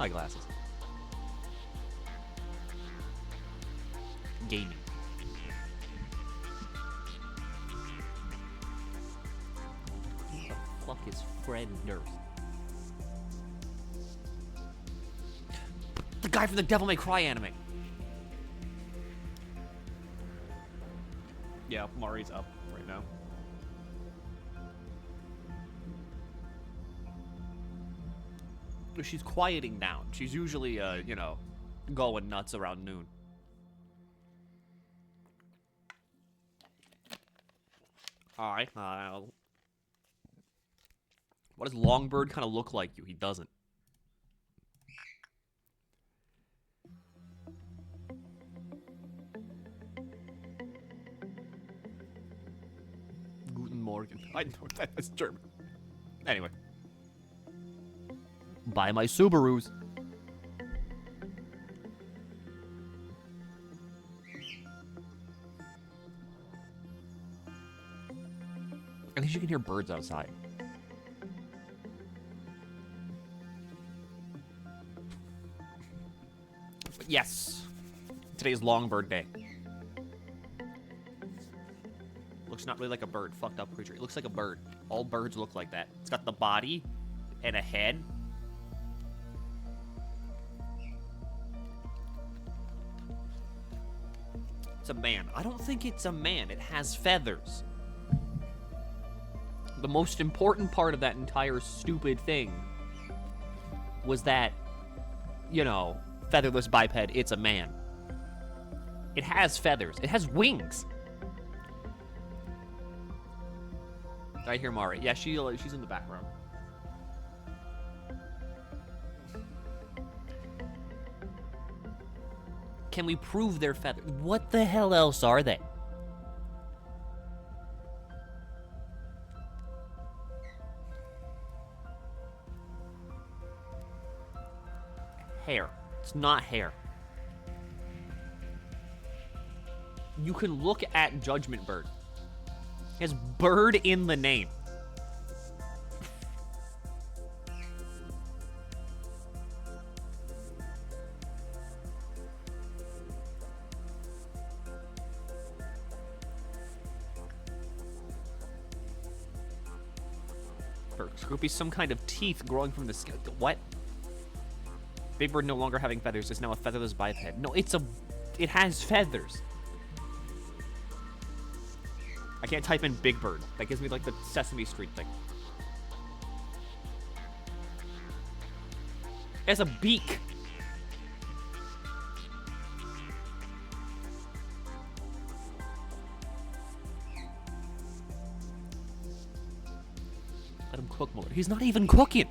Eyeglasses. Gaming. Who the fuck is Fred Durst? The guy from the Devil May Cry anime. Yeah, Mari's up right now. She's quieting down. She's usually, you know, going nuts around noon. Alright, what does Longbird kind of look like you? He doesn't. Guten Morgen. I know that's German. Anyway. Buy my Subarus. At least you can hear birds outside. But yes. Today is Longbird Day. Looks not really like a bird. Fucked up creature. It looks like a bird. All birds look like that. It's got the body and a head. It's a man. I don't think it's a man. It has feathers. The most important part of that entire stupid thing was that, you know, featherless biped, it's a man. It has feathers. It has wings. I hear Mari. Yeah, she's in the background. Can we prove their feathers? What the hell else are they? Hair. It's not hair. You can look at Judgment Bird. It has bird in the name. Could be some kind of teeth growing from the skin. What? Big Bird no longer having feathers is now a featherless biped. No, it has feathers. I can't type in Big Bird. That gives me like the Sesame Street thing. It has a beak. Let him cook more. He's not even cooking.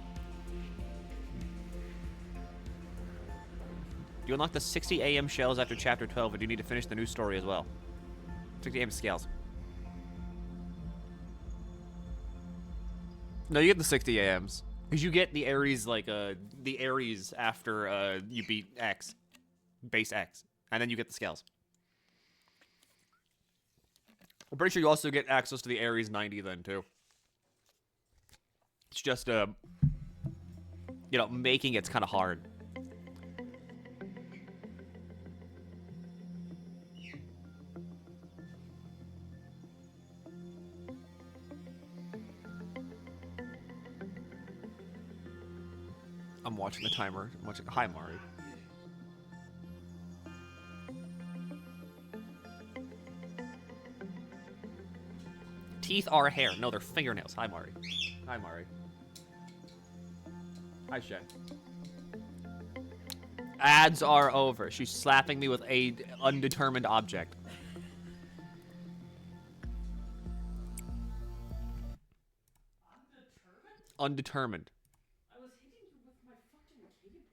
You unlock the 60 AM shells after chapter 12, and you need to finish the new story as well. 60 AM scales. No, you get the 60 AMs. Because you get the Ares, like, the Ares after, you beat X. Base X. And then you get the scales. I'm pretty sure you also get access to the Ares 90 then, too. It's just, you know, making it's kind of hard. I'm watching the timer. I'm watching. Hi, Mari. Teeth are hair. No, they're fingernails. Hi, Mari. Hi, Mari. Hi, Shen. Ads are over. She's slapping me with a undetermined object. Undetermined. I was hitting you with my fucking cable.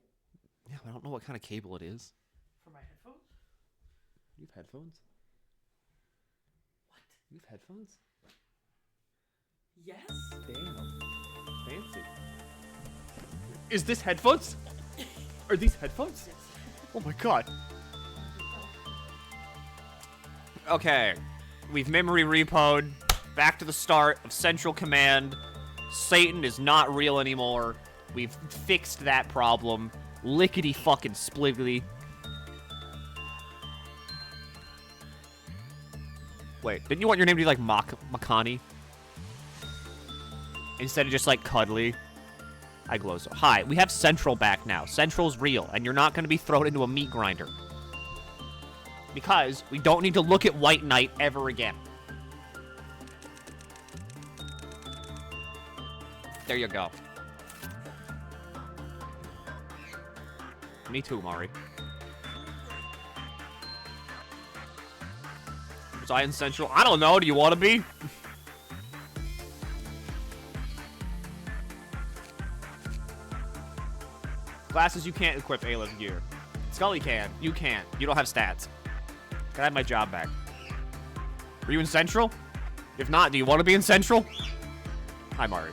Yeah, I don't know what kind of cable it is. For my headphones? You have headphones? What? You have headphones? Yes? Damn. Fancy. Is this headphones? Are these headphones? Yes. Oh my god. Okay. We've memory repoed. Back to the start of Central Command. Satan is not real anymore. We've fixed that problem. Lickety fucking spliggly. Wait, didn't you want your name to be like Makani? Instead of just like Cuddly? I glow so. Hi, we have Central back now. Central's real, and you're not going to be thrown into a meat grinder. Because we don't need to look at White Knight ever again. There you go. Me too, Mari. Was I in Central? I don't know. Do you want to be? Glasses, you can't equip A-Lift gear. Scully can. You can't. You don't have stats. Can I have my job back? Were you in Central? If not, do you want to be in Central? Hi, Mari.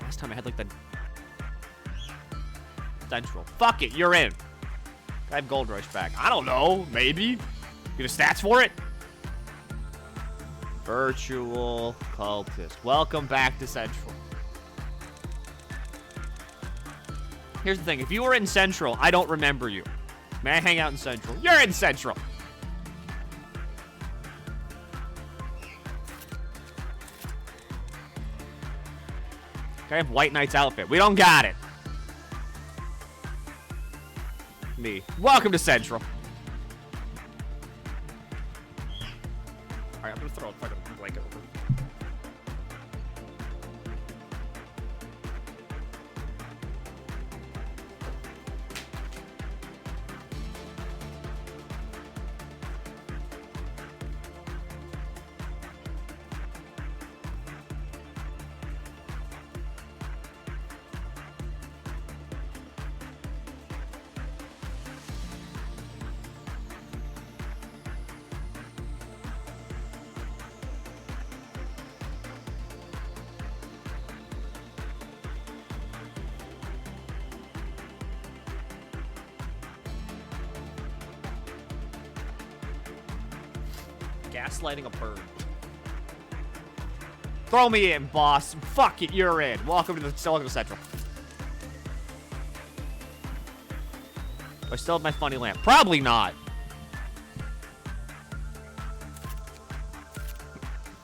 Last time I had like the Central. Fuck it, you're in. I have Gold Rush back. I don't know, maybe. You have stats for it? Virtual cultist. Welcome back to Central. Here's the thing. If you were in Central, I don't remember you. May I hang out in Central? You're in Central. I have White Knight's outfit. We don't got it. Me. Welcome to Central. Alright, I'm gonna throw a fucking blanket over. Gaslighting a bird. Throw me in, boss. Fuck it, you're in. Welcome to Central. Do I still have my funny lamp? Probably not.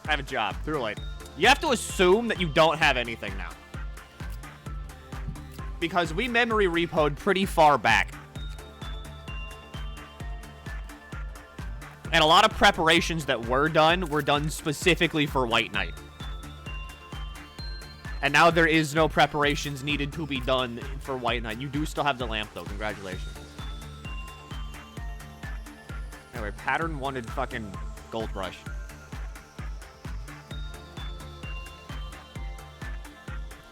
I have a job. Through light. You have to assume that you don't have anything now. Because we memory repoed pretty far back. And a lot of preparations that were done specifically for White Knight. And now there is no preparations needed to be done for White Knight. You do still have the lamp, though. Congratulations. Anyway, Pattern wanted fucking Gold Rush.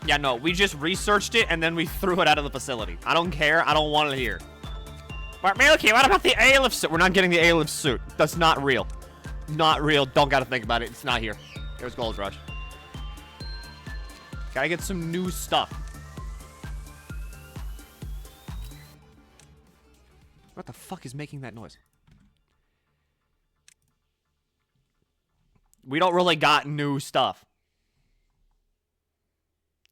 Yeah, no, we just researched it, and then we threw it out of the facility. I don't care. I don't want it here. But Milky, what about the A-Lift suit? We're not getting the A-Lift suit. That's not real. Not real. Don't gotta think about it. It's not here. There's Gold Rush. Gotta get some new stuff. What the fuck is making that noise? We don't really got new stuff.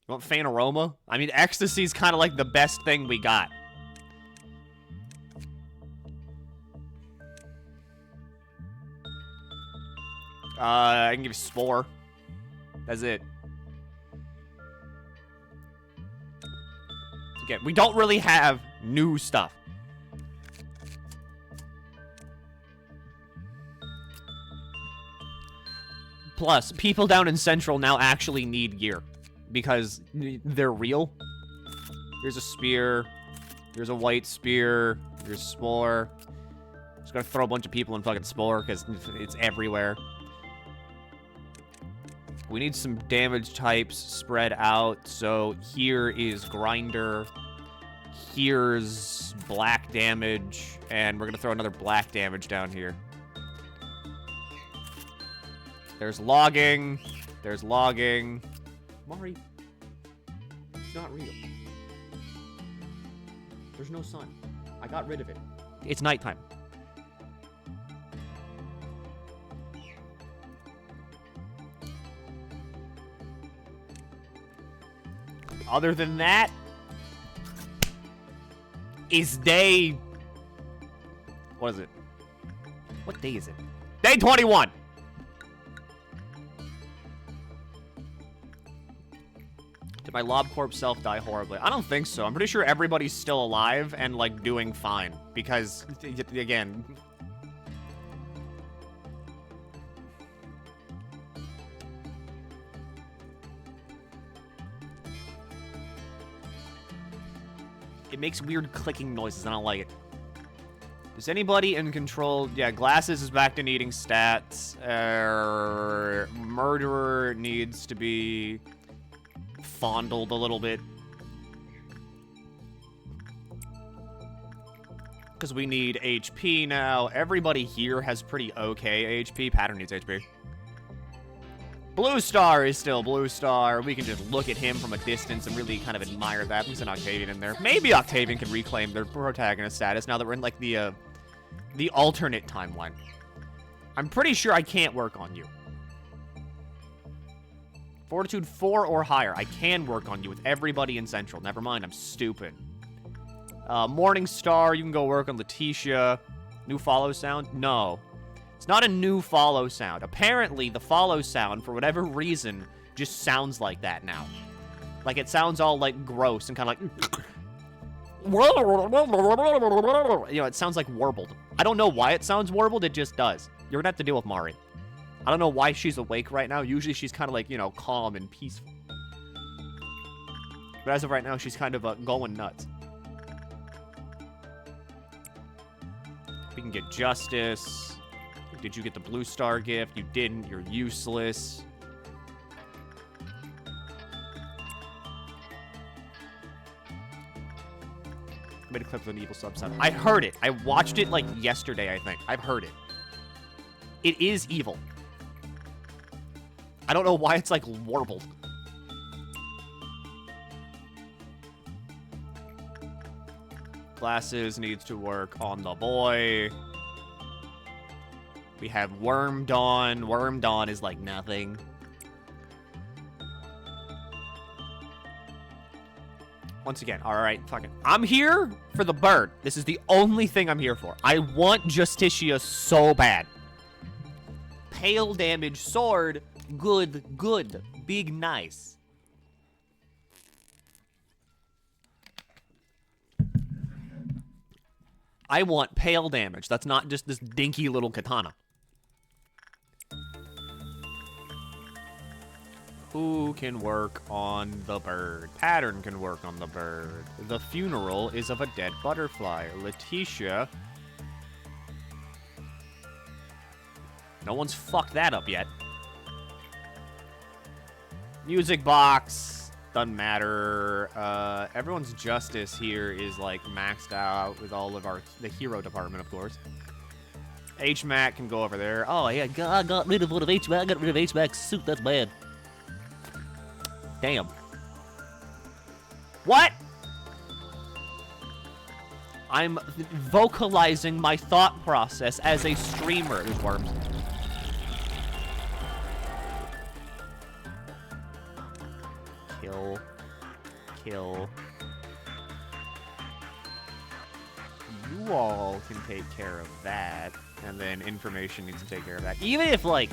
You want Faint Aroma? I mean, Ecstasy's kind of like the best thing we got. I can give you Spore. That's it. Again, we don't really have new stuff. Plus, people down in Central now actually need gear. Because they're real. Here's a spear. Here's a white spear. Here's Spore. Just gonna throw a bunch of people in fucking Spore because it's everywhere. We need some damage types spread out. So here is Grinder. Here's black damage. And we're going to throw another black damage down here. There's logging. There's logging. Mari, it's not real. There's no sun. I got rid of it. It's nighttime. Other than that, is day... What is it? What day is it? Day 21! Did my LobCorp self die horribly? I don't think so. I'm pretty sure everybody's still alive and, like, doing fine. Because, again... It makes weird clicking noises, and I don't like it. Is anybody in control? Yeah, Glasses is back to needing stats. Murderer needs to be fondled a little bit. Because we need HP now. Everybody here has pretty okay HP. Pattern needs HP. Blue Star is still Blue Star. We can just look at him from a distance and really kind of admire that. There's an Octavian in there. Maybe Octavian can reclaim their protagonist status now that we're in, like, the alternate timeline. I'm pretty sure I can't work on you. Fortitude 4 or higher. I can work on you with everybody in Central. Never mind, I'm stupid. Morning Star, you can go work on Letitia. New follow sound? No. It's not a new follow sound. Apparently, the follow sound, for whatever reason, just sounds like that now. Like, it sounds all, like, gross and kind of like... You know, it sounds like warbled. I don't know why it sounds warbled, it just does. You're gonna have to deal with Mari. I don't know why she's awake right now. Usually she's kind of like, you know, calm and peaceful. But as of right now, she's kind of going nuts. We can get Justice. Did you get the Blue Star gift? You didn't. You're useless. I made a clip of an evil sub-sound. I heard it. I watched it, like, yesterday, I think. I've heard it. It is evil. I don't know why it's, like, warbled. Glasses needs to work on the boy. We have Worm Dawn. Worm Dawn is, like, nothing. Once again, alright, fuck it. I'm here for the bird. This is the only thing I'm here for. I want Justicia so bad. Pale damage sword. Good, good. Big nice. I want pale damage. That's not just this dinky little katana. Who can work on the bird? Pattern can work on the bird. The funeral is of a dead butterfly. Letitia. No one's fucked that up yet. Music box. Doesn't matter. Everyone's justice here is, like, maxed out with all of the hero department, of course. HMAC can go over there. Oh, yeah, I got rid of one of HMAC. I got rid of HMAC's suit. That's bad. Damn. What? I'm vocalizing my thought process as a streamer. There's worms. Kill. Kill. You all can take care of that. And then information needs to take care of that. Even if, like...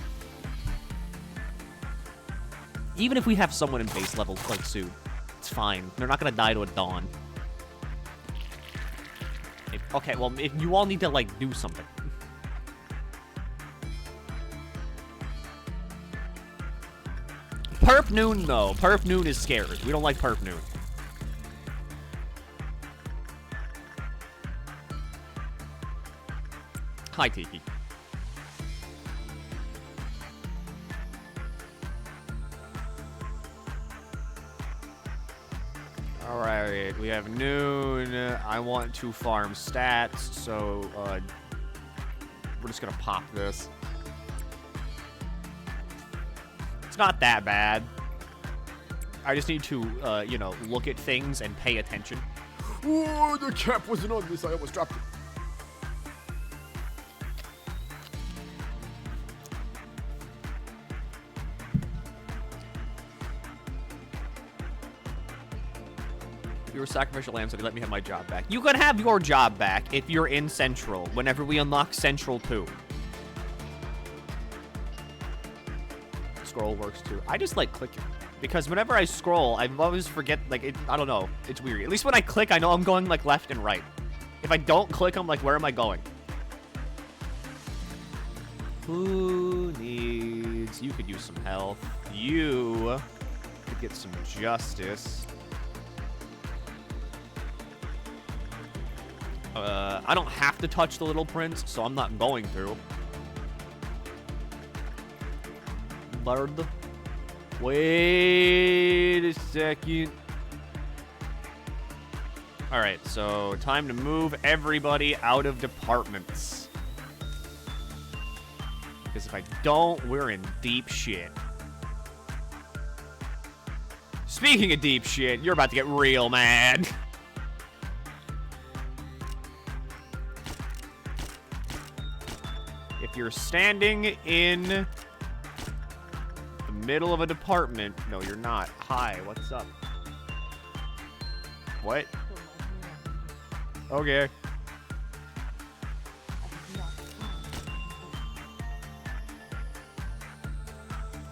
Even if we have someone in base level, like, soon, it's fine. They're not gonna die to a dawn. Okay, well, if you all need to, like, do something. Perp Noon, no. Perp Noon is scared. We don't like Perp Noon. Hi, Tiki. Alright, we have Noon. I want to farm stats, so we're just gonna pop this. It's not that bad. I just need to, you know, look at things and pay attention. Oh, the cap wasn't on this. I almost dropped it. If you were sacrificial lamb, so they let me have my job back. You can have your job back if you're in Central, whenever we unlock Central 2. Scroll works too. I just like clicking. Because whenever I scroll, I always forget, like, I don't know. It's weird. At least when I click, I know I'm going, like, left and right. If I don't click, I'm like, where am I going? Who needs... You could use some health. You could get some justice. I don't have to touch the little prince, so I'm not going to. Bird. Wait a second. Alright, so time to move everybody out of departments. Because if I don't, we're in deep shit. Speaking of deep shit, you're about to get real mad. If you're standing in the middle of a department... No, you're not. Hi, what's up? What? Okay.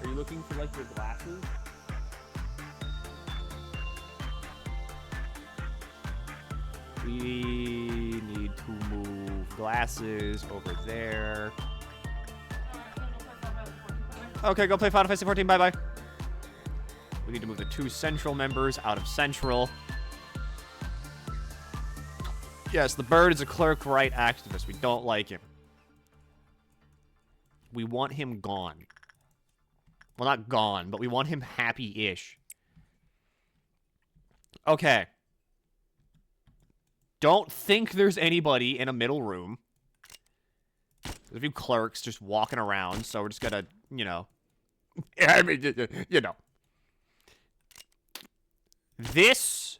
Are you looking for, like, your glasses? We need to move glasses over there. Okay, go play Final Fantasy 14. Bye-bye. We need to move the 2 Central members out of Central. Yes, the bird is a clerk right activist. We don't like him. We want him gone. Well, not gone, but we want him happy-ish. Okay. Don't think there's anybody in a middle room. There's a few clerks just walking around, so we're just gonna, you know. I mean, you know. This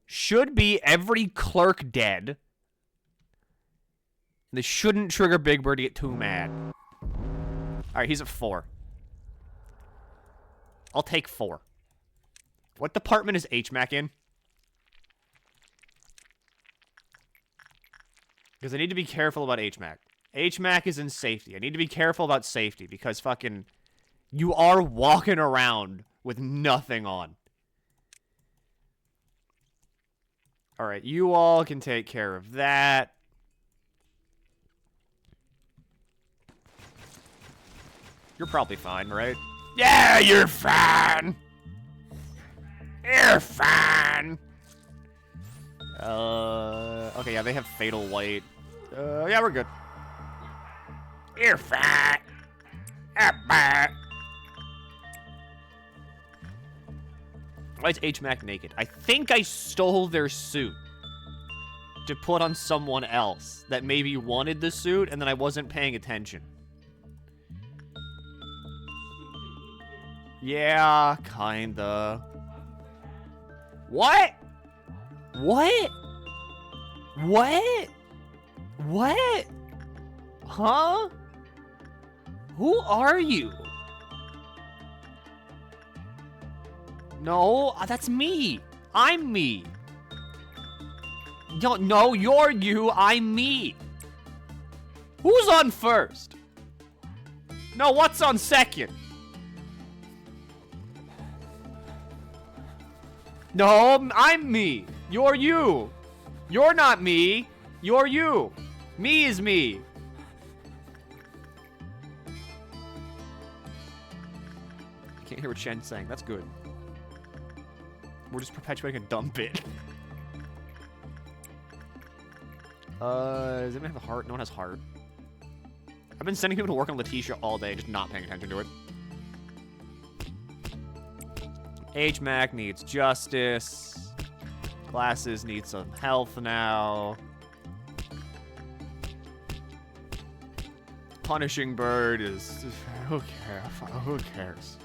should be every clerk dead. This shouldn't trigger Big Bird to get too mad. Alright, he's at 4. I'll take 4. What department is HMAC in? Because I need to be careful about HMAC. HMAC is in safety. I need to be careful about safety because fucking... You are walking around with nothing on. Alright, you all can take care of that. You're probably fine, right? Yeah, you're fine! You're fine! Okay, yeah, they have fatal white. Yeah, we're good. You're fine! Why is HMAC naked? I think I stole their suit to put on someone else that maybe wanted the suit, and then I wasn't paying attention. Yeah, kinda. What? What? What? What? Huh? Who are you? No, that's me. I'm me. No, you're you. I'm me. Who's on first? No, what's on second? No, I'm me. You're you. You're not me. You're you. Me is me. I can't hear what Shen's saying. That's good. We're just perpetuating a dumb bit. Does anyone have a heart? No one has heart. I've been sending people to work on Letitia all day, just not paying attention to it. HMAC needs justice. Glasses need some health now. Punishing Bird is... Who cares? Who cares?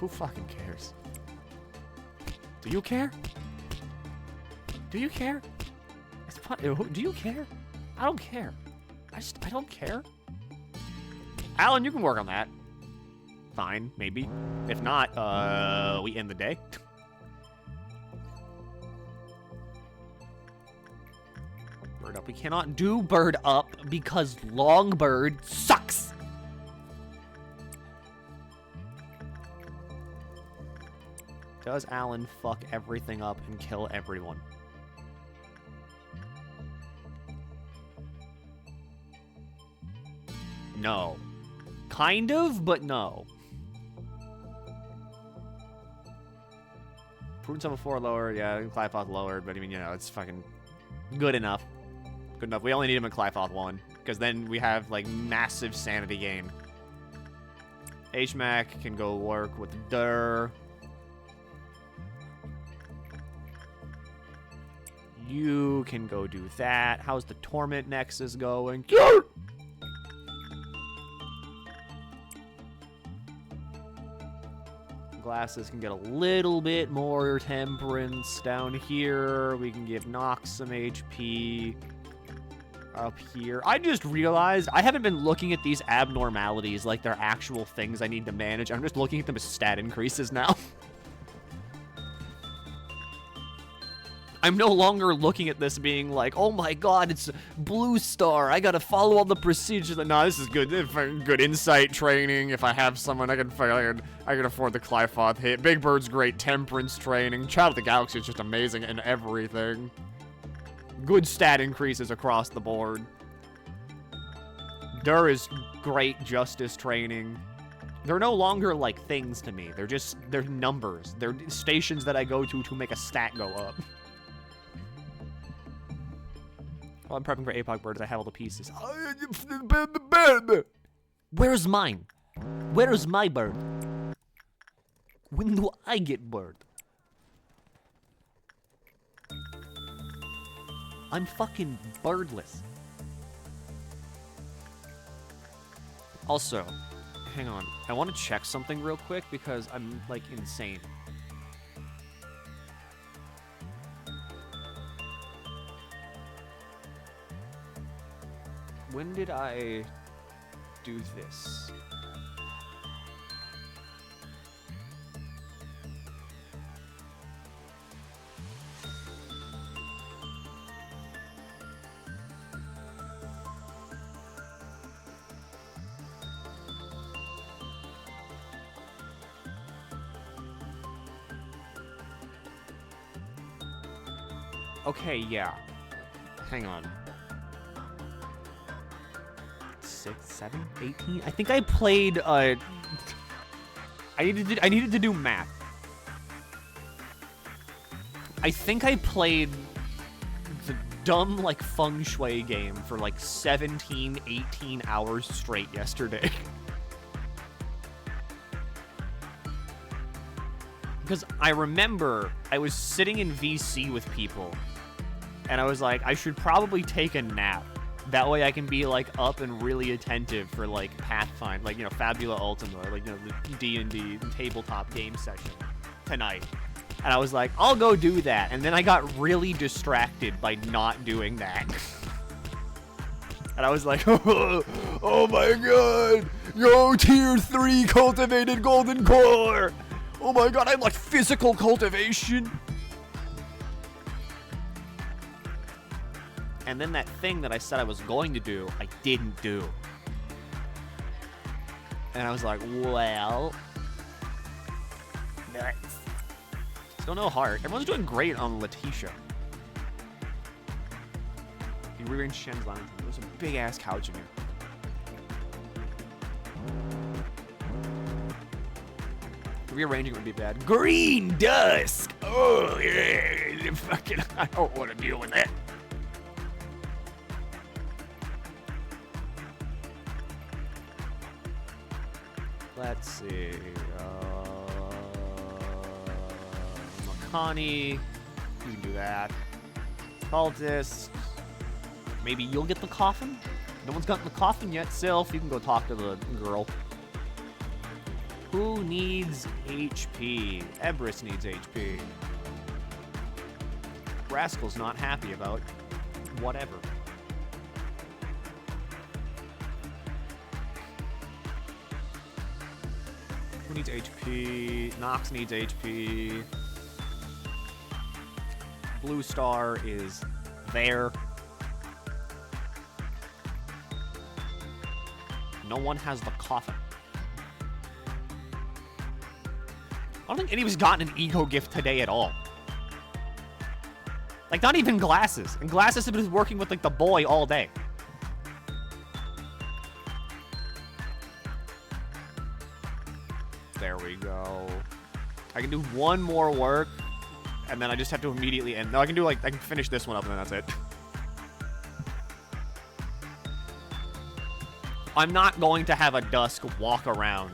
Who fucking cares? Do you care? Do you care? Do you care? I don't care. I don't care. Alan, you can work on that. Fine, maybe. If not, we end the day. We cannot do bird up because Longbird sucks. Does Alan fuck everything up and kill everyone? No. Kind of, but no. Prudence on 4 lowered, yeah, Clyfoth lowered, but I mean, you know, it's fucking good enough. Good enough. We only need him in Clyfoth 1, because then we have, like, massive sanity gain. HMAC can go work with Durr. You can go do that. How's the Torment Nexus going? Glasses can get a little bit more temperance down here. We can give Nox some HP up here. I just realized I haven't been looking at these abnormalities like they're actual things I need to manage. I'm just looking at them as stat increases now. I'm no longer looking at this being like, oh my god, it's Blue Star. I gotta follow all the procedures. No, this is good. Good insight training. If I have someone, I can afford the Clyfoth hit. Big Bird's great temperance training. Child of the Galaxy is just amazing in everything. Good stat increases across the board. Durr is great justice training. They're no longer like things to me. They're numbers. They're stations that I go to make a stat go up. While I'm prepping for APOC birds, I have all the pieces. Where's mine? Where's my bird? When do I get bird? I'm fucking birdless. Also, hang on. I want to check something real quick because I'm, like, insane. When did I do this? Okay, yeah. Hang on. 6, 7, 18? I think I played, I needed to do math. I think I played the dumb, like, feng shui game for, like, 17, 18 hours straight yesterday. Because I remember I was sitting in VC with people, and I was like, I should probably take a nap. That way I can be, like, up and really attentive for, like, Pathfinder, like, you know, Fabula Ultima, or, like, you know, the D&D tabletop game session tonight. And I was like, I'll go do that. And then I got really distracted by not doing that. And I was like, oh my god, yo, tier 3 cultivated golden core. Oh my god, I'm like physical cultivation. And then that thing that I said I was going to do, I didn't do. And I was like, well, nuts. Still no heart. Everyone's doing great on Letitia. You rearrange Shen's line. There's a big ass couch in here. Rearranging would be bad. Green dusk. Oh yeah, fucking. I don't want to deal with that. Let's see. Makani. You can do that. Cultist. Maybe you'll get the coffin? No one's gotten the coffin yet. Sylph, you can go talk to the girl. Who needs HP? Ebris needs HP. Rascal's not happy about whatever. Who needs HP? Nox needs HP. Blue Star is there. No one has the coffin. I don't think anybody's gotten an ego gift today at all. Like, not even Glasses. And Glasses has been working with, like, the boy all day. There we go. I can do one more work, and then I just have to immediately end. No, I can do, like, I can finish this one up, and then that's it. I'm not going to have a dusk walk around.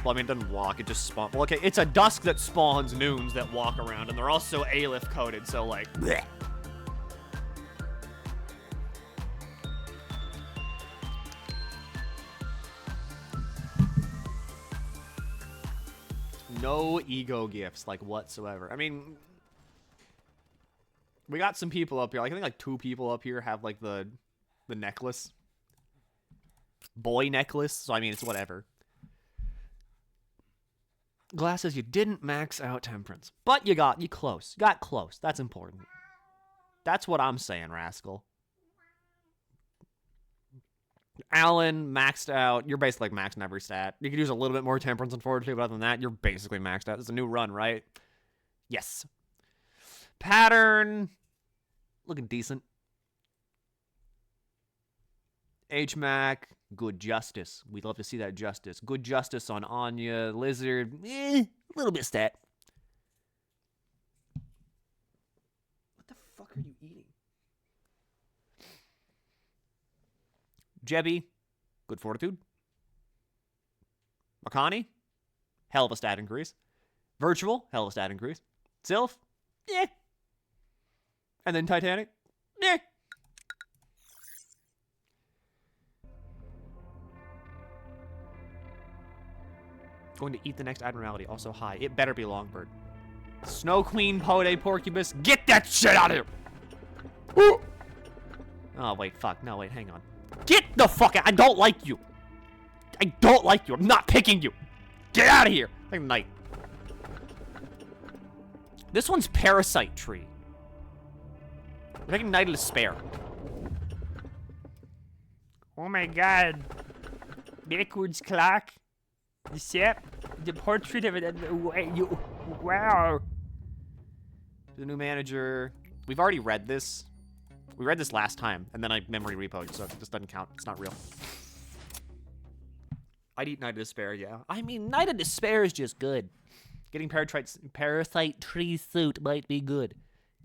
Well, I mean, it doesn't walk, it just spawns. Well, okay, it's a dusk that spawns noons that walk around, and they're also Aleph coded, so, like, bleh. No ego gifts, like, whatsoever. I mean, we got some people up here. Like, I think, like, 2 people up here have, like, the necklace. Boy necklace, so, I mean, it's whatever. Glasses, you didn't max out temperance. But you got close. Got close. That's important. That's what I'm saying, Rascal. Alan maxed out. You're basically like maxing every stat. You could use a little bit more temperance and fortitude, but other than that, you're basically maxed out. It's a new run, right? Yes. Pattern. Looking decent. HMAC. Good justice. We'd love to see that justice. Good justice on Anya. Lizard. A little bit stat. What the fuck are you eating? Jebby. Good fortitude. Makani. Hell of a stat increase. Virtual. Hell of a stat increase. Sylph. Yeah. And then Titanic. Yeah. Going to eat the next Admiralty. Also high. It better be Longbird. Snow Queen, Pode, Porcupus. Get that shit out of here! Ooh. Oh, wait. Fuck. No, wait. Hang on. Get the fuck out. I don't like you. I don't like you. I'm not picking you. Get out of here. Like Knight. This one's Parasite Tree. We're taking Knight of Despair. Oh my god. Backwards clock. The sap. The portrait of it. Wow. The new manager. We've already read this. We read this last time, and then I memory repoed, so it just doesn't count. It's not real. I'd eat Night of Despair, yeah. I mean, Night of Despair is just good. Getting Parasite Tree suit might be good.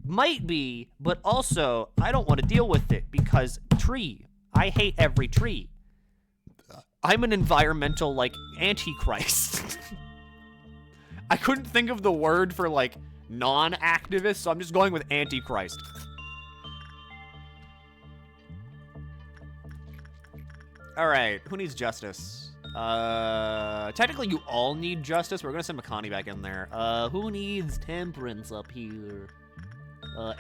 Might be, but also, I don't want to deal with it, because tree. I hate every tree. I'm an environmental, like, antichrist. I couldn't think of the word for, like, non-activist, so I'm just going with antichrist. Alright, who needs justice? Technically you all need justice. We're gonna send Makani back in there. Who needs temperance up here?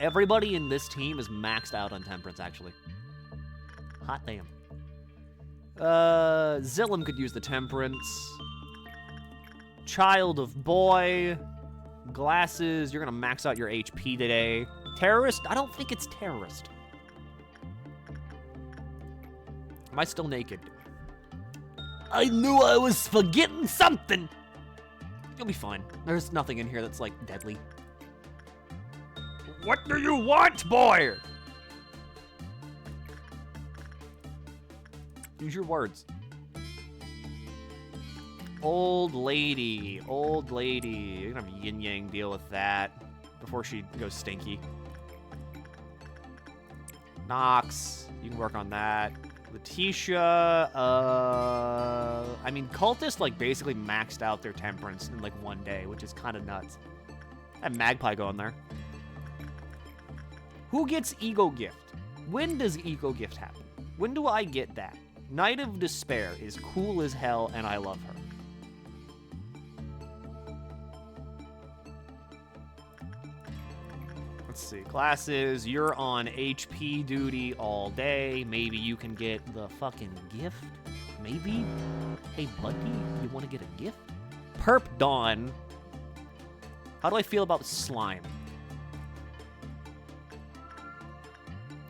Everybody in this team is maxed out on temperance, actually. Hot damn. Zillum could use the temperance. Child of Boy. Glasses, you're gonna max out your HP today. Terrorist? I don't think it's terrorist. Am I still naked? I knew I was forgetting something. You'll be fine. There's nothing in here that's, like, deadly. What do you want, boy? Use your words. Old lady. Old lady. You're gonna have yin-yang deal with that before she goes stinky. Nox. You can work on that. Letitia, I mean, Cultist, like, basically maxed out their temperance in, like, one day, which is kind of nuts. I have Magpie going there. Who gets Ego Gift? When does Ego Gift happen? When do I get that? Night of Despair is cool as hell, and I love her. Let's see. Classes, you're on HP duty all day. Maybe you can get the fucking gift. Maybe? Hey, buddy, you want to get a gift? Perp Dawn. How do I feel about slime?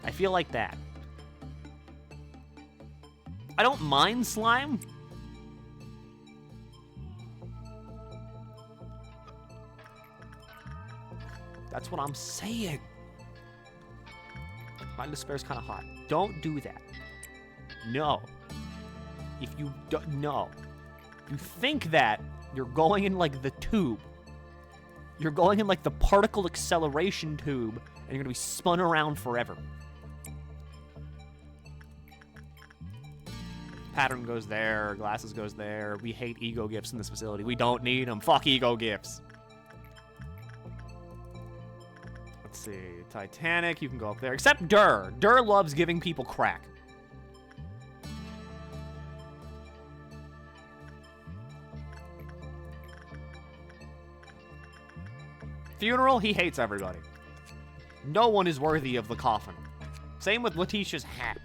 I feel like that. I don't mind slime. That's what I'm saying. Mind Despair's kind of hot. Don't do that. No. If you don't, no. You think that, you're going in like the tube. You're going in like the particle acceleration tube, and you're gonna be spun around forever. Pattern goes there, glasses goes there. We hate ego gifts in this facility. We don't need them. Fuck ego gifts. Let's see. Titanic, you can go up there. Except Durr. Durr loves giving people crack. Funeral, he hates everybody. No one is worthy of the coffin. Same with Letitia's hat.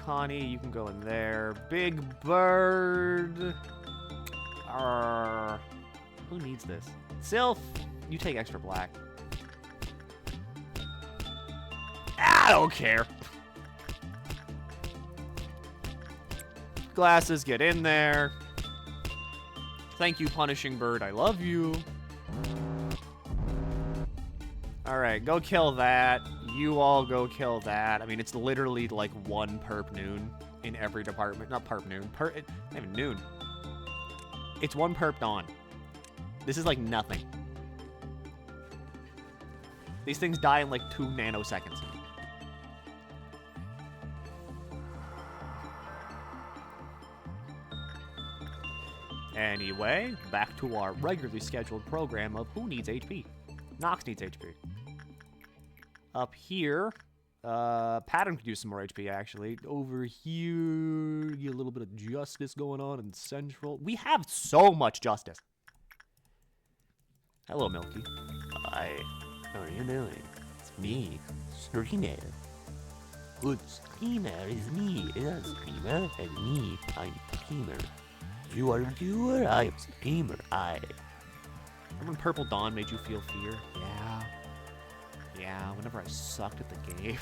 Connie, you can go in there. Big Bird. Who needs this? Sylph, you take extra black. I don't care. Glasses, get in there. Thank you, Punishing Bird. I love you. Alright, go kill that. You all go kill that. I mean, it's literally like one perp noon in every department. Not perp noon. Not even noon. It's one perp dawn. This is like nothing. These things die in like 2 nanoseconds. Anyway, back to our regularly scheduled program of who needs HP. Nox needs HP. Up here, Pattern could use some more HP, actually. Over here, get a little bit of justice going on in Central. We have so much justice. Hello, Milky. Hi. How are you doing? It's me, Screamer. Good Screamer is me. It's Screamer and me. I'm Screamer. You are viewer, I am Screamer. Remember when Purple Dawn made you feel fear? Yeah. Yeah, whenever I sucked at the game.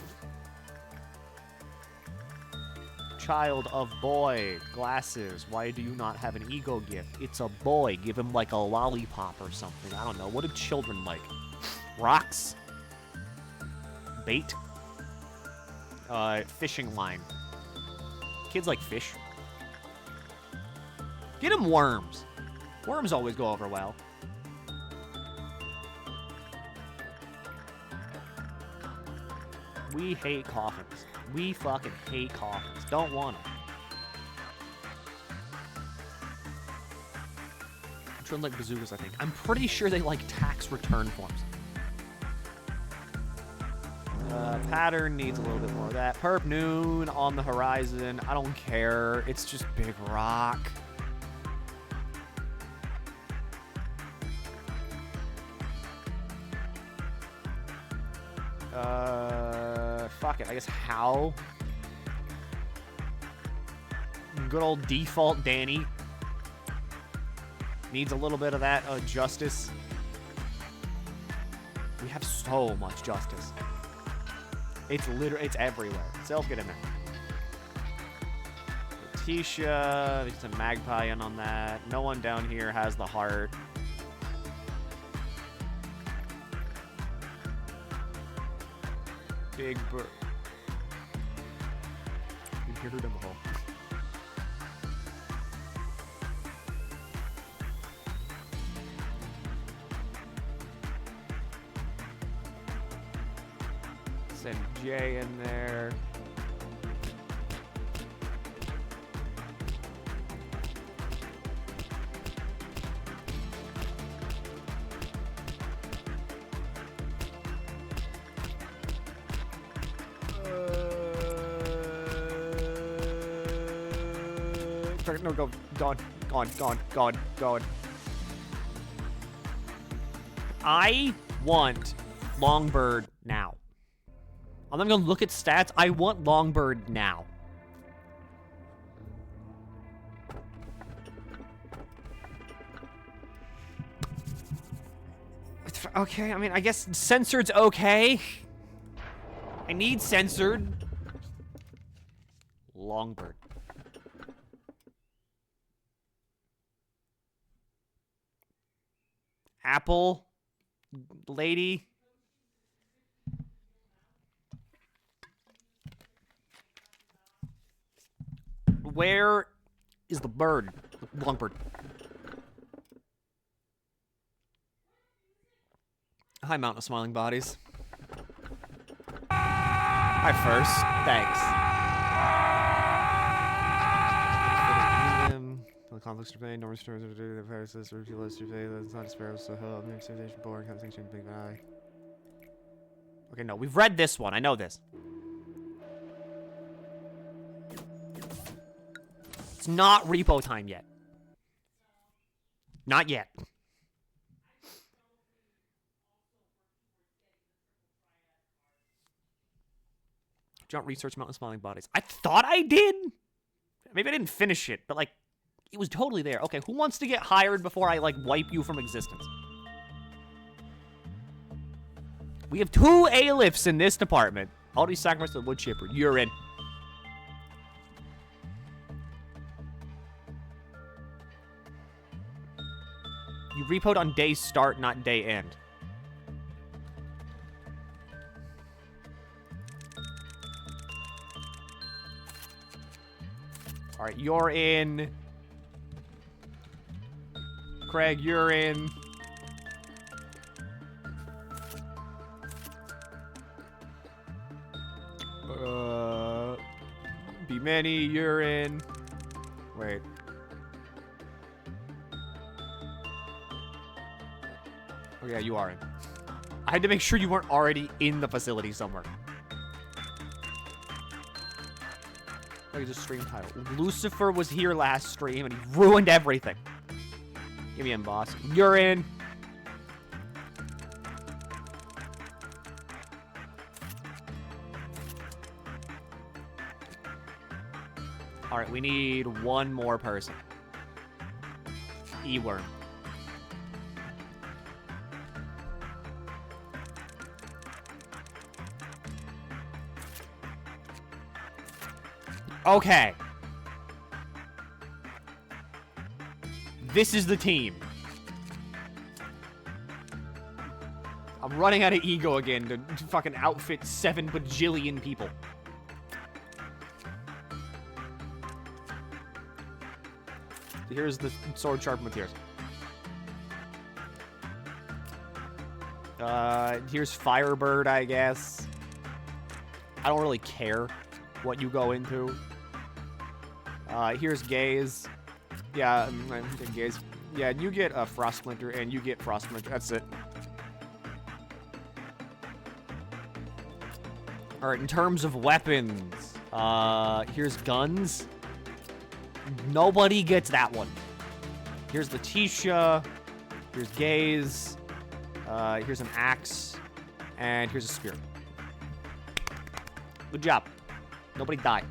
Child of boy. Glasses. Why do you not have an ego gift? It's a boy. Give him like a lollipop or something. I don't know. What do children like? Rocks? Bait? Fishing line. Kids like fish. Get him worms. Worms always go over well. We hate coffins. We fucking hate coffins. Don't want them. Children like bazookas, I think. I'm pretty sure they like tax return forms. Pattern needs a little bit more of that. Perp noon on the horizon. I don't care. It's just big rock. Fuck it. I guess how? Good old default Danny. Needs a little bit of that justice. We have so much justice. It's literally, it's everywhere. Self, get in there. Letitia, there's a magpie in on that. No one down here has the heart. Big bird. You can hear her down the hall. Send Jay in there. No, go. Gone. I want Longbird now. I'm not gonna look at stats. I want Longbird now. Okay, I mean, I guess censored's okay. I need censored. Longbird. Apple. Lady. Where is the bird? Longbird. Hi, Mountain of Smiling Bodies. Hi, first. Thanks. The conflicts to pay, normal stories of the process, or less to pay, that's not a sparrow, so help, new civilization, boring, conversation, big eye. Okay, no, we've read this one. I know this. It's not repo time yet. Not yet. Don't research Mountain Smiling Bodies. I thought I did. Maybe I didn't finish it, but like, it was totally there. Okay, who wants to get hired before I like wipe you from existence? We have 2 A-lifts in this department. Already sacrificed to the wood chipper. You're in. You repoed on day start, not day end. Alright, you're in. Craig, you're in. Be many, you're in. Wait. Oh yeah, you are in. I had to make sure you weren't already in the facility somewhere. Look at the stream title. Lucifer was here last stream and he ruined everything. Give me in, boss. You're in. Alright, we need one more person. E-worm. Okay. This is the team. I'm running out of ego again to fucking outfit 7 bajillion people. Here's the sword sharpened with tears. Here's Firebird, I guess. I don't really care what you go into. Here's Gaze. Yeah, Gaze. Yeah, you get a Frost Splinter, and you get Frost Splinter. That's it. Alright, in terms of weapons, here's guns. Nobody gets that one. Here's Letitia. Here's Gaze. Here's an axe. And here's a spear. Good job. Nobody died.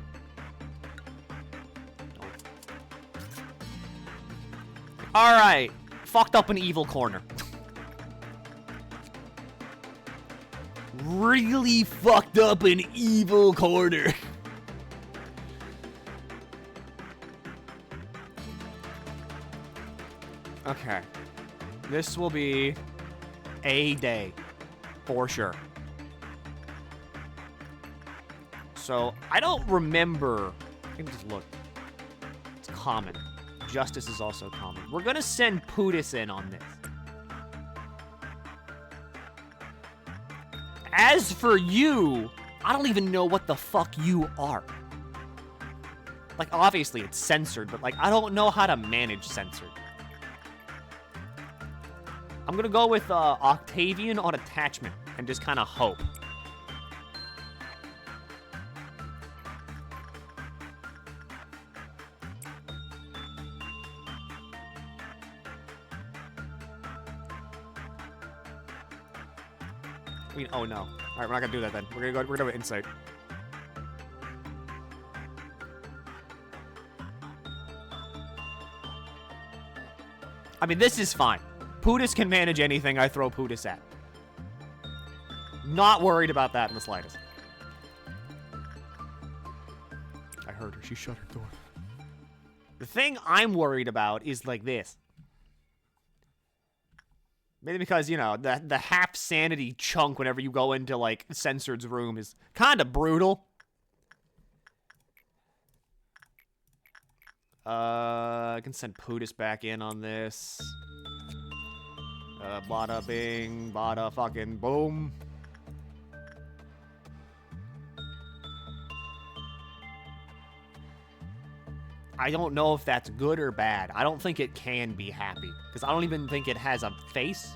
Alright. Fucked up an evil corner. Really fucked up an evil corner. Okay. This will be a day. For sure. So, I don't remember. I can just look. It's common. Justice is also common. We're gonna send Pootis in on this. As for you, I don't even know what the fuck you are. Like, obviously it's censored, but like, I don't know how to manage censored. I'm gonna go with Octavian on attachment and just kind of hope. Oh no. Alright, we're not gonna do that then. We're gonna go insight. I mean, this is fine. Pootis can manage anything I throw Pootis at. Not worried about that in the slightest. heard her. She shut her door. The thing I'm worried about is like this. Maybe because, you know, the half-sanity chunk whenever you go into, like, Censored's room is kind of brutal. I can send Pootis back in on this. Bada bing, bada fucking boom. I don't know if that's good or bad. I don't think it can be happy. Because I don't even think it has a face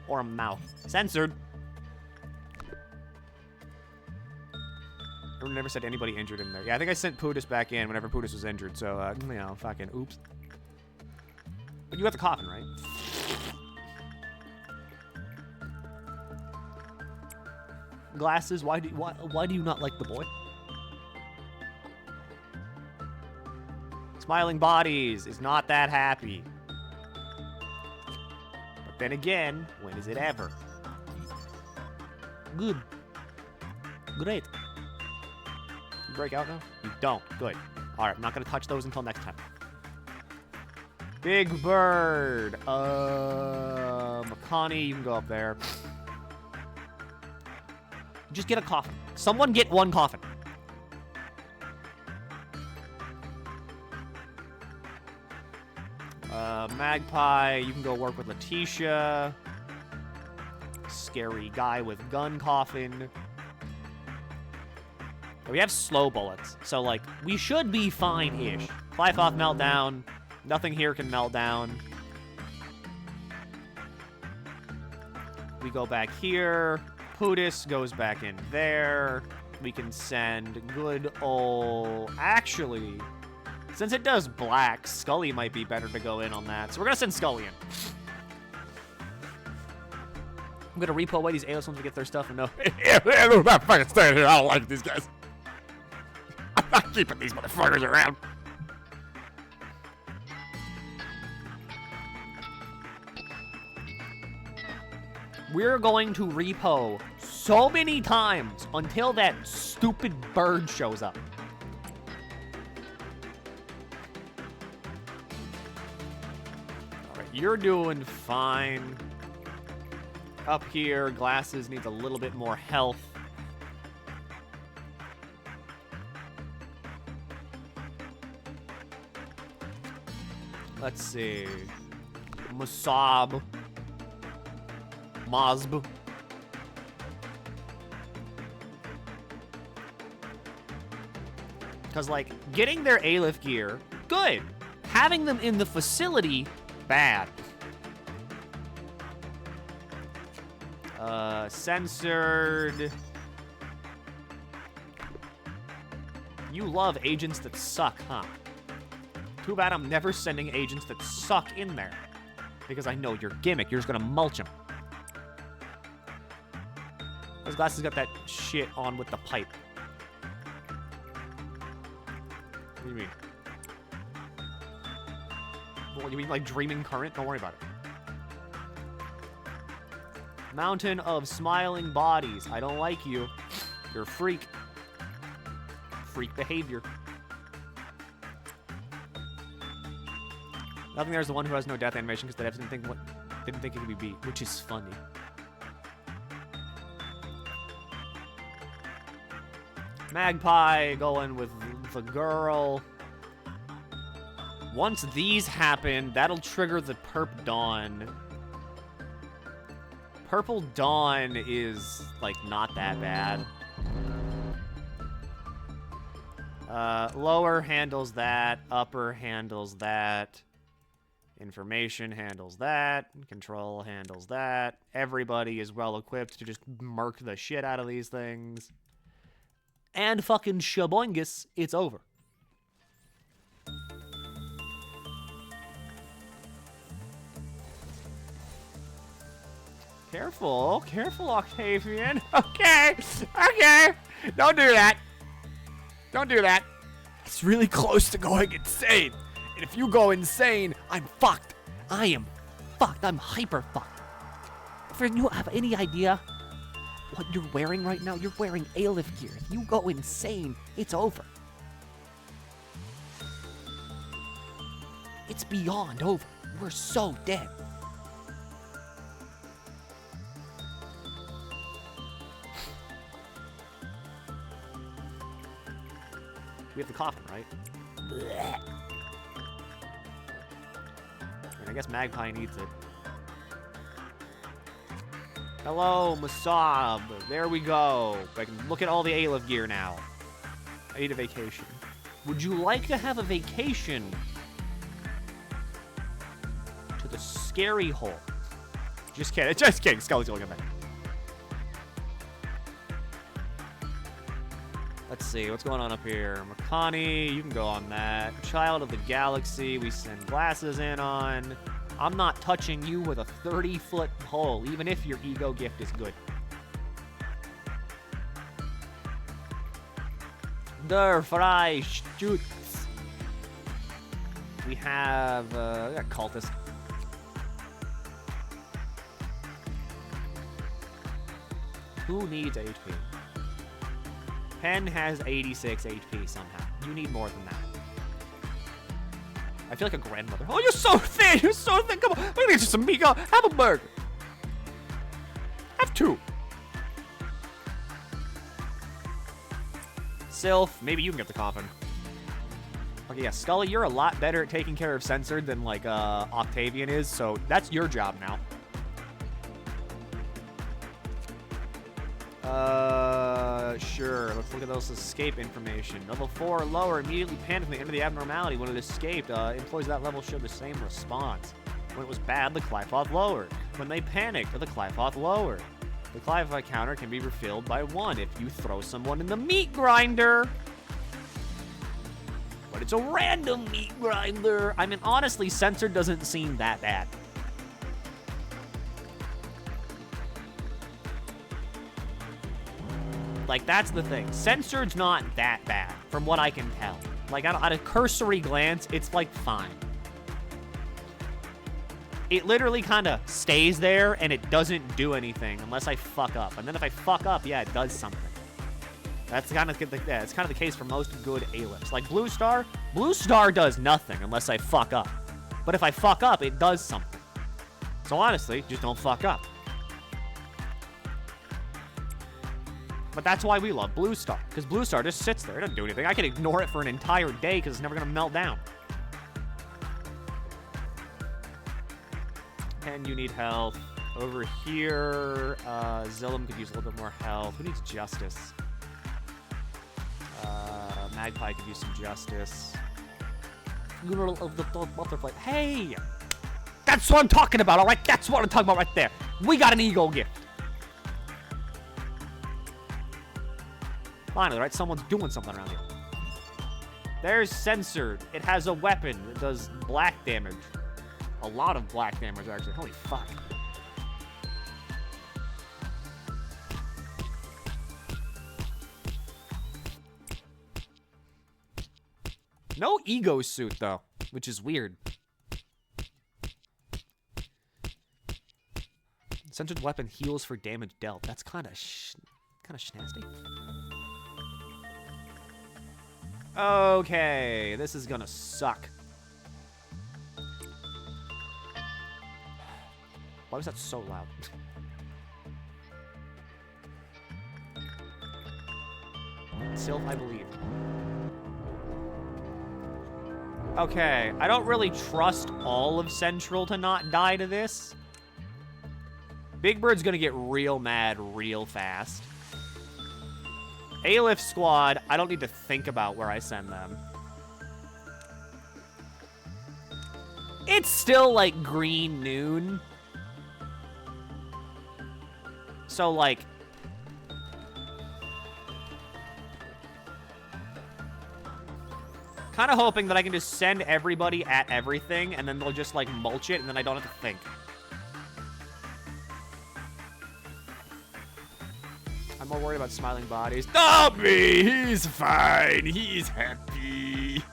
or a mouth. Censored. I never said anybody injured in there. Yeah, I think I sent Pootis back in whenever Pootis was injured. So, you know, fucking oops. But you got the coffin, right? Glasses, why do you not like the boy? Smiling Bodies is not that happy. But then again, when is it ever? Good. Great. You break out now? You don't. Good. Alright, I'm not gonna touch those until next time. Big Bird. Makani, you can go up there. Just get a coffin. Someone get one coffin. Magpie, you can go work with Letitia. Scary guy with gun coffin. We have slow bullets, so, like, we should be fine-ish. Fly-Foth meltdown. Nothing here can melt down. We go back here. Pootis goes back in there. We can send good ol'... Actually... Since it does black, Scully might be better to go in on that. So we're going to send Scully in. I'm going to repo away these A-list ones to get their stuff and no... I'm not fucking staying here. I don't like these guys. I'm not keeping these motherfuckers around. We're going to repo so many times until that stupid bird shows up. You're doing fine. Up here, Glasses needs a little bit more health. Let's see. Masab. Mazb. Because, like, getting their A-lift gear, good. Having them in the facility, bad. Censored. You love agents that suck, huh? Too bad I'm never sending agents that suck in there. Because I know your gimmick. You're just gonna mulch them. Those Glasses got that shit on with the pipe. What do you mean? What, you mean like Dreaming Current? Don't worry about it. Mountain of Smiling Bodies. I don't like you. You're a freak. Freak behavior. Nothing there's the one who has no death animation because they didn't think it could be beat, which is funny. Magpie going with the girl. Once these happen, that'll trigger the Perp Dawn. Purple Dawn is, like, not that bad. Lower handles that. Upper handles that. Information handles that. Control handles that. Everybody is well equipped to just murk the shit out of these things. And fucking shaboingus, it's over. Careful, careful, Octavian. Okay, okay. Don't do that. Don't do that. It's really close to going insane. And if you go insane, I'm fucked. I am fucked. I'm hyper fucked. If you have any idea what you're wearing right now, you're wearing A-lift gear. If you go insane, it's over. It's beyond over. We're so dead. We have the coffin, right? Blech. And I guess Magpie needs it. Hello, Masab. There we go. I can look at all the Aleph gear now. I need a vacation. Would you like to have a vacation to the scary hole? Just kidding. Just kidding. Scully's looking at me. Let's see. What's going on up here? Makani, you can go on that. Child of the Galaxy, we send glasses in on. I'm not touching you with a 30-foot pole, even if your ego gift is good. Der Freischütz. We have, we got cultist. Who needs HP? Pen has 86 HP somehow. You need more than that. I feel like a grandmother. Oh, you're so thin! You're so thin! Come on! Let me get you some meat. Go. Have a burger. Have two. Sylph, maybe you can get the coffin. Okay, yeah, Scully, you're a lot better at taking care of Censored than, like, Octavian is, so that's your job now. Sure. Let's look at those escape information. Level 4 or lower immediately panicked at the end of the abnormality. When it escaped, employees at that level showed the same response. When it was bad, the Clyfoth lowered. When they panicked, the Clyfoth lowered. The Clyfoth counter can be refilled by 1 if you throw someone in the meat grinder. But it's a random meat grinder. I mean, honestly, Censored doesn't seem that bad. Like, that's the thing. Censored's not that bad, from what I can tell. Like, at a cursory glance, it's, like, fine. It literally kind of stays there, and it doesn't do anything unless I fuck up. And then if I fuck up, yeah, it does something. That's kind of the case for most good Alephics. Like, Blue Star does nothing unless I fuck up. But if I fuck up, it does something. So honestly, just don't fuck up. But that's why we love Blue Star, because Blue Star just sits there. It doesn't do anything. I can ignore it for an entire day because it's never going to melt down. And you need health. Over here, Zillum could use a little bit more health. Who needs justice? Magpie could use some justice. Girl of the butterfly. Hey! That's what I'm talking about, alright? That's what I'm talking about right there. We got an ego gift. Finally, right? Someone's doing something around here. There's Censored. It has a weapon. It does black damage. A lot of black damage, actually. Holy fuck. No ego suit, though, which is weird. Censored weapon heals for damage dealt. That's kind of snazzy. Okay, this is gonna suck. Why was that so loud? Sylph, I believe. Okay, I don't really trust all of Central to not die to this. Big Bird's gonna get real mad real fast. Aleph Squad, I don't need to think about where I send them. It's still, like, green noon. So, like... kind of hoping that I can just send everybody at everything, and then they'll just, like, mulch it, and then I don't have to think. I'm more worried about smiling bodies. Not me! He's fine. He's happy.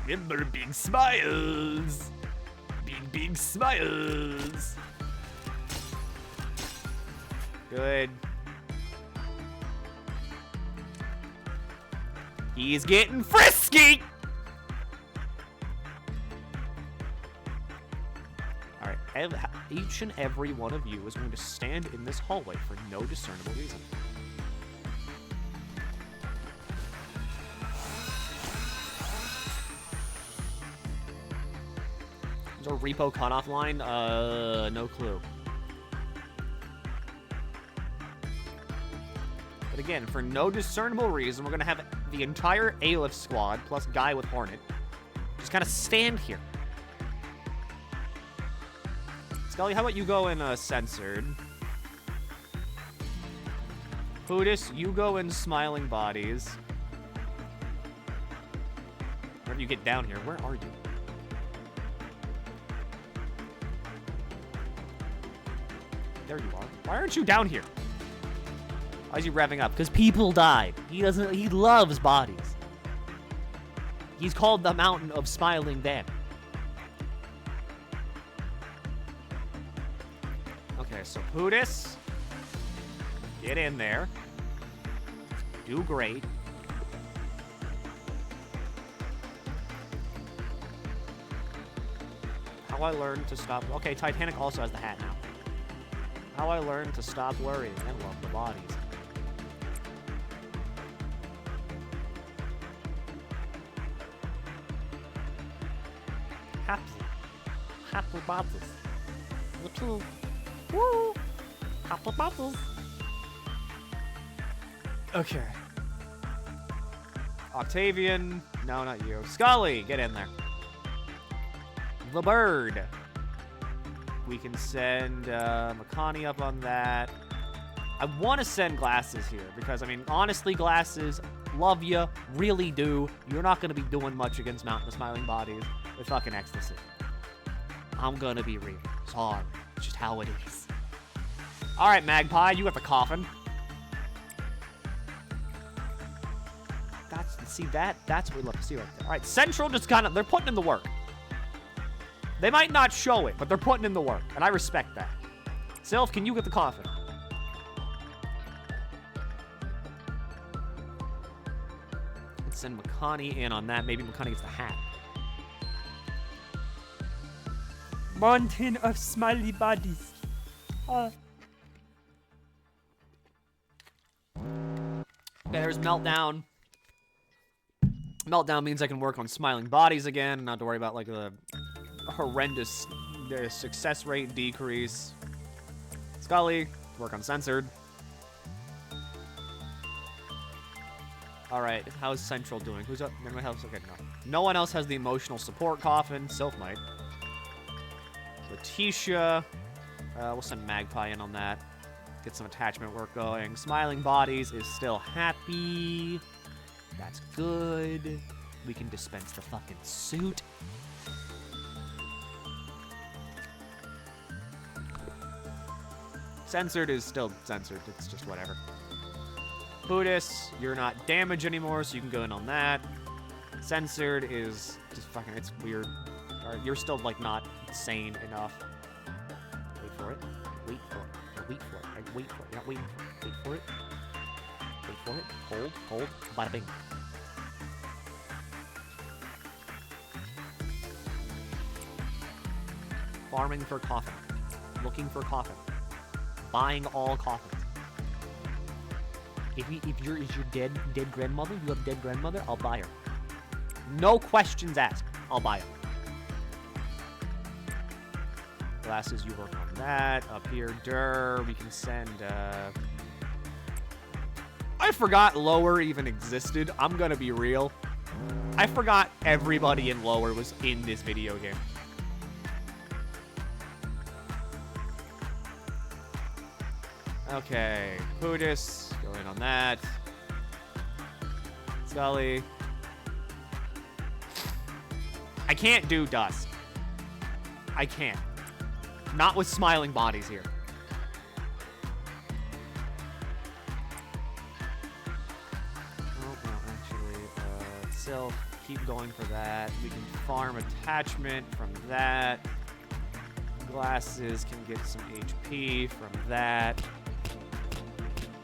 Remember big smiles. Big smiles. Good. He's getting frisky! each and every one of you is going to stand in this hallway for no discernible reason. Is there a repo cutoff line? No clue. But again, for no discernible reason, we're gonna have the entire Aleph squad plus guy with Hornet just kind of stand here. Scully, how about you go in censored? Buddhist, you go in smiling bodies. Whenever you get down here, where are you? There you are. Why aren't you down here? Why is he revving up? Because people died. He loves bodies. He's called the Mountain of Smiling Dead. Okay, so Pootis, get in there. Do great. How I learned to stop... Okay, Titanic also has the hat now. How I learned to stop worrying and love the bodies. Happy bodies. You too. Woo! Happy bodies. Okay. Octavian. No, not you. Scully, get in there. The bird. We can send Makani up on that. I want to send Glasses here because, I mean, honestly, Glasses, love ya, really do. You're not going to be doing much against Mountain of Smiling Bodies with fucking Ecstasy. I'm going to be real. Sorry. It's just how it is. All right, Magpie, you got the coffin. That's what we love to see right there. All right, Central just kind of, they're putting in the work. They might not show it, but they're putting in the work, and I respect that. Sylph, can you get the coffin? Let's send Makani in on that. Maybe Makani gets the hat. Mountain of smiley bodies. Okay, there's Meltdown. Meltdown means I can work on smiling bodies again, not to worry about, like, the horrendous success rate decrease. Scully, work on censored. Alright, how's Central doing? Who's up? Anyone else? Okay, no. No one else has the emotional support coffin. Sylph might. Letitia. We'll send Magpie in on that. Get some attachment work going. Smiling Bodies is still happy. That's good. We can dispense the fucking suit. Censored is still censored. It's just whatever. Buddhist, you're not damaged anymore, so you can go in on that. Censored is just fucking, it's weird. Alright, you're still, like, not sane enough. Wait for it. Wait for it. No, wait for it. Right? Wait for it. You're not waiting. Wait for it. Wait for it. Hold. Bada bing. Farming for coffin. Looking for coffin. Buying all coffins. If your dead grandmother, you have dead grandmother, I'll buy her. No questions asked. I'll buy her. Glasses, you work on that. Up here, we can send, I forgot Lower even existed. I'm gonna be real. I forgot everybody in Lower was in this video game. Okay, Pootis, go in on that. Scully. I can't do Dusk. I can't. Not with smiling bodies here. Oh, no, actually, Sylph, keep going for that. We can farm attachment from that. Glasses can get some HP from that.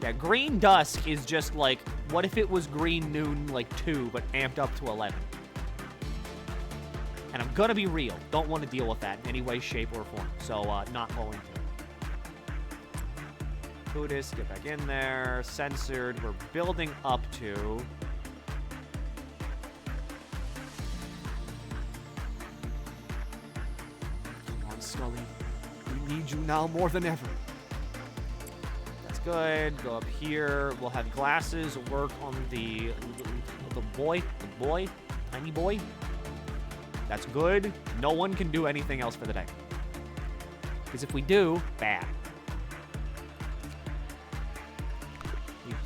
Yeah, Green Dusk is just like, what if it was Green Noon, like, 2, but amped up to 11? And And I'm gonna be real. Don't want to deal with that in any way, shape, or form. So, not going to. Buddhist, get back in there. Censored, we're building up to. Come on, Scully. We need you now more than ever. That's good. Go up here. We'll have glasses work on the boy, tiny boy. That's good. No one can do anything else for the day. Because if we do, bad.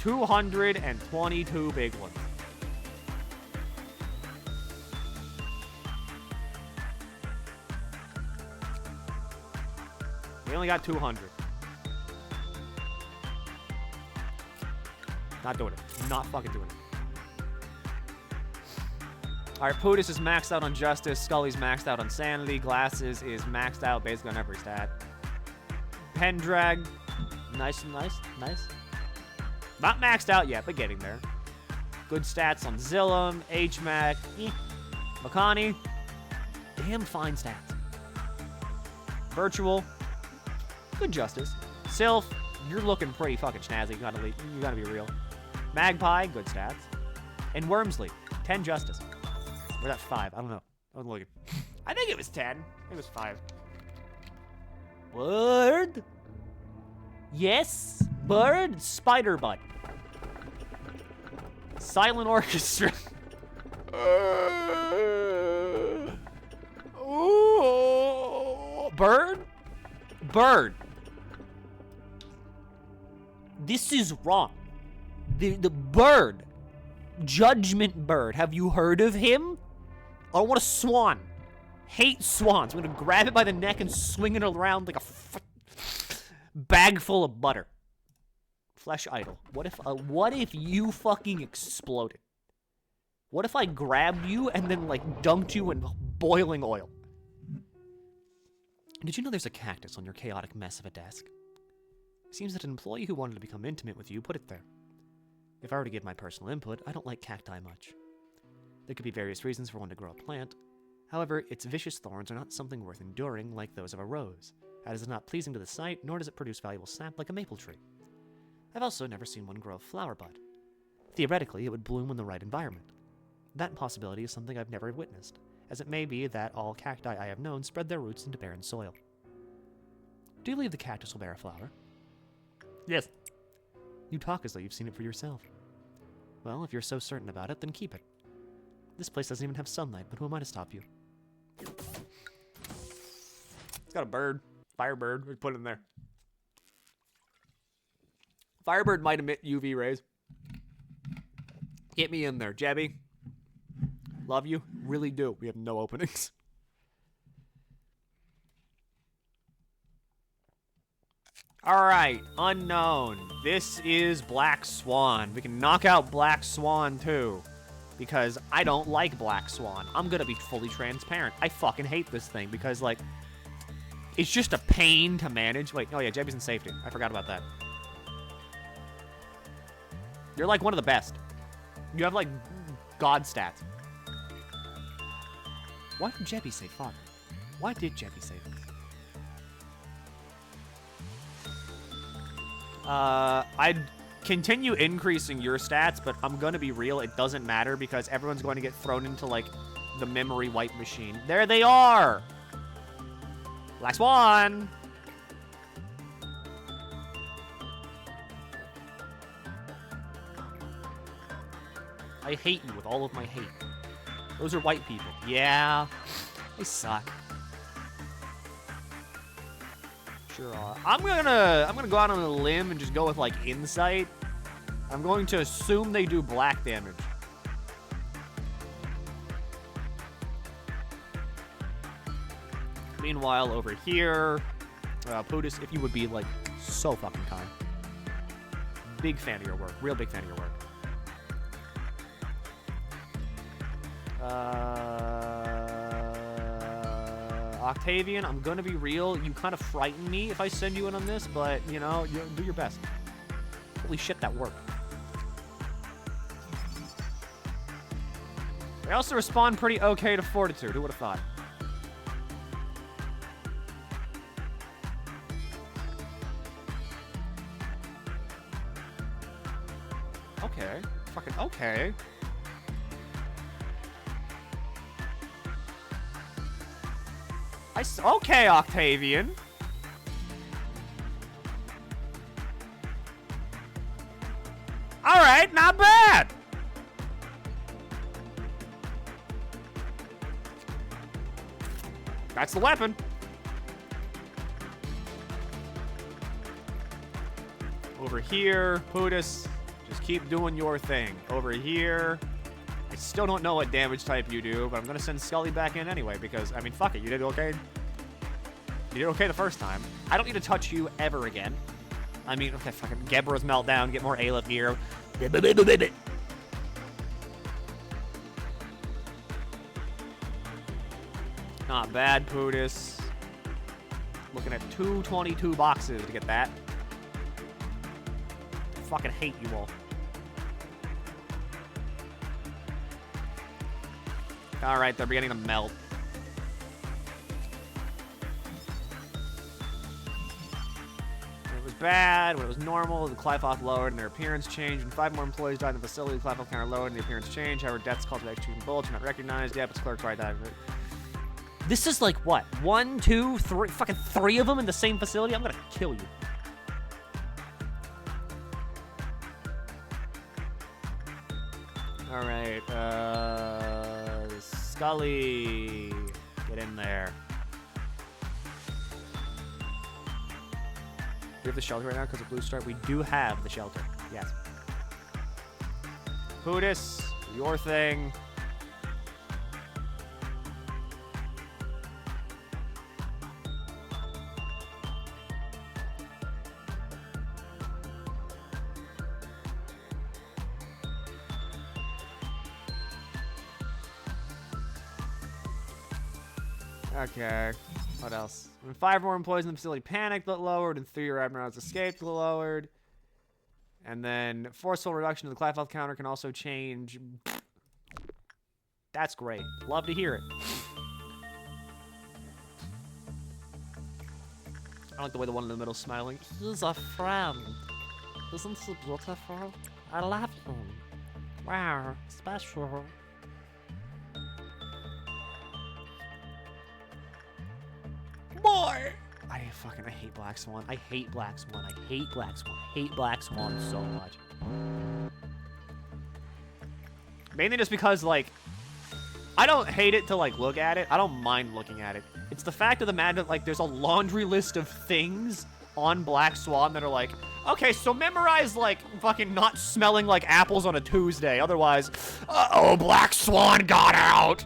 222 big ones. We only got 200. Not doing it. Not fucking doing it. Alright, Pootis is maxed out on Justice. Scully's maxed out on Sanity. Glasses is maxed out basically on every stat. Pendrag. Nice. Not maxed out yet, but getting there. Good stats on Zillum, HMAC, Makani. Damn fine stats. Virtual. Good Justice. Sylph, you're looking pretty fucking snazzy. You gotta be real. Magpie, good stats. And Wormsley, 10 Justice. Or that 5, I don't know. I wasn't looking. I think it was 10. It was 5. Word? Yes? Bird? Spider butt. Silent Orchestra. Bird? Bird. This is wrong. The bird. Judgment Bird. Have you heard of him? I want a swan. Hate swans. I'm gonna grab it by the neck and swing it around like a bag full of butter. Flesh idol. What if you fucking exploded? What if I grabbed you and then like dunked you in boiling oil? Did you know there's a cactus on your chaotic mess of a desk? It seems that an employee who wanted to become intimate with you put it there. If I were to give my personal input, I don't like cacti much. There could be various reasons for one to grow a plant. However, its vicious thorns are not something worth enduring like those of a rose, as it is not pleasing to the sight, nor does it produce valuable sap like a maple tree. I've also never seen one grow a flower bud. Theoretically, it would bloom in the right environment. That possibility is something I've never witnessed, as it may be that all cacti I have known spread their roots into barren soil. Do you believe the cactus will bear a flower? Yes. You talk as though you've seen it for yourself. Well, if you're so certain about it, then keep it. This place doesn't even have sunlight, but who am I to stop you? It's got a bird. Firebird. We put it in there. Firebird might emit UV rays. Get me in there, Jebby. Love you. Really do. We have no openings. Alright, unknown. This is Black Swan. We can knock out Black Swan too. Because I don't like Black Swan. I'm gonna be fully transparent. I fucking hate this thing because, like, it's just a pain to manage. Wait, oh yeah, Jebby's in safety. I forgot about that. You're like one of the best. You have like god stats. Why did Jebby say father? Why did Jebby say this? I'd continue increasing your stats, but I'm gonna be real, it doesn't matter because everyone's going to get thrown into like the memory wipe machine. There they are! Black Swan! I hate you with all of my hate. Those are white people. Yeah, they suck. Sure are. I'm gonna go out on a limb and just go with like insight. I'm going to assume they do black damage. Meanwhile, over here, Pootis, if you would be like so fucking kind. Big fan of your work. Real big fan of your work. Octavian, I'm gonna be real. You kind of frighten me if I send you in on this, but, you know, you do your best. Holy shit, that worked. They also respond pretty okay to Fortitude. Who would have thought? fucking okay. Okay, Octavian. All right, not bad. That's the weapon. Over here, Putis, just keep doing your thing. Over here, I still don't know what damage type you do, but I'm gonna send Scully back in anyway because, I mean, fuck it, you did okay. You did okay the first time. I don't need to touch you ever again. I mean, okay, fucking Gebra's meltdown, get more Aleph gear. Not bad, Putis. Looking at 222 boxes to get that. Fucking hate you all. Alright, they're beginning to melt. When it was bad, when it was normal, the Clyfoth lowered and their appearance changed. When 5 more employees died in the facility, the Clyfoth counter lowered and the appearance changed. However, deaths caused by execution bullets are not recognized. Yep, it's clerks right there. This is like what? 1, 2, 3, fucking 3 of them in the same facility? I'm gonna kill you. Alright, Scully, get in there. We have the shelter right now because of Blue Star. We do have the shelter, yes. Putis, your thing. Okay, what else? When 5 more employees in the facility panicked, lit lowered, and 3 admirals escaped, lit lowered. And then forceful reduction of the Clyfoth counter can also change. That's great. Love to hear it. I like the way the one in the middle's smiling. He's a friend. Isn't he beautiful? I love him. Wow, special. Boy! I hate Black Swan. I hate Black Swan. I hate Black Swan. I hate Black Swan so much. Mainly just because, like, I don't hate it to, like, look at it. I don't mind looking at it. It's the fact of the matter that, like, there's a laundry list of things on Black Swan that are like, okay, so memorize, like, fucking not smelling like apples on a Tuesday. Otherwise, uh-oh, Black Swan got out!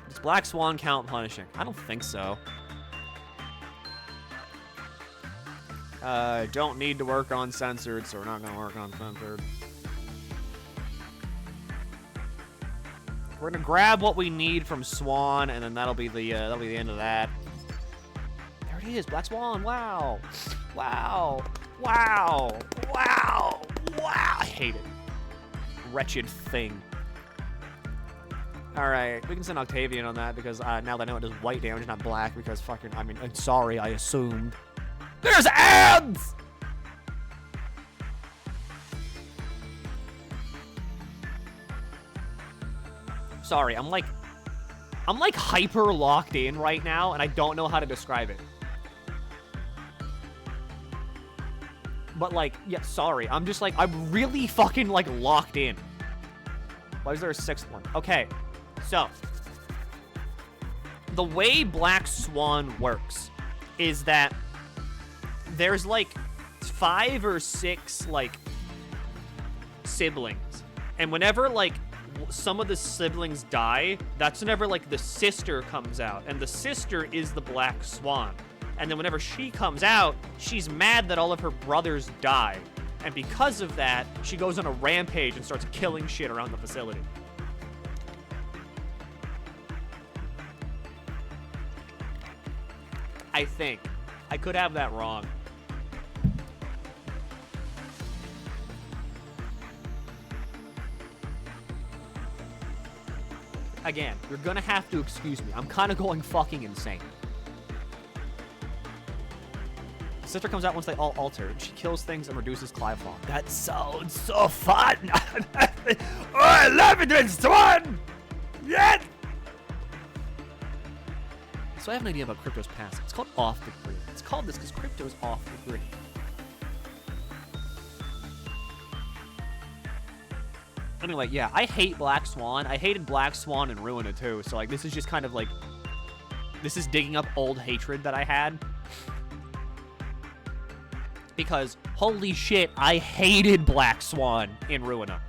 Does Black Swan count punishing? I don't think so. Don't need to work on censored, so we're not gonna work on censored. We're gonna grab what we need from Swan, and then that'll be the end of that. There it is, Black Swan. Wow, wow, wow, wow, wow. I hate it. Wretched thing. All right, we can send Octavian on that because now that I know it does white damage, not black, because fucking, I mean, I'm sorry, I assumed. There's ads! Sorry, I'm like hyper locked in right now, and I don't know how to describe it. But like, yeah, sorry, I'm just like, I'm really fucking like locked in. Why is there a 6th one? Okay, so the way Black Swan works is that there's like 5 or 6 like siblings, and whenever like some of the siblings die, that's whenever like the sister comes out, and the sister is the Black Swan. And then whenever she comes out, she's mad that all of her brothers died, and because of that, she goes on a rampage and starts killing shit around the facility. I think. I could have that wrong. Again, you're gonna have to excuse me. I'm kind of going fucking insane. The sister comes out once they all alter. She kills things and reduces Clive-Long. That sounds so fun! Oh, I love it, it's fun! Yes! So I have an idea about Crypto's past. It's called Off the Grid. It's called this because Crypto's off the grid. Anyway, yeah, I hate Black Swan. I hated Black Swan and Ruina too. So like, this is just kind of like, this is digging up old hatred that I had. Because holy shit, I hated Black Swan in Ruina.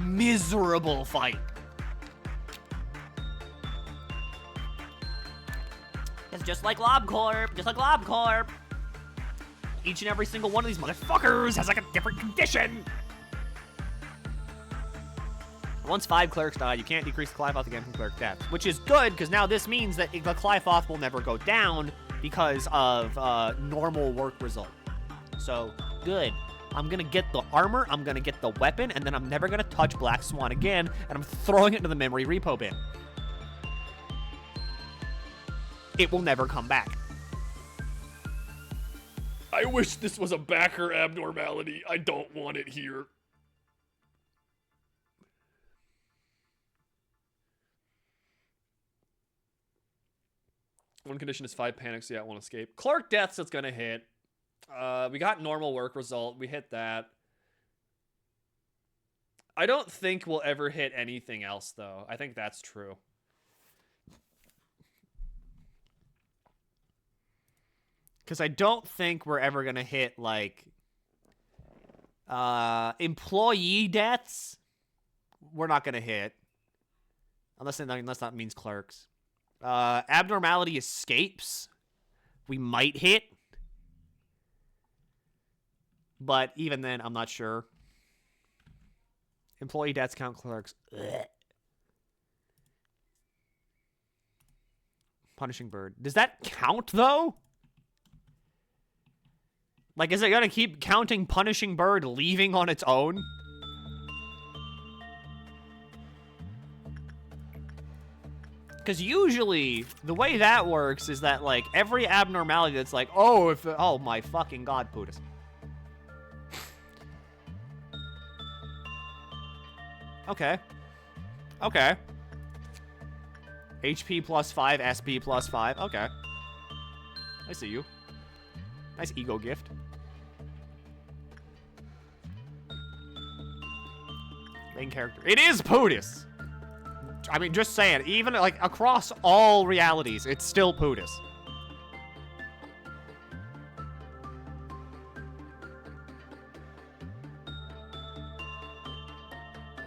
Miserable fight. It's just like LobCorp, just like LobCorp. Each and every single one of these motherfuckers has like a different condition. Once 5 clerics die, you can't decrease the Clive-Oth again from cleric deaths, which is good because now this means that the Clive-Oth will never go down because of normal work result. So, good. I'm gonna get the armor, I'm gonna get the weapon, and then I'm never gonna touch Black Swan again, and I'm throwing it into the memory repo bin. It will never come back. I wish this was a backer abnormality. I don't want it here. One condition is 5 panics, so yeah, it won't escape. Clerk deaths, it's gonna hit. We got normal work result. We hit that. I don't think we'll ever hit anything else, though. I think that's true. Because I don't think we're ever going to hit, like, employee deaths. We're not going to hit. Unless that means clerks. Abnormality escapes. We might hit. But even then, I'm not sure. Employee deaths count clerks. Ugh. Punishing Bird. Does that count, though? Like, is it gonna keep counting Punishing Bird leaving on its own? Because usually, the way that works is that, like, every abnormality that's like, oh, oh my fucking god, Putis. Okay. Okay. HP plus 5, SP plus 5. Okay. I see you. Nice ego gift. Main character. It is Putis! I mean, just saying. Even, like, across all realities, it's still Putis.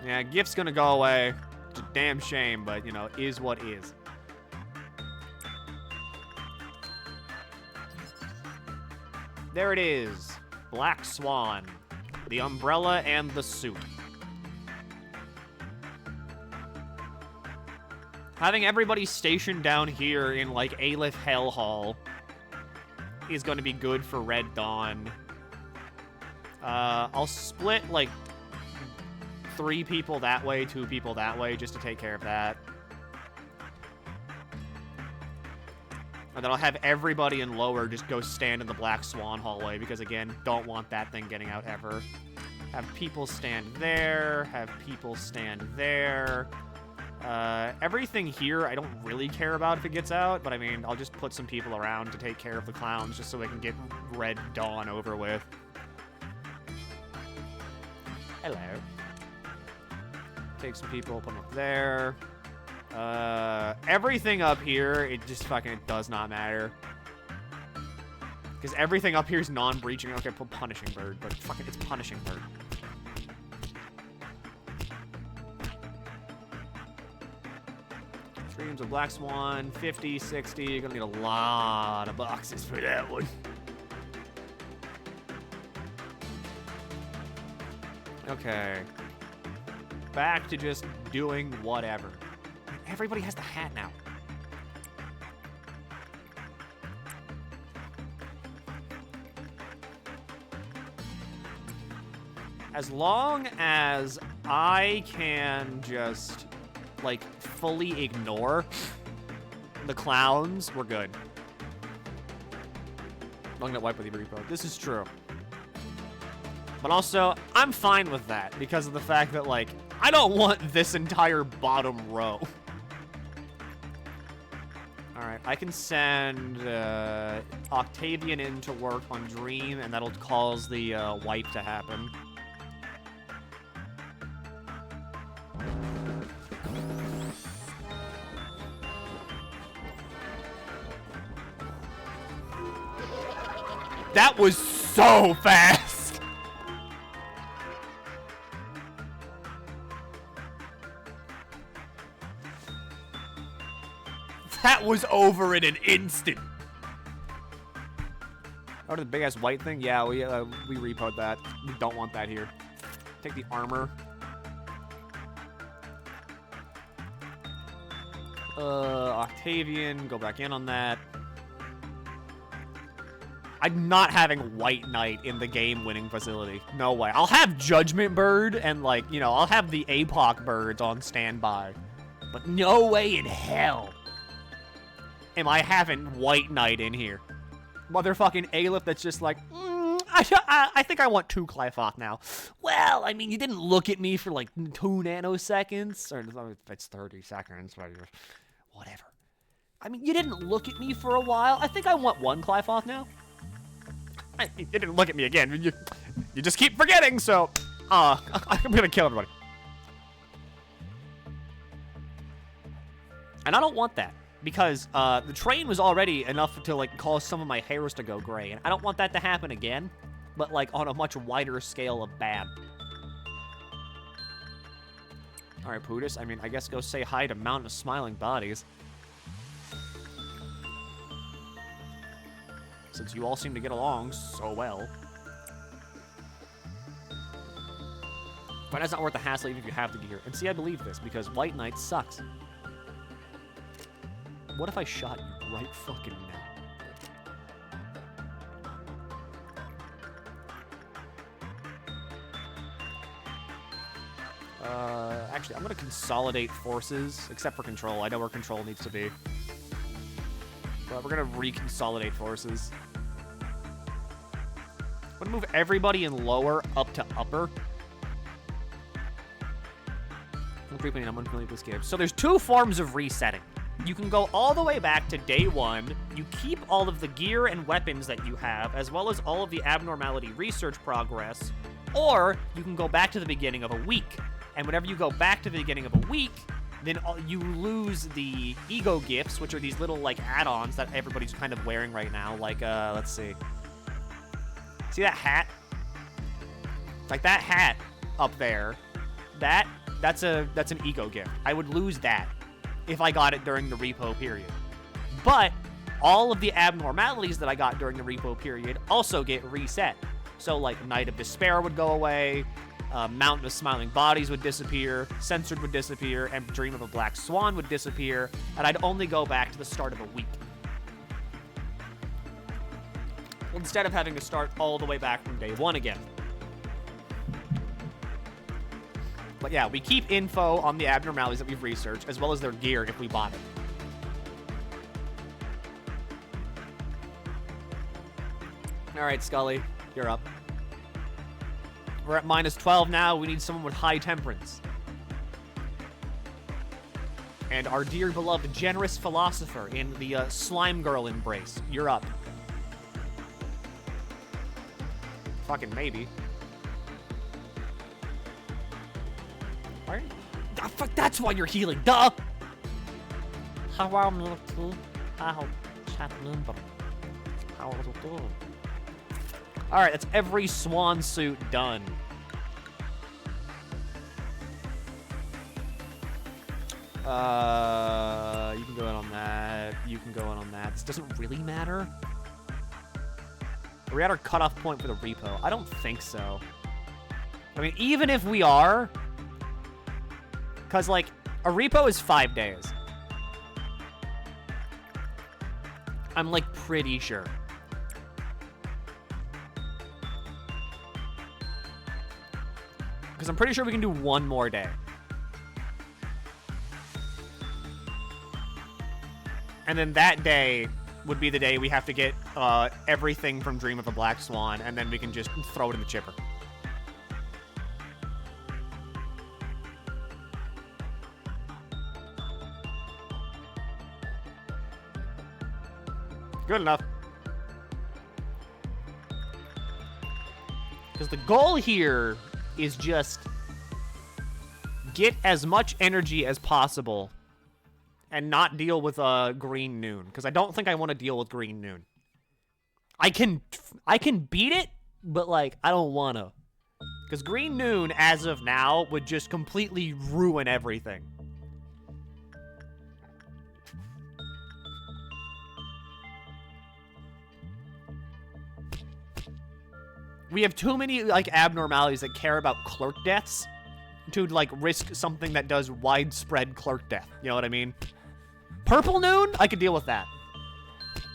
Yeah, gift's gonna go away. It's a damn shame, but, you know, is what is. There it is. Black Swan. The umbrella and the suit. Having everybody stationed down here in, like, Aleph Hell Hall is going to be good for Red Dawn. I'll split, like, 3 people that way, 2 people that way, just to take care of that. And then I'll have everybody in lower just go stand in the Black Swan hallway, because, again, don't want that thing getting out ever. Have people stand there, have people stand there. Everything here I don't really care about if it gets out, but I mean, I'll just put some people around to take care of the clowns just so they can get Red Dawn over with. Hello. Take some people, put them up there. Everything up here, it just fucking it does not matter. Because everything up here is non-breaching. Okay, put Punishing Bird, but fucking it's Punishing Bird. Streams of Black Swan, 50, 60. You're gonna need a lot of boxes for that one. Okay. Back to just doing whatever. Everybody has the hat now. As long as I can just, like, fully ignore the clowns, we're good. I'm gonna wipe with the repo. This is true. But also, I'm fine with that because of the fact that, like, I don't want this entire bottom row. Alright, I can send Octavian in to work on Dream, and that'll cause the wipe to happen. That was so fast! That was over in an instant. Oh, the big ass white thing? Yeah, we repoed that. We don't want that here. Take the armor. Octavian, go back in on that. I'm not having White Knight in the game-winning facility. No way. I'll have Judgment Bird and, like, you know, I'll have the APOC birds on standby. But no way in hell am I having White Knight in here. Motherfucking Aleph that's just like, I think I want 2 Clifoth now. Well, I mean, you didn't look at me for, like, 2 nanoseconds. Or if it's 30 seconds, whatever. I mean, you didn't look at me for a while. I think I want 1 Clifoth now. You didn't look at me again. You just keep forgetting, so... I'm gonna kill everybody. And I don't want that. Because the train was already enough to, like, cause some of my hairs to go gray. And I don't want that to happen again. But, like, on a much wider scale of bad. Alright, Pootis. I mean, I guess go say hi to Mountain of Smiling Bodies. Since you all seem to get along so well. But that's not worth the hassle even if you have the gear. And see, I believe this, because White Knight sucks. What if I shot you right fucking now? Actually, I'm gonna consolidate forces, except for control. I know where control needs to be. But we're gonna reconsolidate forces. I'm gonna move everybody in lower up to upper. So there's 2 forms of resetting. You can go all the way back to day 1. You keep all of the gear and weapons that you have, as well as all of the abnormality research progress, or you can go back to the beginning of a week. And whenever you go back to the beginning of a week, then you lose the ego gifts, which are these little, like, add-ons that everybody's kind of wearing right now. Like, let's see. See that hat? Like, that hat up there, that's an ego gift. I would lose that if I got it during the repo period. But all of the abnormalities that I got during the repo period also get reset. So, like, Night of Despair would go away, Mountain of Smiling Bodies would disappear, Censored would disappear, and Dream of a Black Swan would disappear, and I'd only go back to the start of a week. Instead of having to start all the way back from day 1 again. But yeah, we keep info on the abnormalities that we've researched, as well as their gear if we bought it. Alright, Scully, you're up. We're at -12 now. We need someone with high temperance. And our dear beloved generous philosopher in the slime girl embrace. You're up. Fucking maybe. Why? Ah, fuck, that's why you're healing. Duh! How are you? Alright, that's every swan suit done. You can go in on that. You can go in on that. This doesn't really matter. Are we at our cutoff point for the repo? I don't think so. I mean, even if we are... Because, like, a repo is 5 days. I'm, like, pretty sure. Because I'm pretty sure we can do 1 more day. And then that day would be the day we have to get everything from Dream of a Black Swan, and then we can just throw it in the chipper. Good enough. Because the goal here is just get as much energy as possible and not deal with Green Noon. Because I don't think I want to deal with Green Noon. I can beat it, but like I don't want to. Because Green Noon, as of now, would just completely ruin everything. We have too many, like, abnormalities that care about clerk deaths to, like, risk something that does widespread clerk death. You know what I mean? Purple Noon, I could deal with that.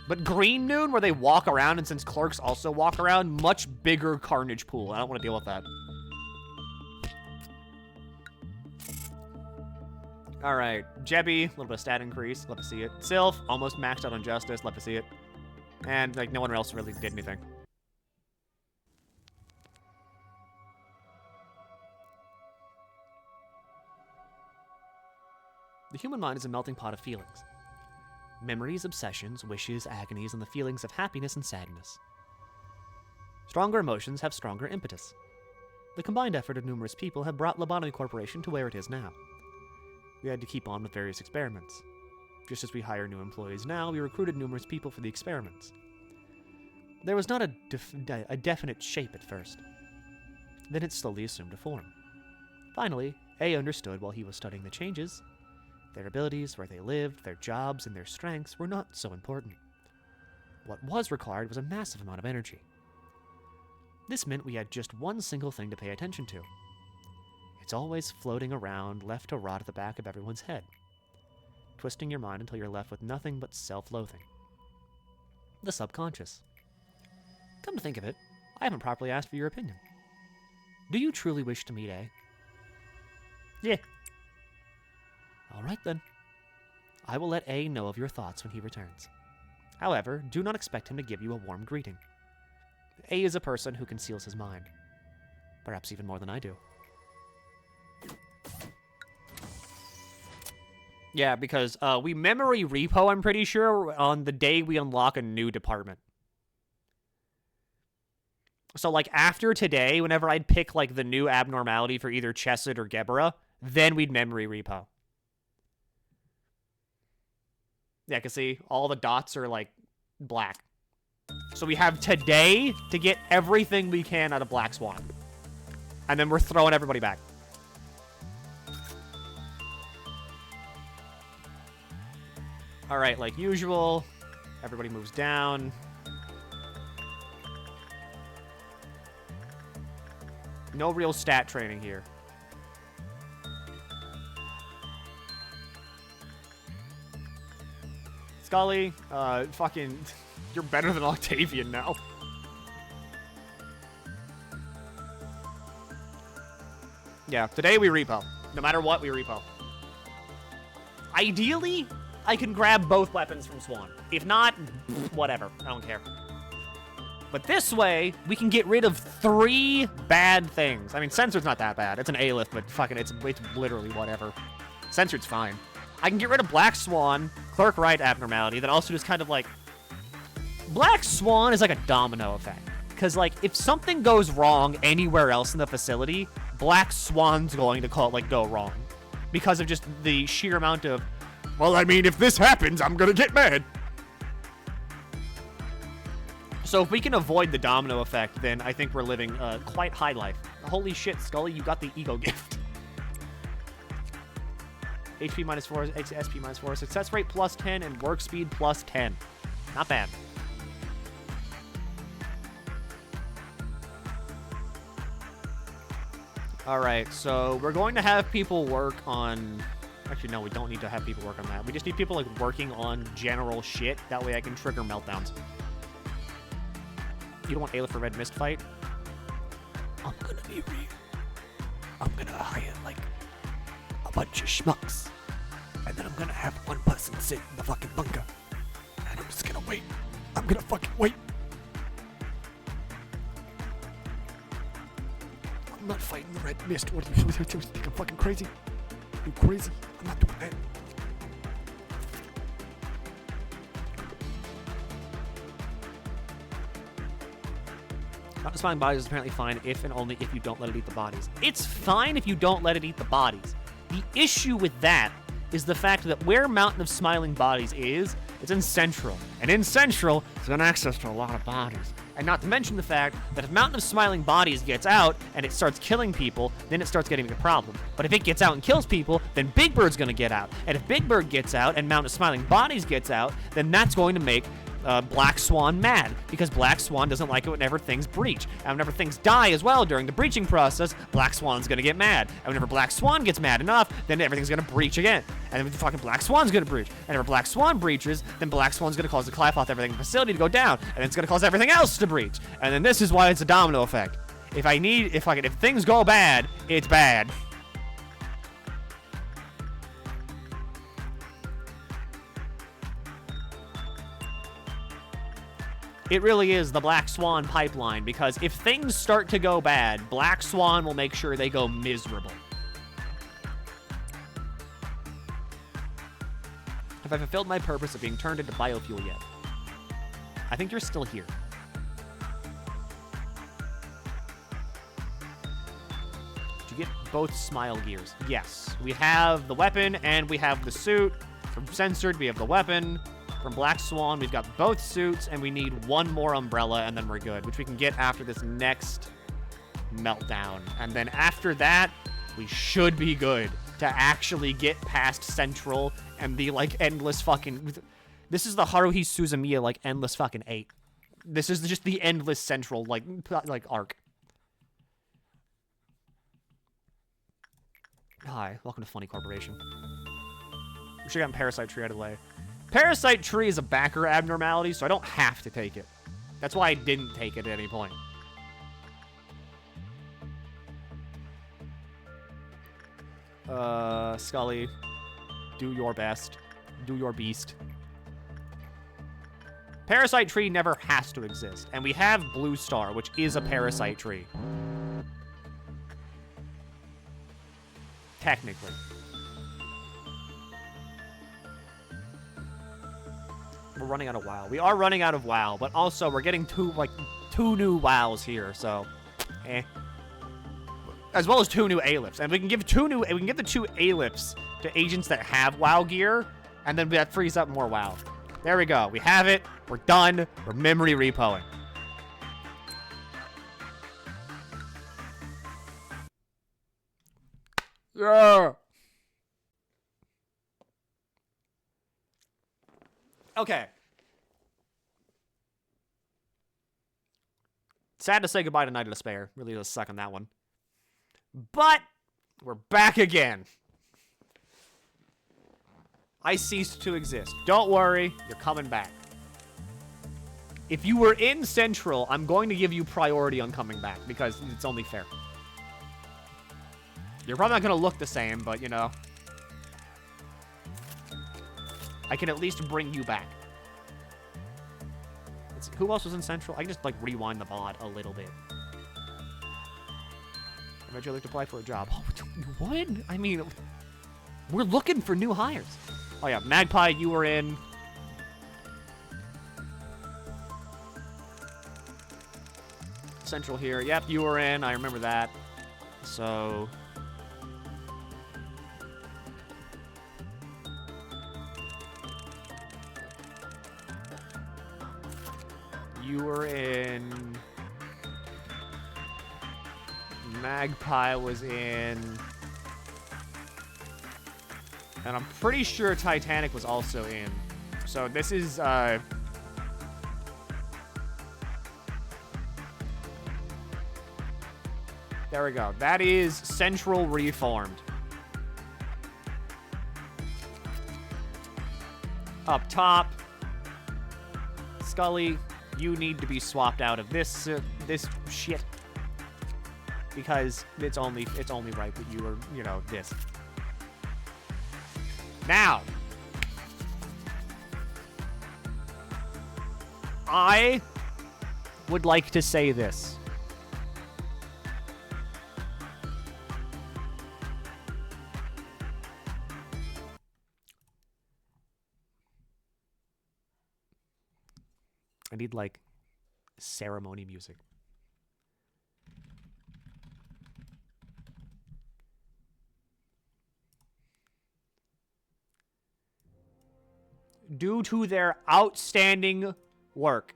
But Green Noon, where they walk around, and since clerks also walk around, much bigger carnage pool. I don't want to deal with that. All right. Jebby, a little bit of stat increase. Love to see it. Sylph, almost maxed out on Justice. Love to see it. And, like, no one else really did anything. The human mind is a melting pot of feelings. Memories, obsessions, wishes, agonies, and the feelings of happiness and sadness. Stronger emotions have stronger impetus. The combined effort of numerous people have brought Lobotomy Corporation to where it is now. We had to keep on with various experiments. Just as we hire new employees now, we recruited numerous people for the experiments. There was not a definite shape at first. Then it slowly assumed a form. Finally, A understood while he was studying the changes. Their abilities, where they lived, their jobs, and their strengths were not so important. What was required was a massive amount of energy. This meant we had just one single thing to pay attention to. It's always floating around, left to rot at the back of everyone's head, twisting your mind until you're left with nothing but self-loathing. The subconscious. Come to think of it, I haven't properly asked for your opinion. Do you truly wish to meet A? Yeah. All right, then. I will let A know of your thoughts when he returns. However, do not expect him to give you a warm greeting. A is a person who conceals his mind. Perhaps even more than I do. Yeah, because we memory repo, I'm pretty sure, on the day we unlock a new department. So, like, after today, whenever I'd pick, like, the new abnormality for either Chesed or Gebera, then we'd memory repo. Yeah, because see, all the dots are, like, black. So we have today to get everything we can out of Black Swan. And then we're throwing everybody back. Alright, like usual, everybody moves down. No real stat training here. Scully, fucking, you're better than Octavian now. Yeah, today we repo. No matter what, we repo. Ideally, I can grab both weapons from Swan. If not, whatever. I don't care. But this way, we can get rid of 3 bad things. I mean, Censored's not that bad. It's an A-lift, but fucking, it's literally whatever. Censored's fine. I can get rid of Black Swan, Clerk Right abnormality, that also just kind of like... Black Swan is like a domino effect. Because, like, if something goes wrong anywhere else in the facility, Black Swan's going to go wrong. Because of just the sheer amount of, well, I mean, if this happens, I'm gonna get mad. So if we can avoid the domino effect, then I think we're living a quite high life. Holy shit, Scully, you got the ego gift. HP minus 4, SP minus 4, success rate plus 10, and work speed plus 10. Not bad. Alright, so we're going to have people work on... Actually, no, we don't need to have people work on that. We just need people, like, working on general shit. That way I can trigger meltdowns. You don't want Ayla for Red Mist fight? I'm gonna be real. I'm gonna hire, like, a bunch of schmucks. And then I'm gonna have one person sit in the fucking bunker. And I'm just gonna wait I'm gonna fucking wait. I'm not fighting the red mist. What do you think I'm fucking crazy? You crazy? I'm not doing that. Mountain of Smiling Bodies is apparently fine if and only if you don't let it eat the bodies. It's fine if you don't let it eat the bodies. The issue with that is the fact that where Mountain of Smiling Bodies is, it's in Central. And in Central, it's got access to a lot of bodies. And not to mention the fact that if Mountain of Smiling Bodies gets out and it starts killing people, then it starts getting a problem. But if it gets out and kills people, then Big Bird's gonna get out. And if Big Bird gets out and Mountain of Smiling Bodies gets out, then that's going to make Black Swan mad, because Black Swan doesn't like it whenever things breach. And whenever things die as well during the breaching process, Black Swan's gonna get mad. And whenever Black Swan gets mad enough, then everything's gonna breach again. And then fucking Black Swan's gonna breach. And whenever Black Swan breaches, then Black Swan's gonna cause the Clyfoth everything in the facility to go down. And then it's gonna cause everything else to breach. And then this is why it's a domino effect. If things go bad, it's bad. It really is the Black Swan pipeline, because if things start to go bad, Black Swan will make sure they go miserable. Have I fulfilled my purpose of being turned into biofuel yet? I think you're still here. Did you get both smile gears? Yes. We have the weapon and we have the suit. From Censored, we have the weapon. From Black Swan, we've got both suits, and we need one more umbrella, and then we're good, which we can get after this next meltdown. And then after that, we should be good to actually get past Central and the, like, endless fucking... This is the Haruhi Suzumiya, like, endless fucking 8. This is just the endless Central, like arc. Hi, welcome to Funny Corporation. We should have gotten Parasite Tree out of the way. Parasite Tree is a backer abnormality, so I don't have to take it. That's why I didn't take it at any point. Scully, do your best. Do your beast. Parasite Tree never has to exist, and we have Blue Star, which is a Parasite Tree. Technically. We're running out of WoW. We are running out of WoW, but also we're getting two new WoWs here, so as well as 2 new A-lifts. And we can give the 2 A-lifts to agents that have WoW gear, and then that frees up more WoW. There we go. We have it. We're done. We're memory repoing. Yeah. Okay. Sad to say goodbye to Night of Despair. Really does suck on that one. But we're back again. I ceased to exist. Don't worry, you're coming back. If you were in Central, I'm going to give you priority on coming back, because it's only fair. You're probably not going to look the same, but, you know. I can at least bring you back. Let's see, who else was in Central? I can just, like, rewind the VOD a little bit. Would you like to apply for a job? Oh, what? I mean, we're looking for new hires. Oh, yeah, Magpie, you were in. Central here. Yep, you were in. I remember that. So... you were in... Magpie was in... and I'm pretty sure Titanic was also in. So this is, there we go. That is Central Reformed. Up top, Scully, you need to be swapped out of this this shit, because it's only right that you are, you know, this. Now, I would like to say this. I need, like, ceremony music. Due to their outstanding work,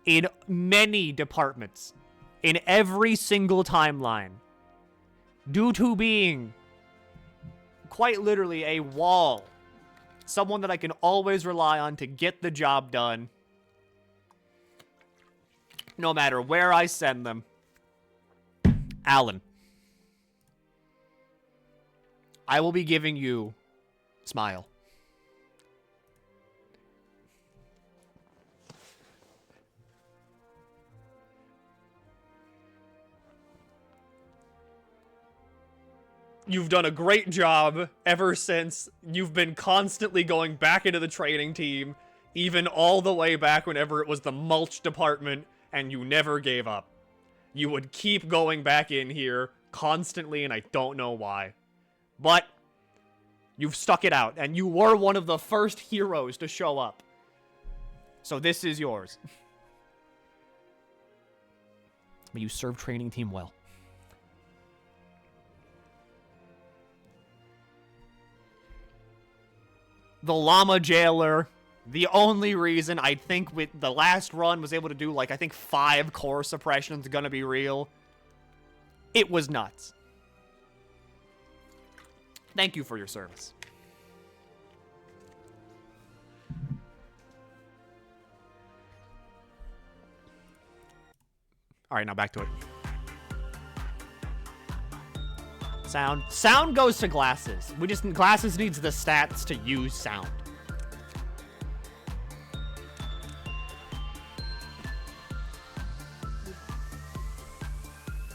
in many departments, in every single timeline, due to being quite literally a wall, someone that I can always rely on to get the job done, no matter where I send them, Alan, I will be giving you smile. You've done a great job ever since you've been constantly going back into the training team, even all the way back whenever it was the mulch department, and you never gave up. You would keep going back in here constantly, and I don't know why. But you've stuck it out, and you were one of the first heroes to show up. So this is yours. But you served training team well. The llama jailer, the only reason I think with the last run was able to do, like, I think 5 core suppressions gonna be real. It was nuts. Thank you for your service. Alright, now back to it. Sound. Sound goes to glasses. Glasses needs the stats to use sound.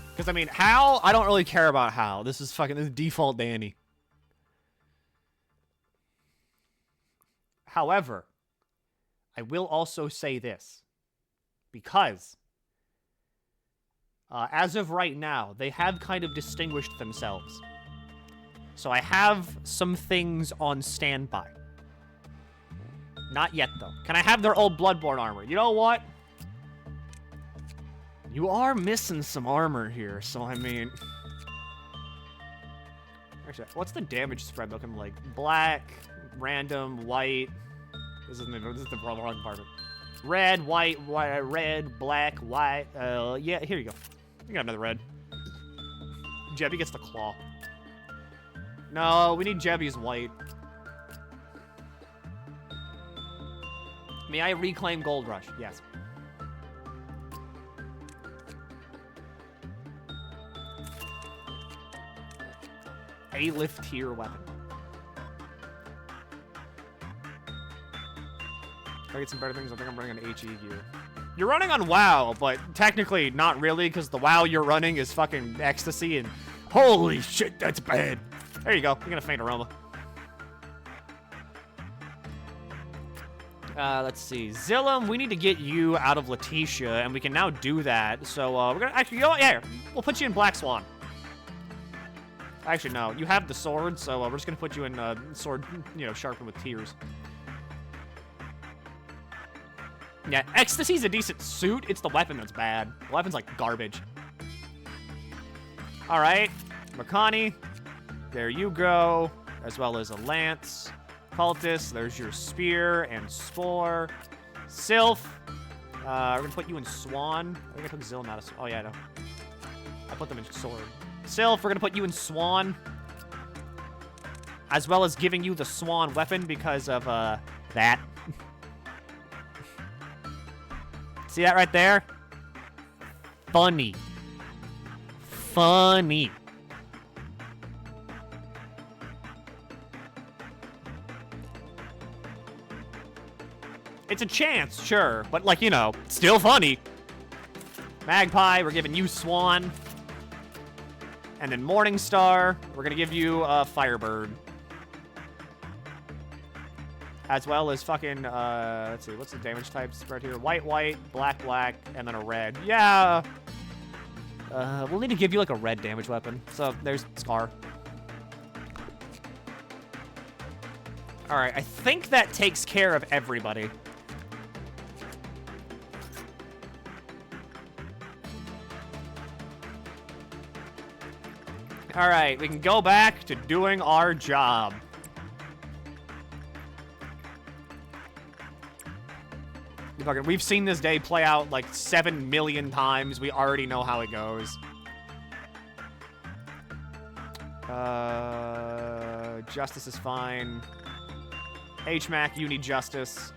Because, I mean, Hal, I don't really care about Hal. This is default Danny. However, I will also say this. Because as of right now, they have kind of distinguished themselves. So I have some things on standby. Not yet, though. Can I have their old Bloodborne armor? You know what? You are missing some armor here, so I mean... Actually, what's the damage spread looking like? Black, random, white... This is the wrong department. Red, white, red, black, white... yeah, here you go. We got another red. Jebby gets the claw. No, we need Jebby's white. May I reclaim Gold Rush? Yes. A-lift tier weapon. If I get some better things, I think I'm running on HE gear. You're running on WoW, but technically not really, because the WoW you're running is fucking ecstasy, and holy shit, that's bad. There you go. You're gonna faint aroma. Let's see. Zillum, we need to get you out of Letitia, and we can now do that. So, we're gonna actually, you know what? Yeah, we'll put you in Black Swan. Actually, no. You have the sword, so we're just gonna put you in sword, you know, sharpened with tears. Yeah, Ecstasy's a decent suit. It's the weapon that's bad. The weapon's like garbage. Alright. Makani. There you go. As well as a lance. Cultist. There's your spear and spore. Sylph. We're gonna put you in Swan. I think I took Zillum out of... Oh, yeah, I know. I put them in Sword. Sylph, we're gonna put you in Swan. As well as giving you the Swan weapon because of, that. See that right there? Funny. Funny. It's a chance, sure, but like, you know, still funny. Magpie, we're giving you Swan. And then Morningstar, we're gonna give you Firebird. as well as fucking, let's see, what's the damage types right here? White, white, black, black, and then a red. Yeah! We'll need to give you, like, a red damage weapon. So, there's Scar. Alright, I think that takes care of everybody. Alright, we can go back to doing our job. We've seen this day play out like 7 million times. We already know how it goes. Justice is fine. HMAC, you need justice.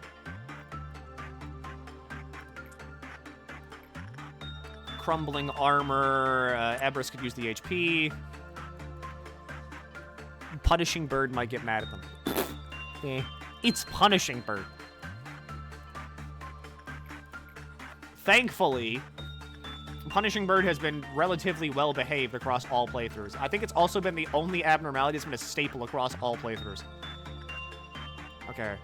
Crumbling armor. Ebris could use the HP. Punishing Bird might get mad at them. Eh. It's Punishing Bird. Thankfully, Punishing Bird has been relatively well behaved across all playthroughs. I think it's also been the only abnormality that's been a staple across all playthroughs. Okay.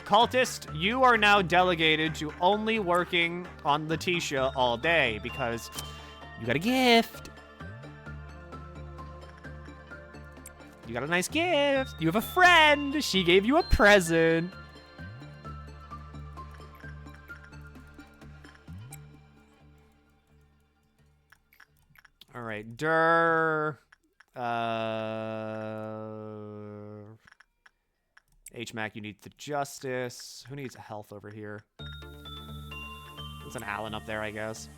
Cultist, you are now delegated to only working on Letitia all day because you got a gift. You got a nice gift. You have a friend. She gave you a present. All right, HMAC, you need the justice. Who needs health over here? There's an Allen up there, I guess.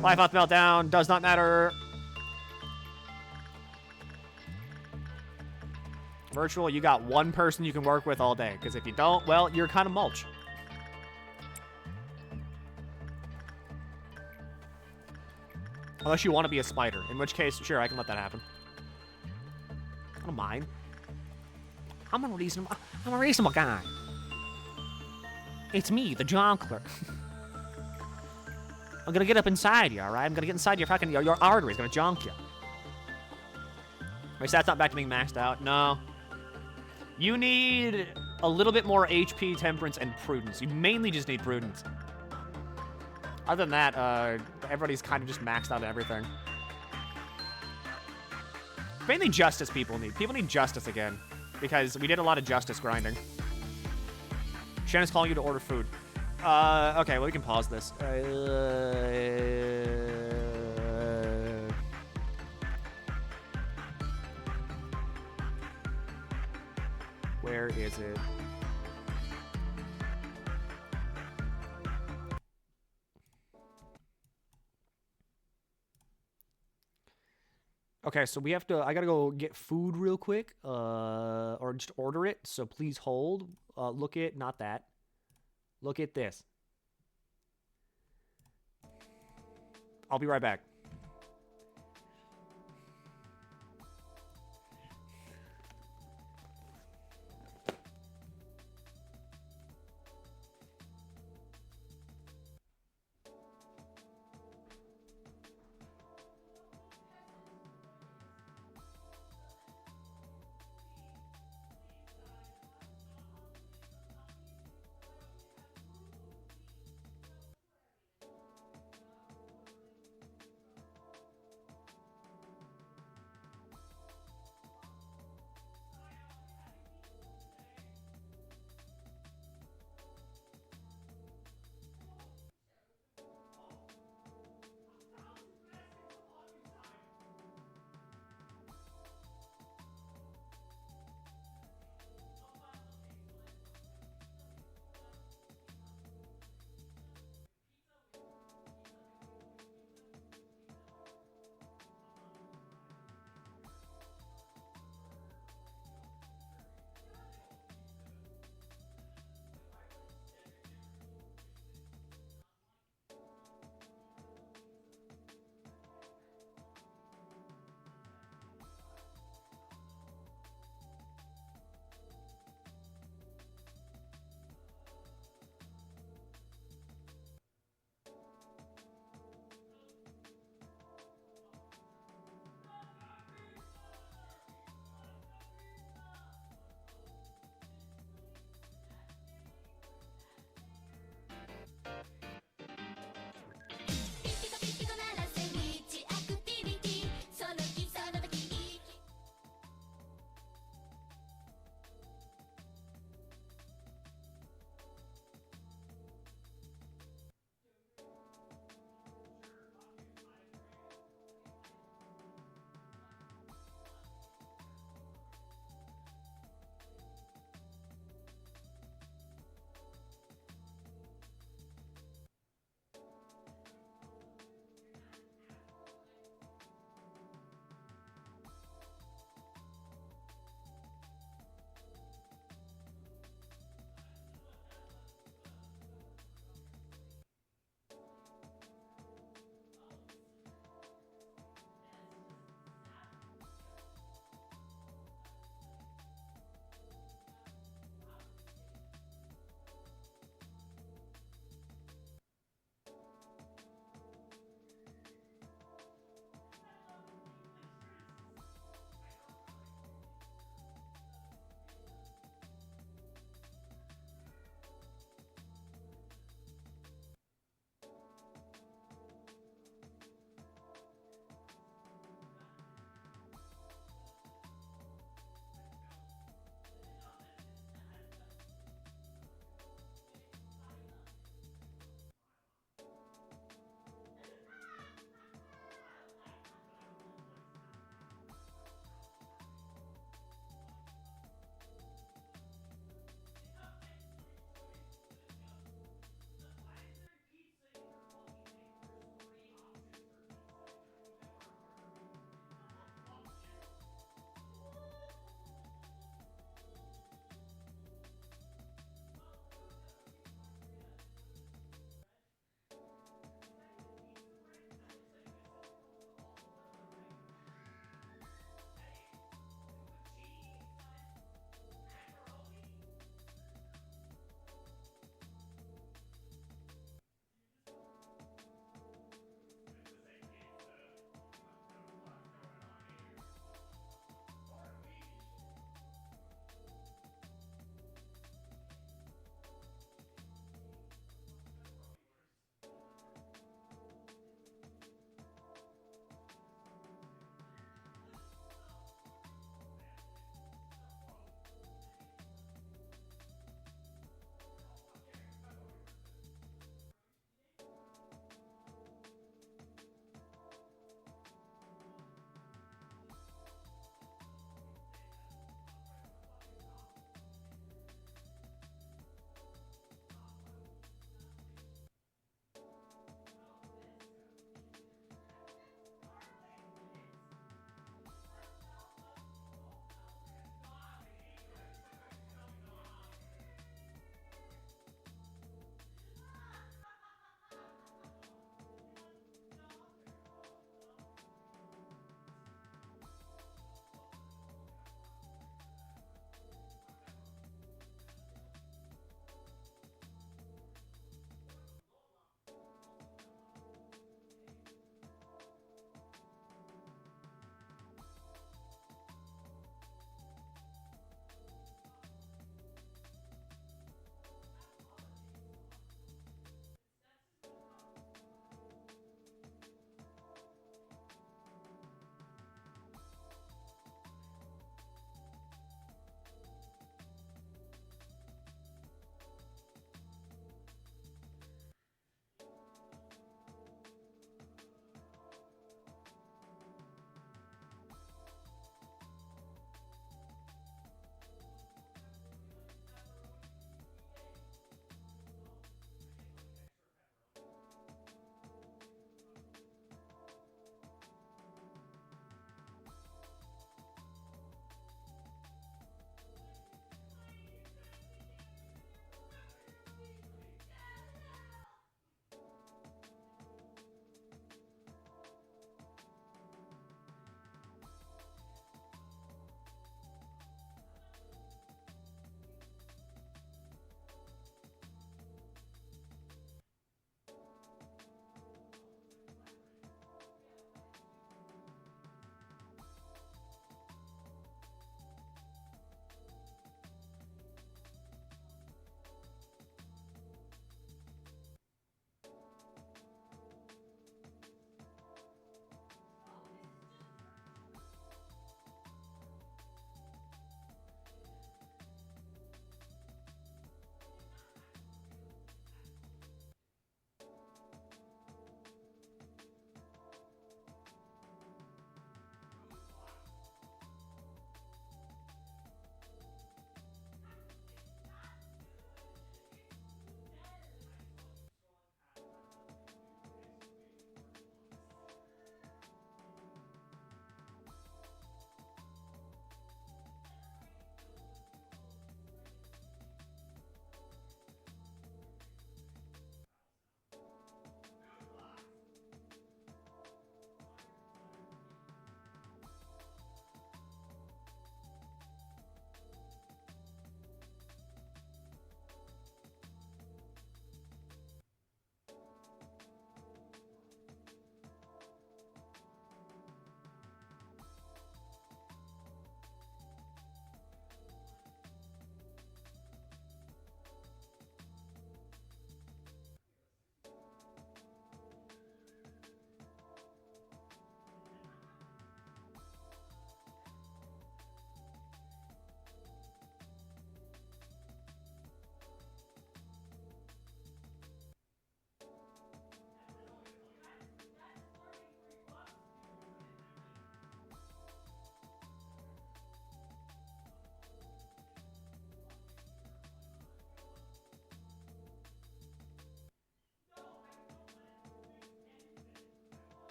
Cliveoth meltdown does not matter. Virtual, you got one person you can work with all day, because if you don't, well, you're kind of mulch. Unless you want to be a spider, in which case, sure, I can let that happen. I don't mind. I'm a reasonable guy. It's me, the Jonkler. I'm gonna get up inside you, alright? I'm gonna get inside your fucking, your arteries, gonna jonk you. My stat's not back to being maxed out. No. You need a little bit more HP, temperance, and prudence. You mainly just need prudence. Other than that, everybody's kind of just maxed out everything. Mainly justice people need. People need justice again. Because we did a lot of justice grinding. Shannon's calling you to order food. Okay, well, we can pause this. Where is it? Okay, so we have to, I gotta go get food real quick, or just order it, so please hold. Look at, not that. Look at this. I'll be right back.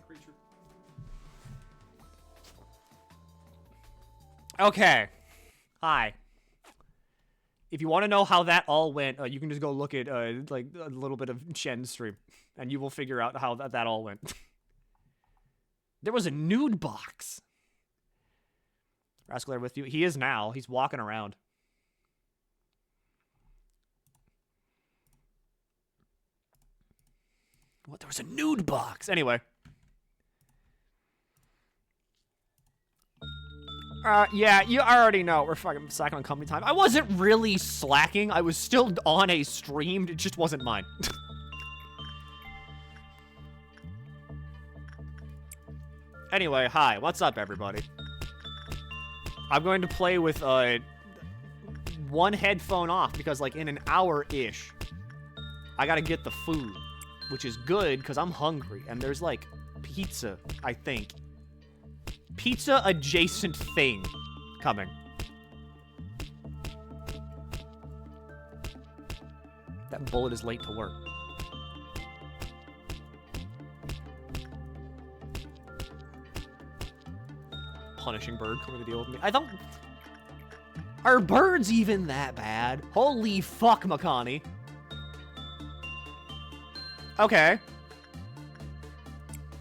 creature. Okay. Hi. If you want to know how that all went, you can just go look at like a little bit of Shen's stream, and you will figure out how that all went. There was a nude box. Rascal with you. He is now. He's walking around. What? There was a nude box. Anyway. Yeah, you already know we're fucking slacking on company time. I wasn't really slacking. I was still on a stream. It just wasn't mine. Anyway, hi. What's up, everybody? I'm going to play with one headphone off because, like, in an hour-ish, I gotta get the food, which is good because I'm hungry. And there's, like, pizza, I think. Pizza adjacent thing coming. That bullet is late to work. Punishing bird coming to deal with me. I don't... Are birds even that bad? Holy fuck, Makani. Okay.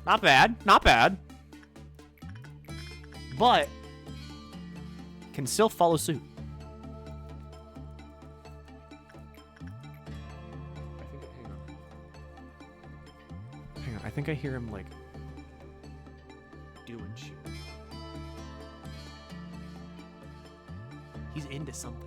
Not bad. Not bad. But can still follow suit. Hang on, I think I hear him like doing shit. He's into something.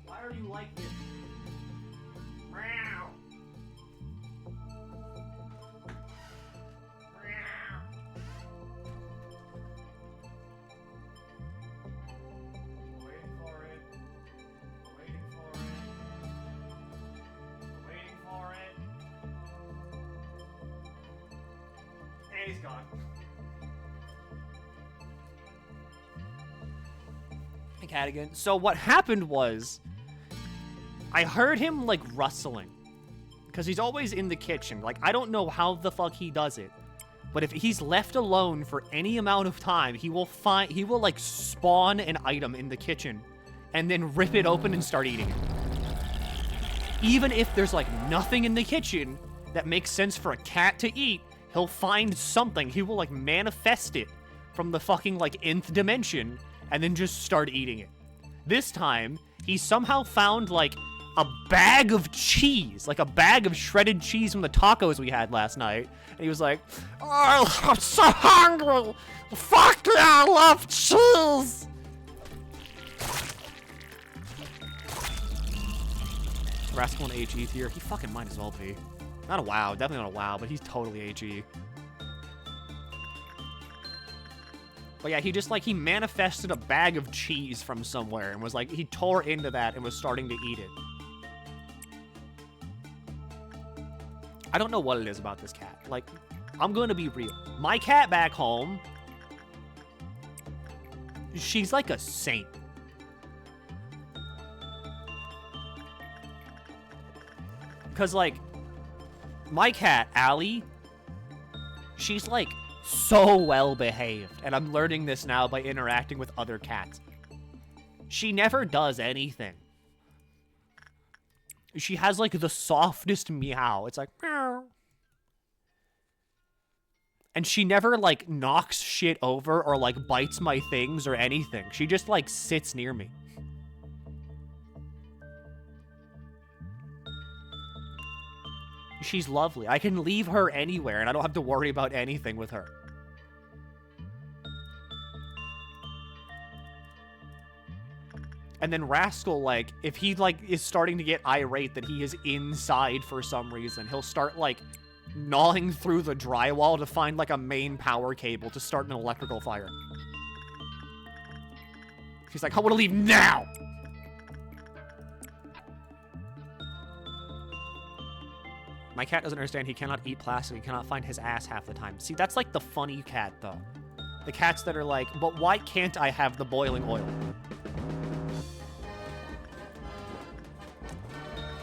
Why are you like this? Meow. Meow. Waiting for it. Waiting for it. Waiting for it. And he's gone. Hey, Cadigan. So what happened was, I heard him, like, rustling. Because he's always in the kitchen. Like, I don't know how the fuck he does it. But if he's left alone for any amount of time, he will, like, spawn an item in the kitchen. And then rip it open and start eating it. Even if there's, like, nothing in the kitchen that makes sense for a cat to eat, he'll find something. He will, like, manifest it from the fucking, like, nth dimension. And then just start eating it. This time, he somehow found, like, a bag of cheese, like a bag of shredded cheese from the tacos we had last night. And he was like, oh, I'm so hungry. Fuck yeah, I love cheese. Rascal and HE tier. He fucking might as well be. Not a WoW, definitely not a WoW, but he's totally HE. But yeah, he just, like, he manifested a bag of cheese from somewhere and was like, he tore into that and was starting to eat it. I don't know what it is about this cat. Like, I'm going to be real. My cat back home, she's like a saint. Because, like, my cat, Allie, she's, like, so well behaved. And I'm learning this now by interacting with other cats. She never does anything. She has, like, the softest meow. It's like, meow. And she never, like, knocks shit over or, like, bites my things or anything. She just, like, sits near me. She's lovely. I can leave her anywhere, and I don't have to worry about anything with her. And then Rascal, like, if he, like, is starting to get irate that he is inside for some reason, he'll start, like, gnawing through the drywall to find, like, a main power cable to start an electrical fire. He's like, I want to leave now! My cat doesn't understand he cannot eat plastic. He cannot find his ass half the time. See, that's like the funny cat, though. The cats that are like, but why can't I have the boiling oil?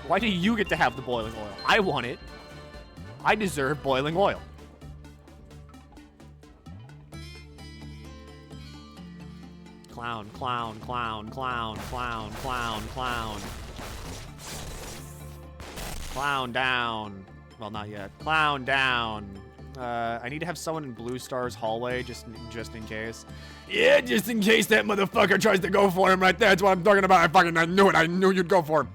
Why do you get to have the boiling oil? I want it. I deserve boiling oil. Clown, clown, clown, clown, clown, clown, clown. Clown down. Well, not yet. Clown down. I need to have someone in Blue Star's hallway just in case. Yeah, just in case that motherfucker tries to go for him right there. That's what I'm talking about. I knew it. I knew you'd go for him.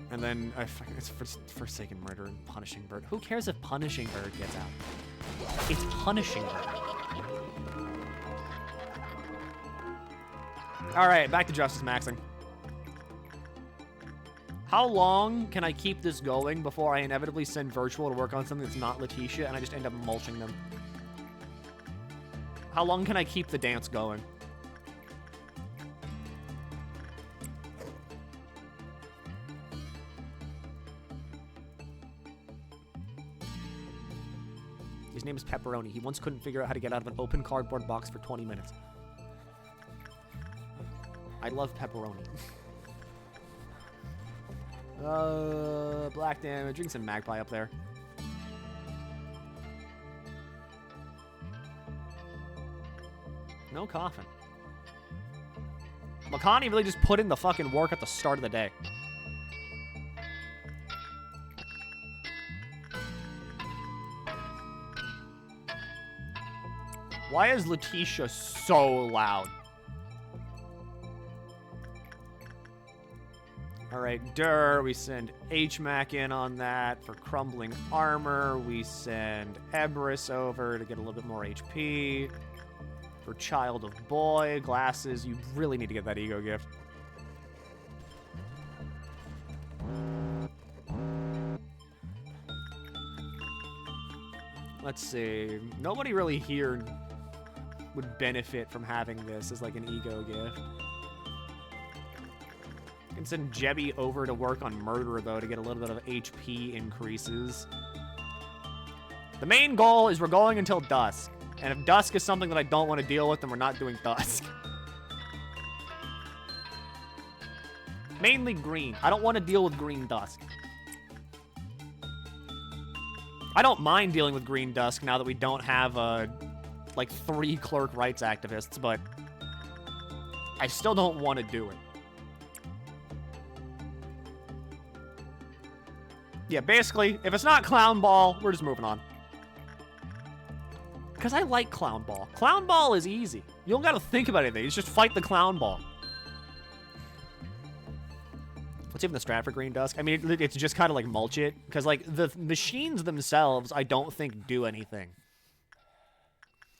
And then, it's Forsaken Murder and Punishing Bird. Who cares if Punishing Bird gets out? It's Punishing Bird. Alright, back to Justice Maxing. How long can I keep this going before I inevitably send Virtual to work on something that's not Letitia and I just end up mulching them? How long can I keep the dance going? His name is Pepperoni. He once couldn't figure out how to get out of an open cardboard box for 20 minutes. I love Pepperoni. Black damage. Drink some Magpie up there. No coffin. Makani really just put in the fucking work at the start of the day. Why is Letitia so loud? Alright, Durr, we send HMAC in on that for crumbling armor. We send Ebris over to get a little bit more HP. For Child of Boy, glasses, you really need to get that ego gift. Let's see. Nobody really here would benefit from having this as like an ego gift. I can send Jebby over to work on Murderer, though, to get a little bit of HP increases. The main goal is we're going until dusk. And if dusk is something that I don't want to deal with, then we're not doing dusk. Mainly green. I don't want to deal with green dusk. I don't mind dealing with green dusk now that we don't have, like, 3 clerk rights activists, but I still don't want to do it. Yeah, basically, if it's not Clown Ball, we're just moving on. Because I like Clown Ball. Clown Ball is easy. You don't gotta think about anything. You just fight the Clown Ball. What's even the strat for Green Dusk? I mean, it's just kind of like mulch it. Because, like, the machines themselves, I don't think do anything.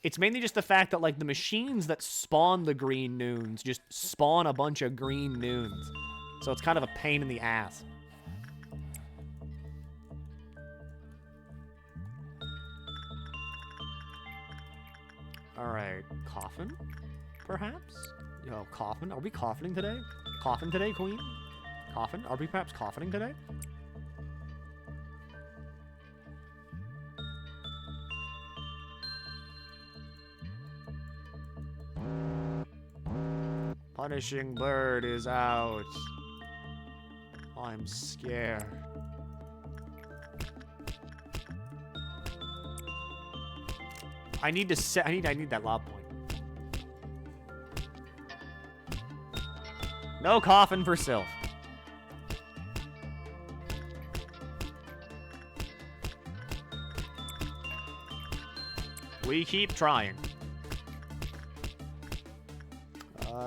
It's mainly just the fact that, like, the machines that spawn the green noons just spawn a bunch of green noons. So it's kind of a pain in the ass. Alright, coffin? Perhaps? Yo, coffin? Are we coffining today? Coffin today, queen? Coffin? Are we perhaps coffining today? Punishing Bird is out. I'm scared. I need to set. I need that lob point. No coffin for Sylph. We keep trying.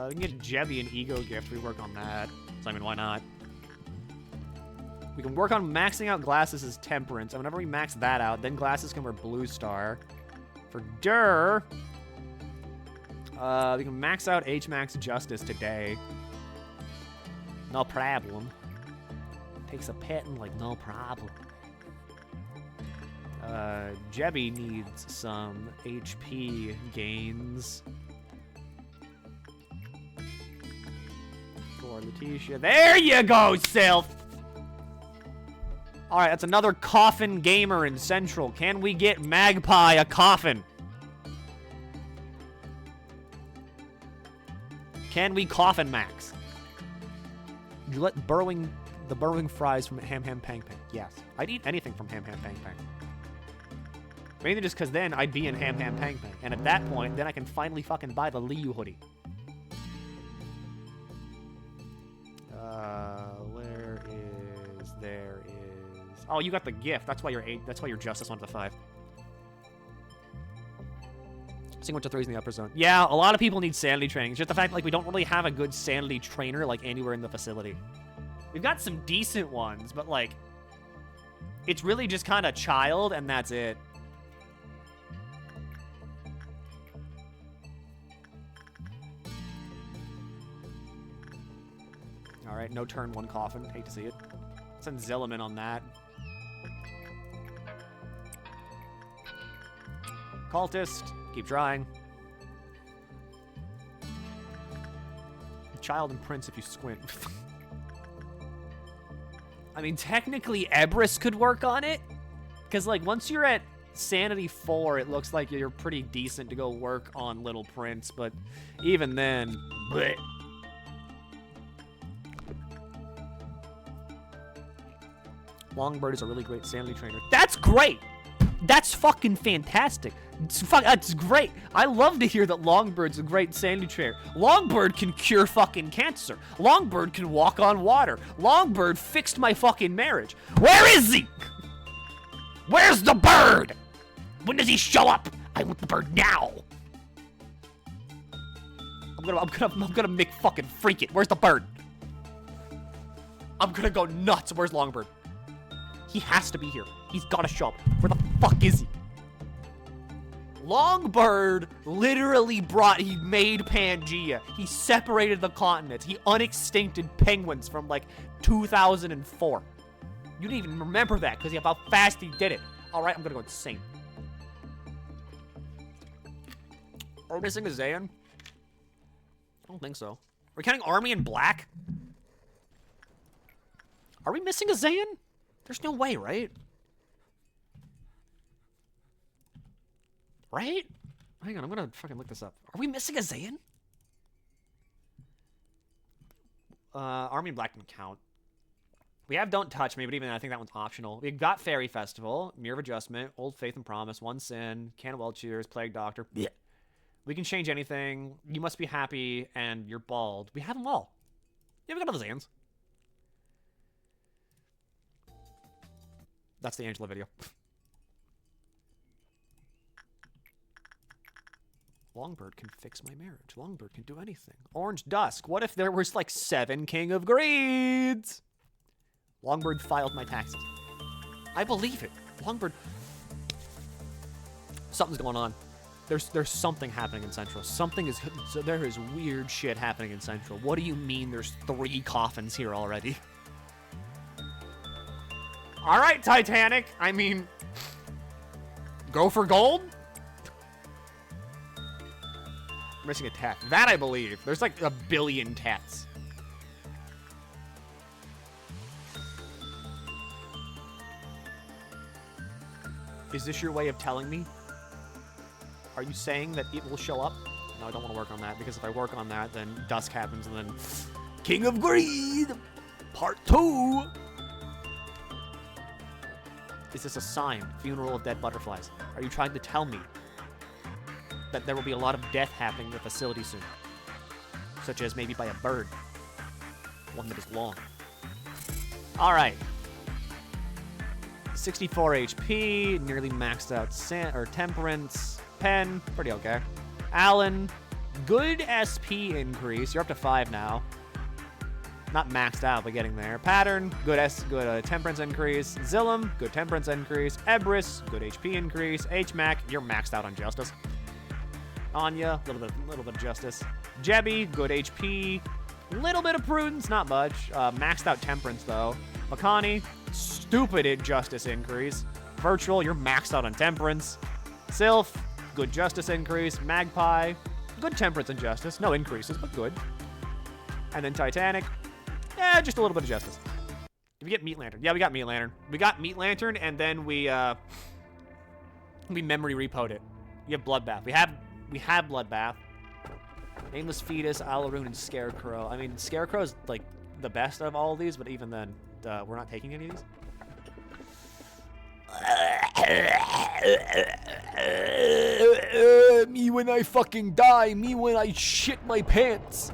We can get Jebby an ego gift. We work on that. So I mean, why not? We can work on maxing out Glasses as Temperance. And whenever we max that out, then Glasses can wear Blue Star. For Durr, We can max out H-Max Justice today. No problem. Takes a petting like no problem. Jebby needs some HP gains. For Letitia. There you go, Sylph! Alright, that's another coffin gamer in Central. Can we get Magpie a coffin? Can we coffin Max? Did you let the burrowing fries from Ham Ham Pang Pang? Yes. I'd eat anything from Ham Ham Pang Pang. Mainly just because then I'd be in Ham Ham Pang Pang. And at that point, then I can finally fucking buy the Liu hoodie. There is... Oh, you got the gift. That's why you're 8. That's why your Justice went to 5. Single to 3's in the upper zone. Yeah, a lot of people need sanity training. It's just the fact, like, we don't really have a good sanity trainer, like, anywhere in the facility. We've got some decent ones, but, like, it's really just kind of child, and that's it. Alright, no turn 1 coffin. Hate to see it. Send Zilliman on that. Cultist. Keep trying. Child and Prince if you squint. I mean, technically, Ebris could work on it. Because, like, once you're at Sanity 4, it looks like you're pretty decent to go work on Little Prince. But even then, bleh. Longbird is a really great sanity trainer. That's great! That's fucking fantastic. That's great. I love to hear that Longbird's a great sanity trainer. Longbird can cure fucking cancer. Longbird can walk on water. Longbird fixed my fucking marriage. Where is he? Where's the bird? When does he show up? I want the bird now. I'm gonna make fucking freak it. Where's the bird? I'm gonna go nuts. Where's Longbird? He has to be here. He's gotta show up. Where the fuck is he? Longbird literally he made Pangea. He separated the continents. He unextincted penguins from like 2004. You didn't even remember that because of how fast he did it. All right, I'm gonna go insane. Are we missing a Zayan? I don't think so. Are we counting Army in black? Are we missing a Zayan? There's no way, right? Right? Hang on, I'm gonna fucking look this up. Are we missing a Zayan? Army in Black can count. We have Don't Touch Me, but even then, I think that one's optional. We've got Fairy Festival, Mirror of Adjustment, Old Faith and Promise, One Sin, Can of Well Cheers, Plague Doctor. Blech. We can change anything. You Must Be Happy, and You're Bald. We have them all. Yeah, we got all the Zans. That's the Angela video. Longbird can fix my marriage. Longbird can do anything. Orange Dusk. What if there was like 7 King of Greeds? Longbird filed my taxes. I believe it. Longbird. Something's going on. There's something happening in Central. There is weird shit happening in Central. What do you mean there's 3 coffins here already? All right, Titanic. I mean, go for gold? We're missing a tet. That I believe. There's like a billion tets. Is this your way of telling me? Are you saying that it will show up? No, I don't want to work on that, because if I work on that, then dusk happens, and then King of Greed, Part 2. Is this a sign? Funeral of Dead Butterflies. Are you trying to tell me that there will be a lot of death happening in the facility soon? Such as maybe by a bird. One that is long. Alright. 64 HP, nearly maxed out Temperance. Pen, pretty okay. Alan, good SP increase. You're up to 5 now. Not maxed out, but getting there. Pattern, good temperance increase. Zillim, good temperance increase. Ebris, good HP increase. HMAC, you're maxed out on justice. Anya, a little bit of justice. Jebby, good HP. Little bit of prudence, not much. Maxed out temperance though. Makani, stupid justice increase. Virtual, you're maxed out on temperance. Sylph, good justice increase. Magpie, good temperance and justice. No increases, but good. And then Titanic, just a little bit of justice. Did we get Meat Lantern? Yeah, we got Meat Lantern. We got Meat Lantern, and then we memory repoed it. We have Bloodbath. We have Bloodbath. Nameless Fetus, Alaroon, and Scarecrow. I mean, Scarecrow is like the best of all of these, but even then, we're not taking any of these. Me when I fucking die. Me when I shit my pants.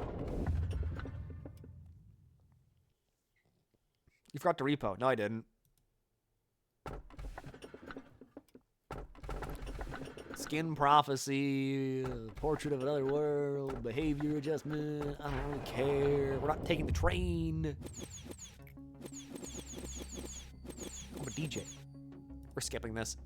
You forgot to repo. No, I didn't. Skin Prophecy, Portrait of Another World, Behavior Adjustment, I don't really care. We're not taking the train. I'm a DJ. We're skipping this.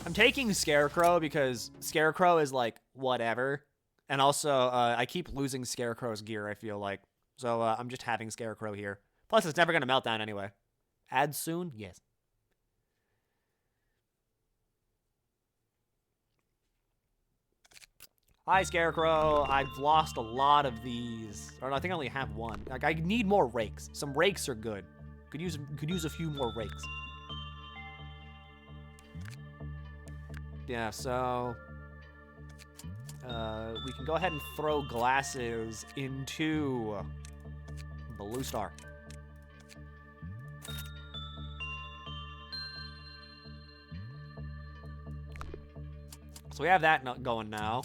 I'm taking Scarecrow because Scarecrow is like, whatever. And also, I keep losing Scarecrow's gear, I feel like. So I'm just having Scarecrow here. Plus, it's never going to melt down anyway. Add soon? Yes. Hi, Scarecrow. I've lost a lot of these. Or no, I think I only have one. Like, I need more rakes. Some rakes are good. Could use a few more rakes. Yeah, so we can go ahead and throw glasses into Blue Star. So we have that going now.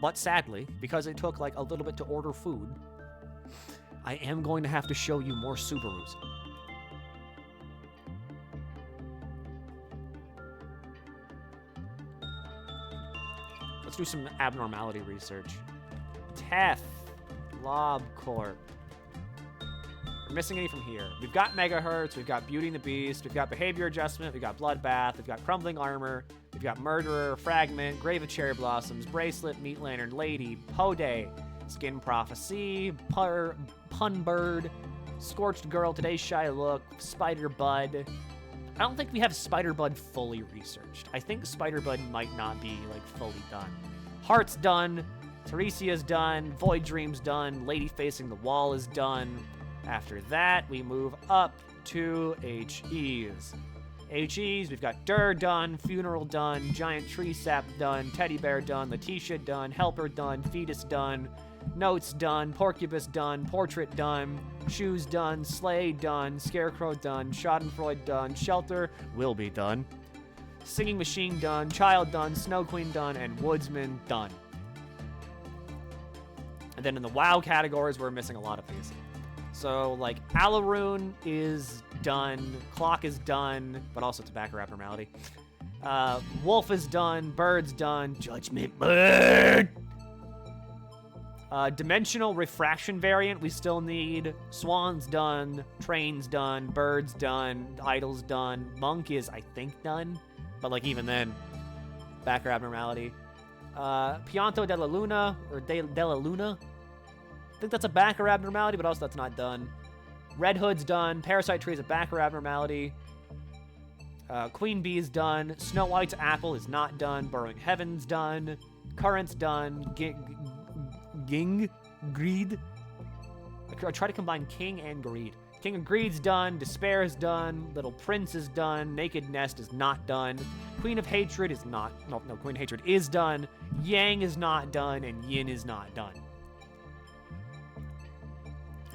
But sadly, because it took like a little bit to order food, I am going to have to show you more Subarus. Let's do some abnormality research. Teth, Lob Corp. We're missing any from here. We've got Megahertz, we've got Beauty and the Beast, we've got Behavior Adjustment, we've got Bloodbath, we've got Crumbling Armor, we've got Murderer, Fragment, Grave of Cherry Blossoms, Bracelet, Meat Lantern, Lady, Pode, Skin Prophecy, Pun Bird, Scorched Girl, Today's Shy Look, Spider Bud. I don't think we have Spider Bud fully researched. I think Spider Bud might not be like fully done. Heart's done, Teresia's done, Void Dream's done, Lady Facing the Wall is done. After that, we move up to HEs. HEs, we've got Dur done, Funeral done, Giant Tree Sap done, Teddy Bear done, Letitia done, Helper done, Fetus done, Notes done, Porcubus done, Portrait done, Shoes done, Slay done, Scarecrow done, Schadenfreude done, Shelter will be done, Singing Machine done, Child done, Snow Queen done, and Woodsman done. And then in the WoW categories, we're missing a lot of these. So, like, Alaroon is done, Clock is done, but also Tobacco Abnormality. Wolf is done, Bird's done, Judgment Bird! Dimensional Refraction variant, we still need. Swan's done, Train's done, Bird's done, Idol's done, Monk is, I think, done. But, like, even then, Backer Abnormality. Pianto della Luna, or Della Luna? I think that's a backer abnormality, but also that's not done. Red Hood's done. Parasite Tree is a backer abnormality. Queen Bee's done. Snow White's Apple is not done. Burrowing Heaven's done. Current's done. Greed. I try to combine King and Greed. King of Greed's done. Despair is done. Little Prince is done. Naked Nest is not done. Queen of Hatred is not. No, Queen of Hatred is done. Yang is not done, and Yin is not done.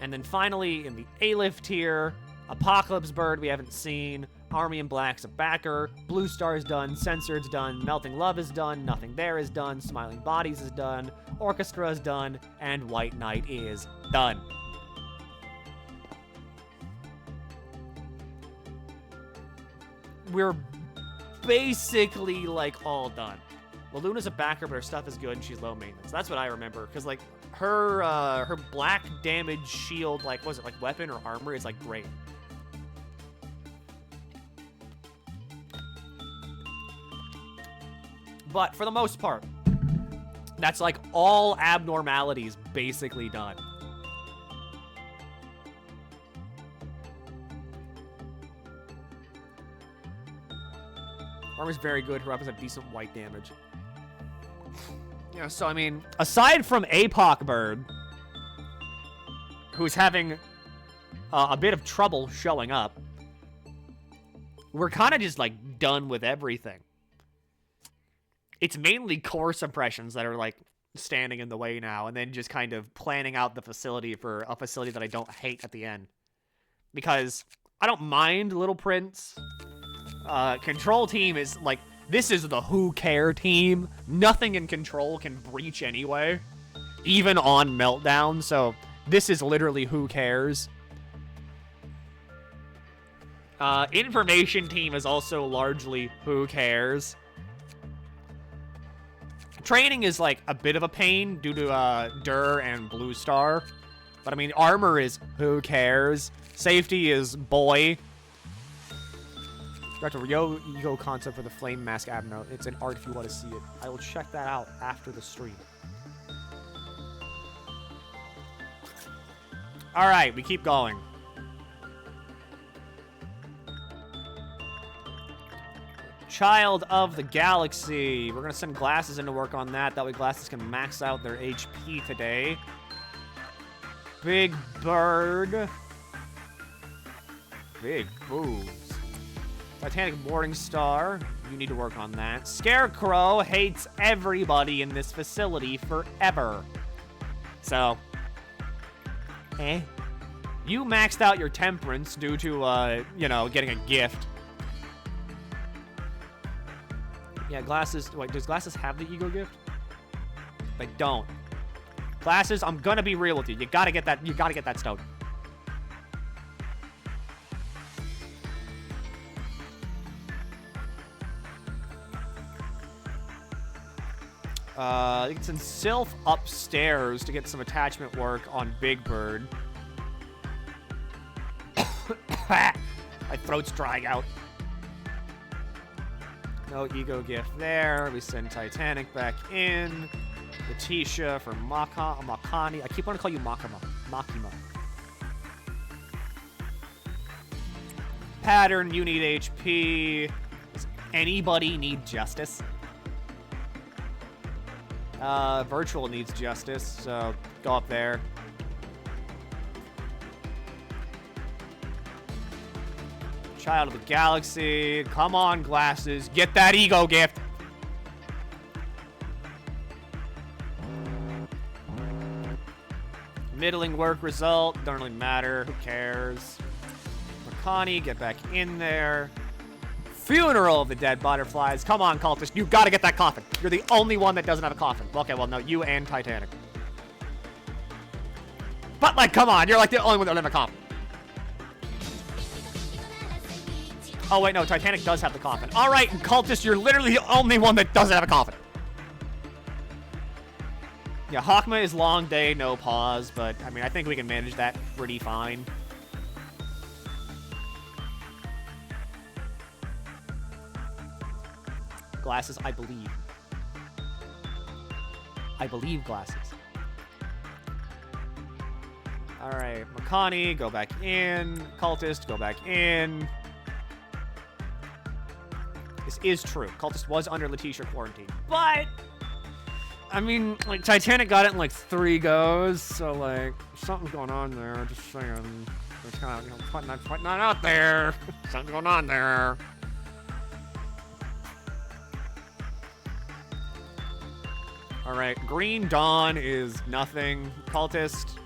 And then finally, in the A-Lift tier, Apocalypse Bird we haven't seen, Army in Black's a backer, Blue Star's done, Censored's done, Melting Love is done, Nothing There is done, Smiling Bodies is done, Orchestra is done, and White Knight is done. We're basically, like, all done. Well, Luna's a backer, but her stuff is good and she's low maintenance. That's what I remember, because, like, her black damage shield, like, was it like weapon or armor is like great. But for the most part, that's like all abnormalities basically done. Armor's very good. Her weapons have decent white damage. Yeah, so I mean, aside from Apocberg, who's having a bit of trouble showing up, we're kind of just like done with everything. It's mainly core suppressions that are like standing in the way now, and then just kind of planning out the facility for a facility that I don't hate at the end. Because I don't mind Little Prince. Control team is like, this is the who care team. Nothing in Control can breach anyway, even on Meltdown, so this is literally who cares. Information team is also largely who cares. Training is like a bit of a pain due to Dur and Blue Star, but I mean, armor is who cares. Safety is boy. Director Rio Ego concept for the Flame Mask Abno. It's an art if you want to see it. I will check that out after the stream. Alright, we keep going. Child of the Galaxy. We're going to send Glasses in to work on that. That way Glasses can max out their HP today. Big Bird. Big boobs. Titanic Morningstar, you need to work on that. Scarecrow hates everybody in this facility forever. So, you maxed out your temperance due to, you know, getting a gift. Yeah, Glasses, wait, does Glasses have the ego gift? They don't. Glasses, I'm gonna be real with you. You gotta get that stone. I think it's in Sylph upstairs to get some attachment work on Big Bird. My throat's drying out. No ego gift there. We send Titanic back in. Letitia for Makani. I keep wanting to call you Makima. Pattern, you need HP. Does anybody need justice? Virtual needs justice, so go up there. Child of the Galaxy. Come on, Glasses. Get that ego gift. Middling work result. Don't really matter. Who cares? Makani, get back in there. Funeral of the Dead Butterflies. Come on, cultist. You gotta get that coffin. You're the only one that doesn't have a coffin. Okay, well, no, you and Titanic. But, like, come on. You're, like, the only one that doesn't have a coffin. Oh, wait, no. Titanic does have the coffin. All right, cultist, you're literally the only one that doesn't have a coffin. Yeah, Hawkma is long day, no pause. But, I mean, I think we can manage that pretty fine. Glasses, I believe. I believe Glasses. Alright, Makani, go back in. Cultist, go back in. This is true. Cultist was under Letitia quarantine. But, I mean, like, Titanic got it in, like, 3 goes. So, like, something's going on there. Just saying. It's kind of, you know, putting that out there. Something's going on there. Alright, Green Dawn is nothing. Cultist.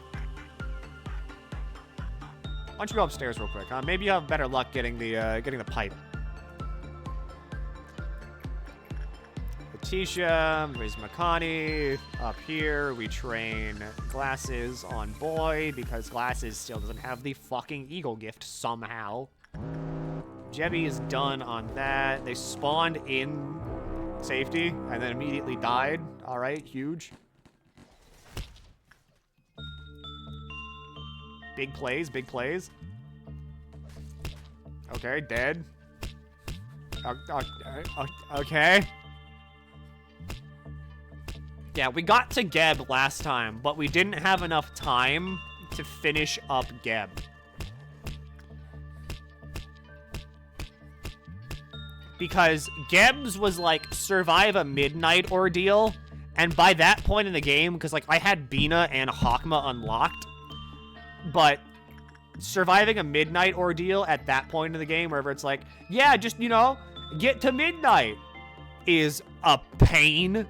Why don't you go upstairs real quick, huh? Maybe you have better luck getting the pipe. Letitia, there's Makani. Up here, we train Glasses on Boy, because Glasses still doesn't have the fucking Eagle gift somehow. Jebby is done on that. They spawned in safety and then immediately died. Alright, huge. Big plays, big plays. Okay, dead. Okay. Yeah, we got to Geb last time, but we didn't have enough time to finish up Geb. Because Geb's was like survive a midnight ordeal, and by that point in the game, because like I had Bina and Hakma unlocked, but surviving a midnight ordeal at that point in the game, wherever it's like, yeah, just, you know, get to midnight, is a pain.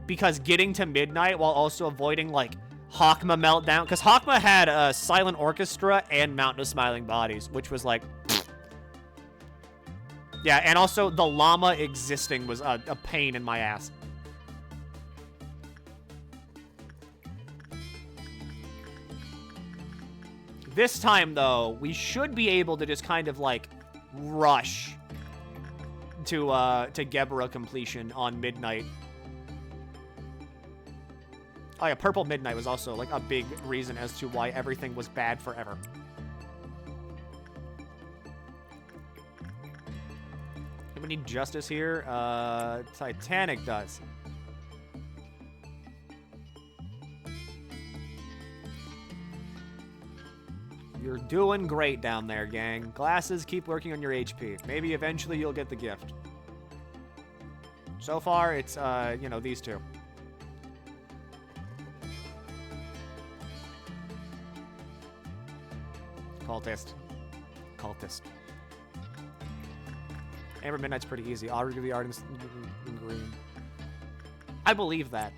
Because getting to midnight while also avoiding, like, Hakma meltdown. Because Hakma had Silent Orchestra and Mountain of Smiling Bodies, which was like... Yeah, and also the llama existing was a pain in my ass. This time, though, we should be able to just kind of, like, rush to Gebra completion on midnight. Oh yeah, Purple Midnight was also, like, a big reason as to why everything was bad forever. Do we need justice here? Titanic does. You're doing great down there, gang. Glasses, keep working on your HP. Maybe eventually you'll get the gift. So far, it's, you know, these two. Cultist. Cultist. Amber Midnight's pretty easy. Argue the artist in green. I believe that.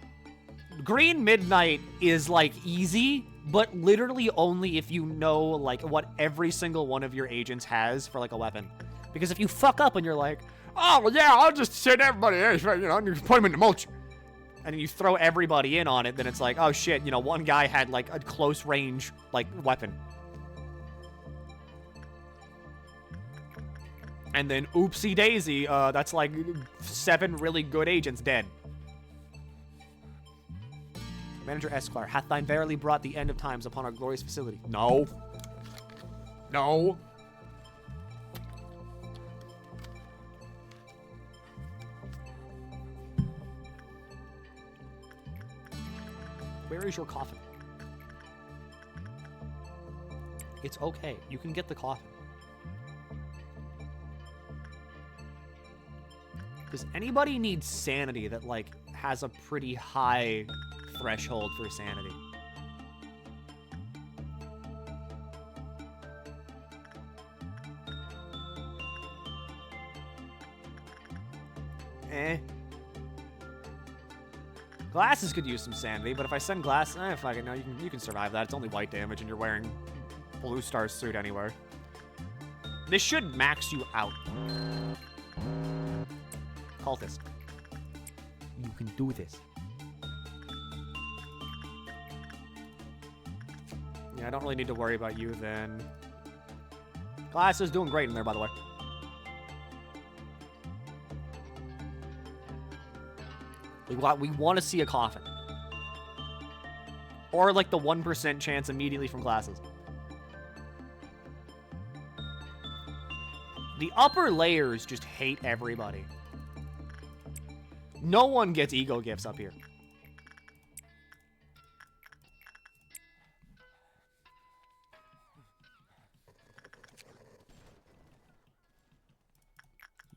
Green Midnight is, like, easy, but literally only if you know, like, what every single one of your agents has for, like, a weapon. Because if you fuck up and you're like, oh, well, yeah, I'll just send everybody, you know, and you put them in the mulch. And then you throw everybody in on it, then it's like, oh, shit, you know, one guy had, like, a close range, like, weapon. And then, oopsie daisy, that's like 7 really good agents dead. Manager Esquire, hath thine verily brought the end of times upon our glorious facility? No. No. Where is your coffin? It's okay. You can get the coffin. Does anybody need sanity that, like, has a pretty high threshold for sanity? Glasses could use some sanity, but if I send Glass, fuck it, no, you can survive that. It's only white damage, and you're wearing Blue Star's suit anyway. This should max you out. Cultist. You can do this. Yeah, I don't really need to worry about you then. Glass is doing great in there, by the way. We want to see a coffin. Or like the 1% chance immediately from Glasses. The upper layers just hate everybody. No one gets ego gifts up here.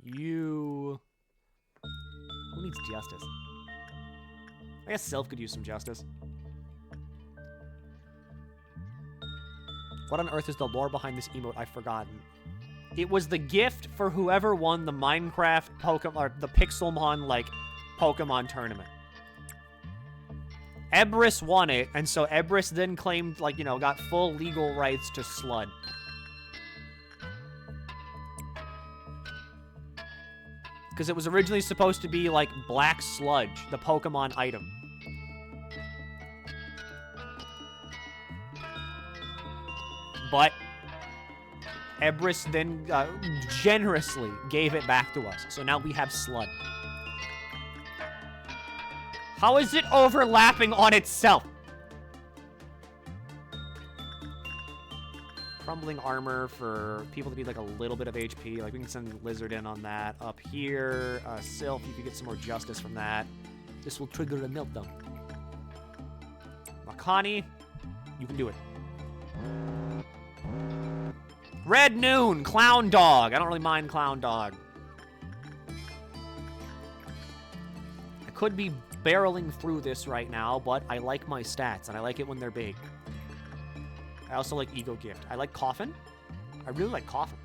Who needs justice? I guess Self could use some justice. What on earth is the lore behind this emote? I've forgotten. It was the gift for whoever won the Minecraft Pokemon, or the Pixelmon, like, Pokemon tournament. Ebris won it, and so Ebris then claimed, like, you know, got full legal rights to Slud. Because it was originally supposed to be, like, Black Sludge, the Pokemon item. But Ebris then generously gave it back to us. So now we have Slud. How is it overlapping on itself? Crumbling armor for people that need like a little bit of HP. Like we can send Lizard in on that. Up here, Sylph, you could get some more justice from that. This will trigger a meltdown. Makani, you can do it. Red Noon, Clown Dog. I don't really mind Clown Dog. I could be barreling through this right now, but I like my stats, and I like it when they're big. I also like Ego Gift. I like Coffin. I really like Coffins.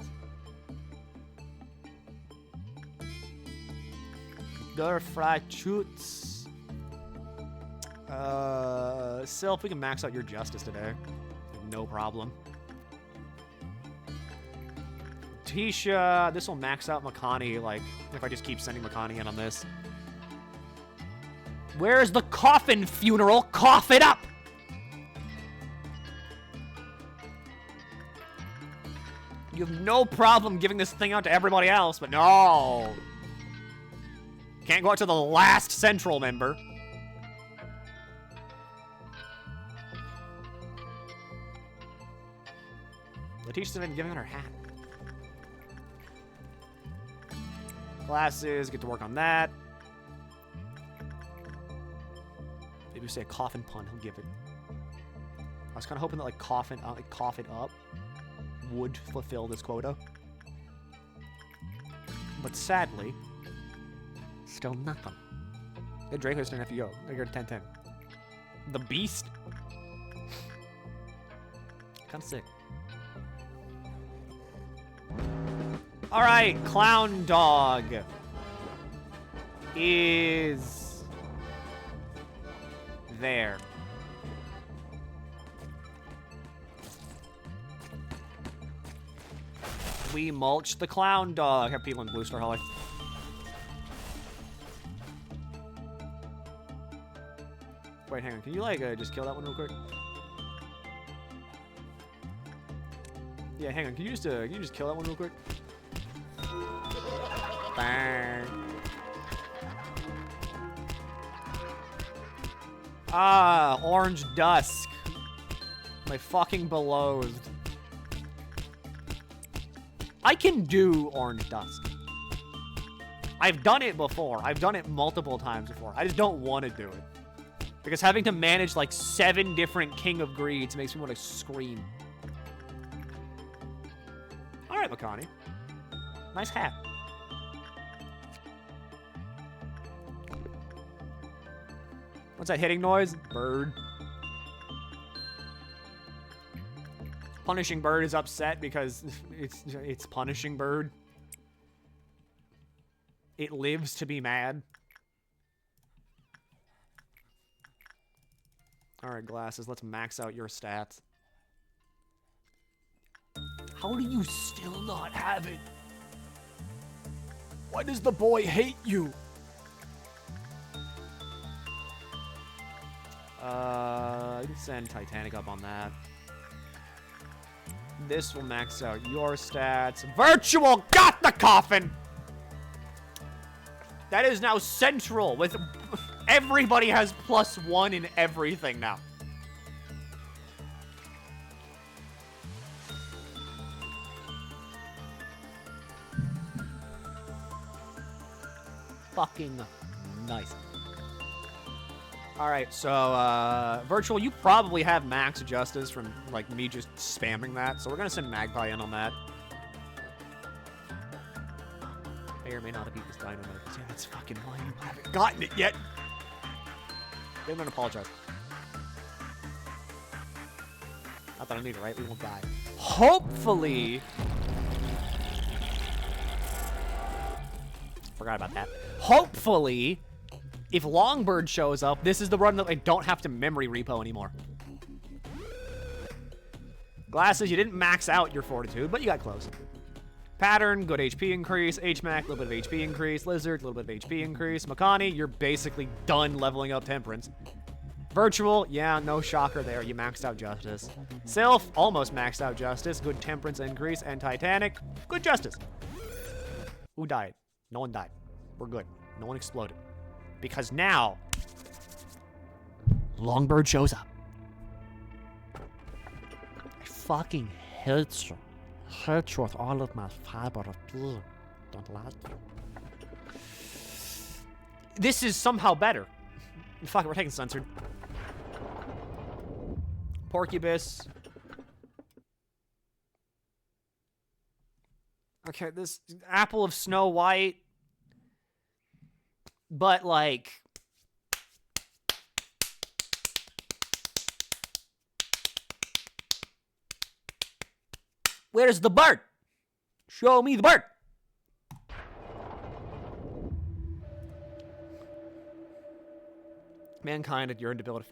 They're fried shoots. Sylph, we can max out your justice today. No problem. Tisha, this will max out Makani, like, if I just keep sending Makani in on this. Where's the coffin funeral? Cough it up! You have no problem giving this thing out to everybody else, but no! Can't go out to the last Central member. Letitia's been giving out her hat. Glasses, get to work on that. Maybe we say a coffin pun, he'll give it. I was kind of hoping that like cough it up would fulfill this quota. But sadly, still nothing. Yeah, Draco's turn after you go. I got 10-10. The Beast? Kind of sick. Alright, Clown Dog is there. We mulch the Clown Dog. Have people in Blue Star Holly. Wait, hang on. Can you like just kill that one real quick? Yeah, hang on. Can you just kill that one real quick? Bang. Ah, Orange Dusk. My fucking belows. I can do Orange Dusk. I've done it before. I've done it multiple times before. I just don't want to do it. Because having to manage like 7 different King of Greeds makes me want to scream. Alright, Makani. Nice hat. What's that hitting noise? Bird. Punishing Bird is upset because it's Punishing Bird. It lives to be mad. Alright, Glasses, let's max out your stats. How do you still not have it? Why does the boy hate you? I can send Titanic up on that. This will max out your stats. Virtual got the coffin! That is now central with... Everybody has +1 in everything now. Fucking nice. Alright, so, Virtual, you probably have max justice from, like, me just spamming that, so we're gonna send Magpie in on that. May or may not have beat this Dynamite. Yeah, that's fucking why you haven't gotten it yet! They don't apologize. Not that I need it, right? We won't die. Hopefully... Forgot about that. Hopefully... If Longbird shows up, this is the run that I don't have to memory repo anymore. Glasses, you didn't max out your fortitude, but you got close. Pattern, good HP increase. HMAC, a little bit of HP increase. Lizard, a little bit of HP increase. Makani, you're basically done leveling up Temperance. Virtual, yeah, no shocker there. You maxed out Justice. Sylph, almost maxed out Justice. Good Temperance increase. And Titanic, good Justice. Who died? No one died. We're good. No one exploded. Because now, Longbird shows up. I fucking hate you. Hate you with all of my fiber of being. Don't like you. This is somehow better. Fuck it, we're taking censored. Porcubus. Okay, this apple of Snow White. But, like... Where's the bird? Show me the bird. Mankind had yearned to build a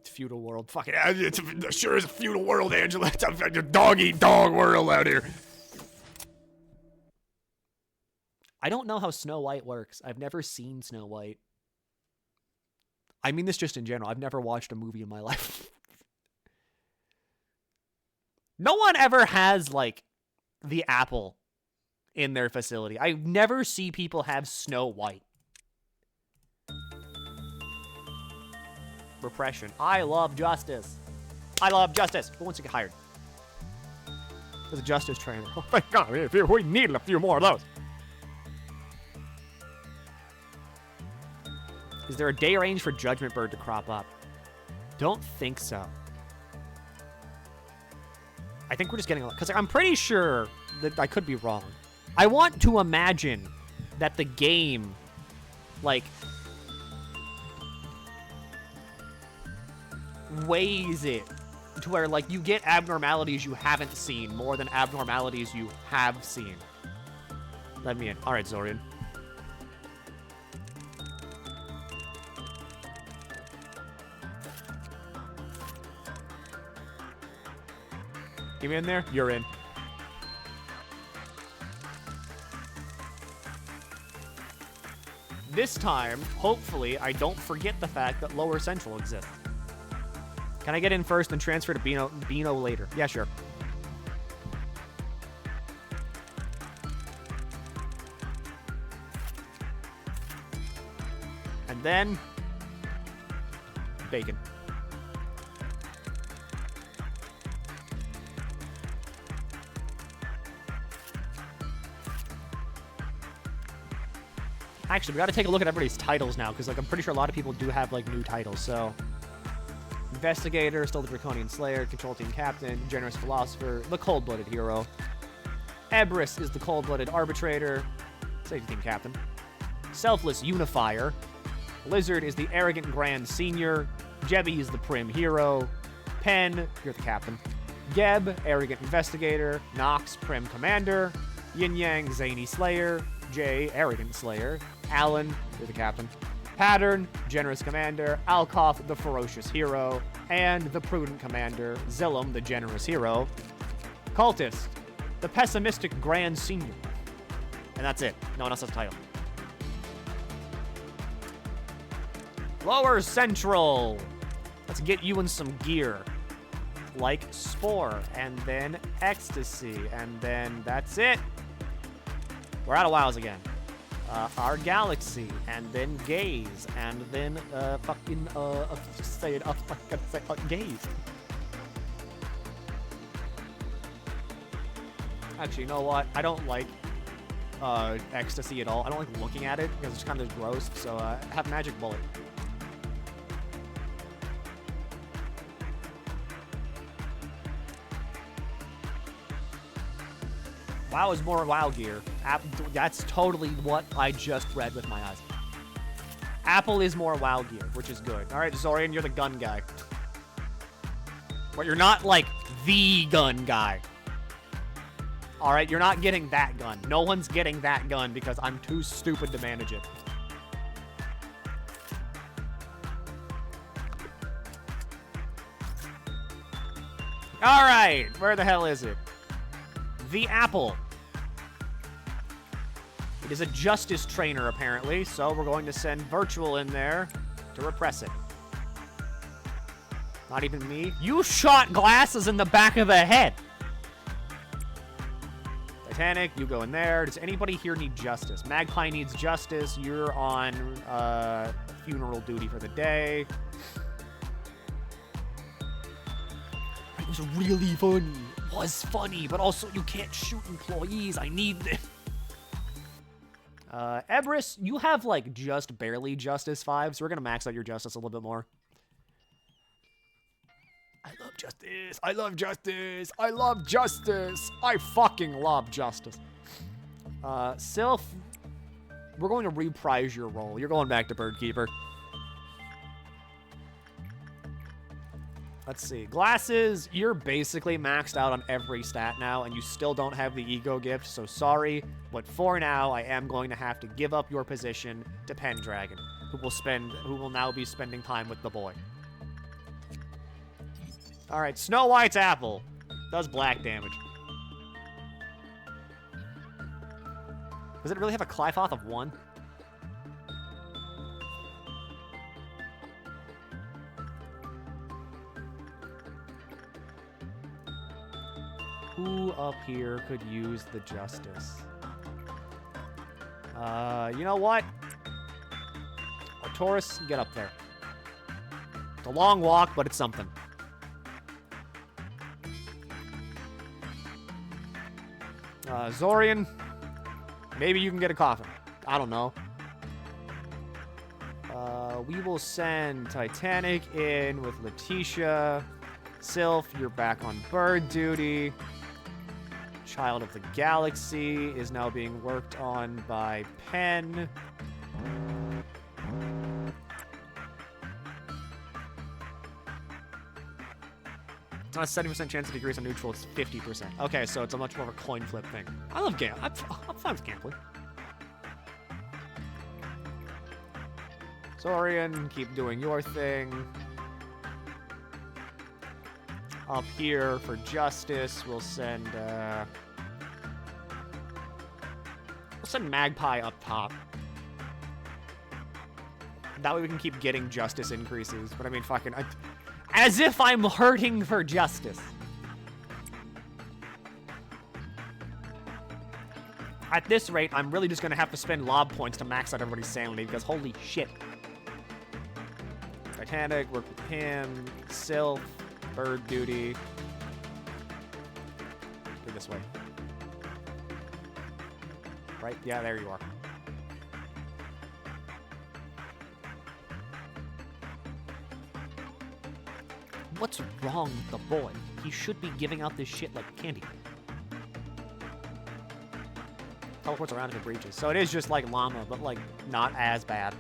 feudal world. Fuck it. It sure is a feudal world, Angela. It's a dog-eat-dog world out here. I don't know how Snow White works. I've never seen Snow White. I mean this just in general. I've never watched a movie in my life. No one ever has, like, the apple in their facility. I never see people have Snow White. Repression. I love justice. I love justice. Who wants to get hired? As a justice trainer. Oh my God, we need a few more of those. Is there a day range for Judgment Bird to crop up? Don't think so. I think we're just getting... Because I'm pretty sure that I could be wrong. I want to imagine that the game, like... weighs it to where, like, you get abnormalities you haven't seen more than abnormalities you have seen. Let me in. All right, Zorian. Get me in there. You're in. This time, hopefully, I don't forget the fact that Lower Central exists. Can I get in first and transfer to Beano later? Yeah, sure. And then... bacon. Actually, we gotta take a look at everybody's titles now, because, like, I'm pretty sure a lot of people do have, like, new titles, so... Investigator, still the Draconian Slayer, Control Team Captain, Generous Philosopher, the Cold-Blooded Hero. Ebris is the Cold-Blooded Arbitrator, Safety Team Captain. Selfless Unifier. Lizard is the Arrogant Grand Senior. Jebby is the Prim Hero. Pen, you're the Captain. Geb, Arrogant Investigator. Nox, Prim Commander. Yin Yang, Zany Slayer. Jay, Arrogant Slayer. Alan, you're the Captain. Pattern, Generous Commander. Alkoff, the Ferocious Hero. And the Prudent Commander, Zillum, the Generous Hero. Cultist, the Pessimistic Grand Senior. And that's it. No one else has a title. Lower Central. Let's get you in some gear. Like Spore, and then Ecstasy, and then that's it. We're out of wows again. Our Galaxy, and then Gaze, and then Gaze. Actually, you know what? I don't like Ecstasy at all. I don't like looking at it because it's kind of gross. So have Magic Bullet. WoW is more WoW gear. That's totally what I just read with my eyes. Apple is more WoW gear, which is good. All right, Zorian, you're the gun guy. But you're not, like, the gun guy. All right, you're not getting that gun. No one's getting that gun because I'm too stupid to manage it. All right, where the hell is it? The Apple. It is a justice trainer, apparently, so we're going to send Virtual in there to repress it. Not even me. You shot glasses in the back of the head. Titanic, you go in there. Does anybody here need justice? Magpie needs justice. You're on funeral duty for the day. It was really funny. It was funny, but also you can't shoot employees. I need this. Ebris, you have, like, just barely Justice 5, so we're gonna max out your Justice a little bit more. I love love justice. I love justice. I love justice. I fucking love justice. Sylph, we're going to reprise your role. You're going back to Birdkeeper. Let's see. Glasses, you're basically maxed out on every stat now, and you still don't have the ego gift, so sorry. But for now, I am going to have to give up your position to Pendragon, who will now be spending time with the boy. Alright, Snow White's apple. Does black damage. Does it really have a Clyfoth of 1? Who up here could use the justice? You know what? Taurus, get up there. It's a long walk, but it's something. Zorian, maybe you can get a coffin. I don't know. We will send Titanic in with Letitia. Sylph, you're back on bird duty. Child of the Galaxy is now being worked on by Pen. It's not a 70% chance of degrees on neutral, it's 50%. Okay, so it's a much more of a coin flip thing. I love Gam. I'm fine with gambling. Zorian, keep doing your thing. Up here for justice, we'll send Magpie up top. That way we can keep getting justice increases. But I mean, fucking, as if I'm hurting for justice. At this rate, I'm really just gonna have to spend lob points to max out everybody's sanity because holy shit. Titanic, work with him. Sylph, bird duty. Go this way. Right? Yeah, there you are. What's wrong with the boy? He should be giving out this shit like candy. Teleports around if it breaches. So it is just like Llama, but like not as bad.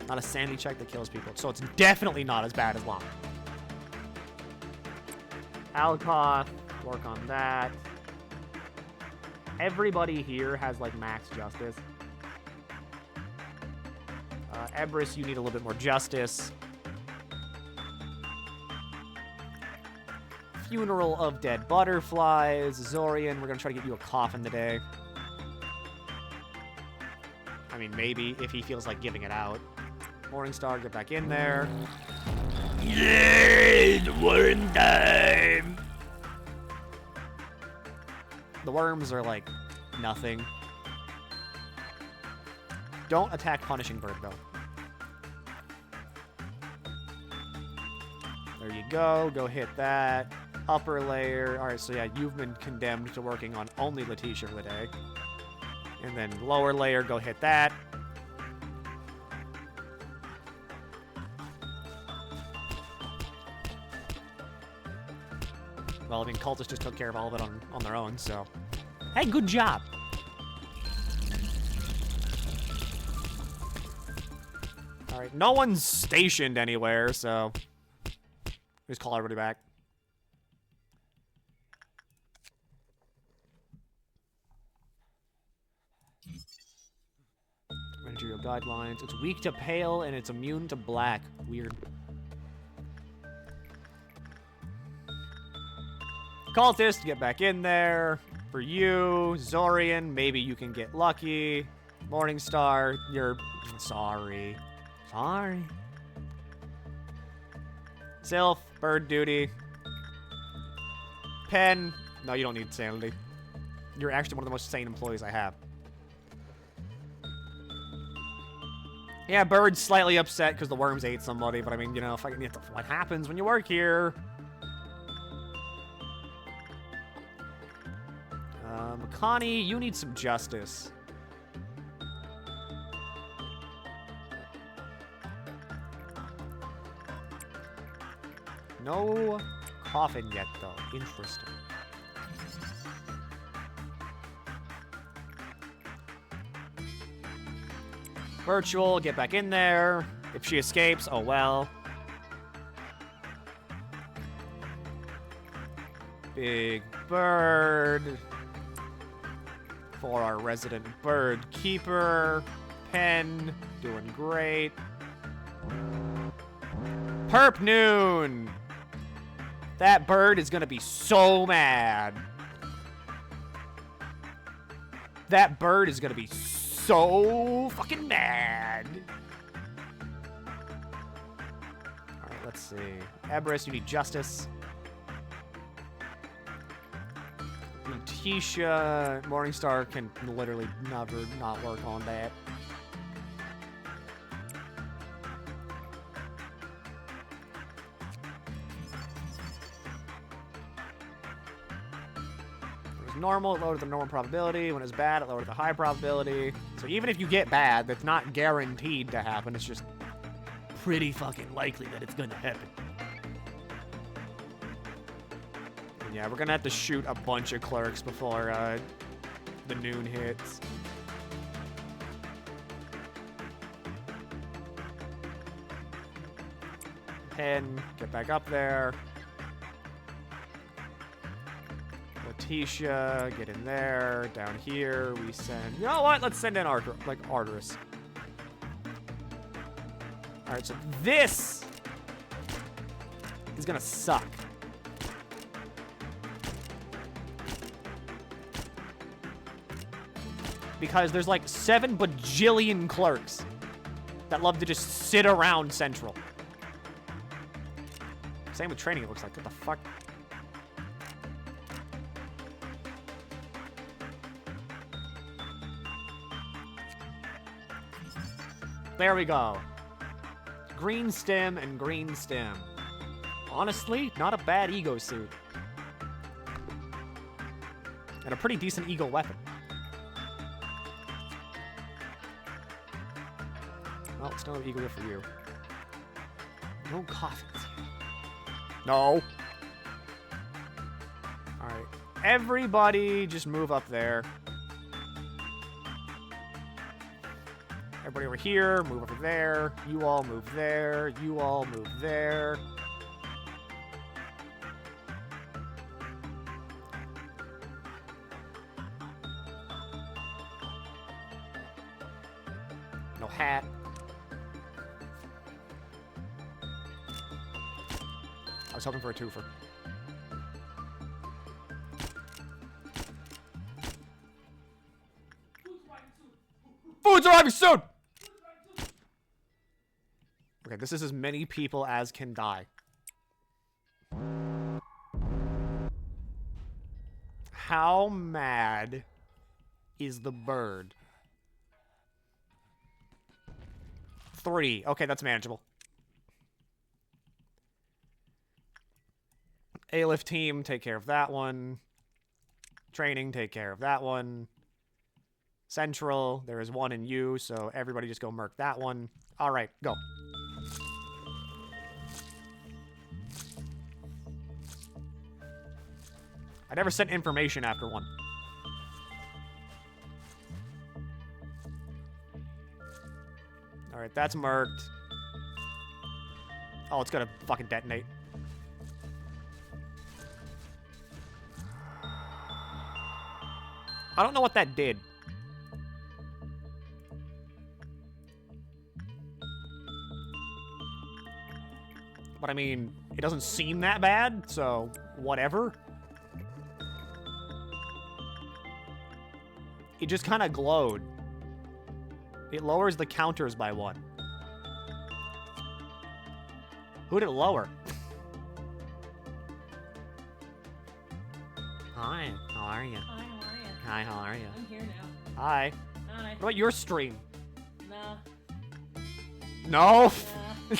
Not a sanity check that kills people. So it's definitely not as bad as Llama. Alkoth, work on that. Everybody here has like max justice. Ebris, you need a little bit more justice. Funeral of Dead Butterflies. Zorian, we're gonna try to get you a coffin today. I mean, maybe if he feels like giving it out. Morningstar, get back in there. Yay! The worm time! The worms are like nothing. Don't attack Punishing Bird though. There you go. Go hit that. Upper layer. Alright, so yeah, you've been condemned to working on only Letitia for the day. And then lower layer, go hit that. Well, I mean, Cultists just took care of all of it on their own, so... Hey, good job! Alright, no one's stationed anywhere, so... Just call everybody back. Managerial guidelines. It's weak to pale, and it's immune to black. Weird. Cultist, get back in there. For you, Zorian, maybe you can get lucky. Morningstar, you're... Sorry. Sorry. Sylph, bird duty. Pen, no, you don't need sanity. You're actually one of the most sane employees I have. Yeah, Bird's slightly upset because the worms ate somebody, but I mean, you know, what happens when you work here? Makani, you need some justice. No coffin yet, though. Interesting. Virtual, get back in there. If she escapes, oh well. Big bird. For our resident bird keeper. Pen, doing great. Perp Noon! That bird is gonna be so mad. That bird is gonna be so fucking mad. Alright, let's see. Everest, you need justice. Letitia, Morningstar can literally never not work on that. Normal, it lowered the normal probability. When it's bad, it lowered the high probability. So even if you get bad, that's not guaranteed to happen. It's just pretty fucking likely that it's gonna happen. And yeah, we're gonna have to shoot a bunch of clerks before the noon hits. Pen, get back up there. Letitia, get in there. Down here, we send... You know what? Let's send in Arteris. Alright, so this is gonna suck. Because there's like 7 bajillion clerks that love to just sit around Central. Same with training, it looks like. What the fuck? There we go. Green stem and green stem. Honestly, not a bad ego suit. And a pretty decent eagle weapon. Well, it's no eagle for you. No coffins. No. Alright. Everybody just move up there. Everybody over here, move over there. You all move there. You all move there. No hat. I was hoping for a twofer. Food's arriving soon! Okay, this is as many people as can die. How mad is the bird? 3. Okay, that's manageable. Aleph team, take care of that one. Training, take care of that one. Central, there is 1 in you, so everybody just go murk that one. All right, go. I never sent information after 1. All right, that's murked. Oh, it's gonna fucking detonate. I don't know what that did. But I mean, it doesn't seem that bad, so whatever. It just kind of glowed. It lowers the counters by 1. Who did it lower? Hi, how are you? Hi, how are you? Hi, how are you? I'm here now. Hi. Hi. What about your stream? Nah. No? Nah.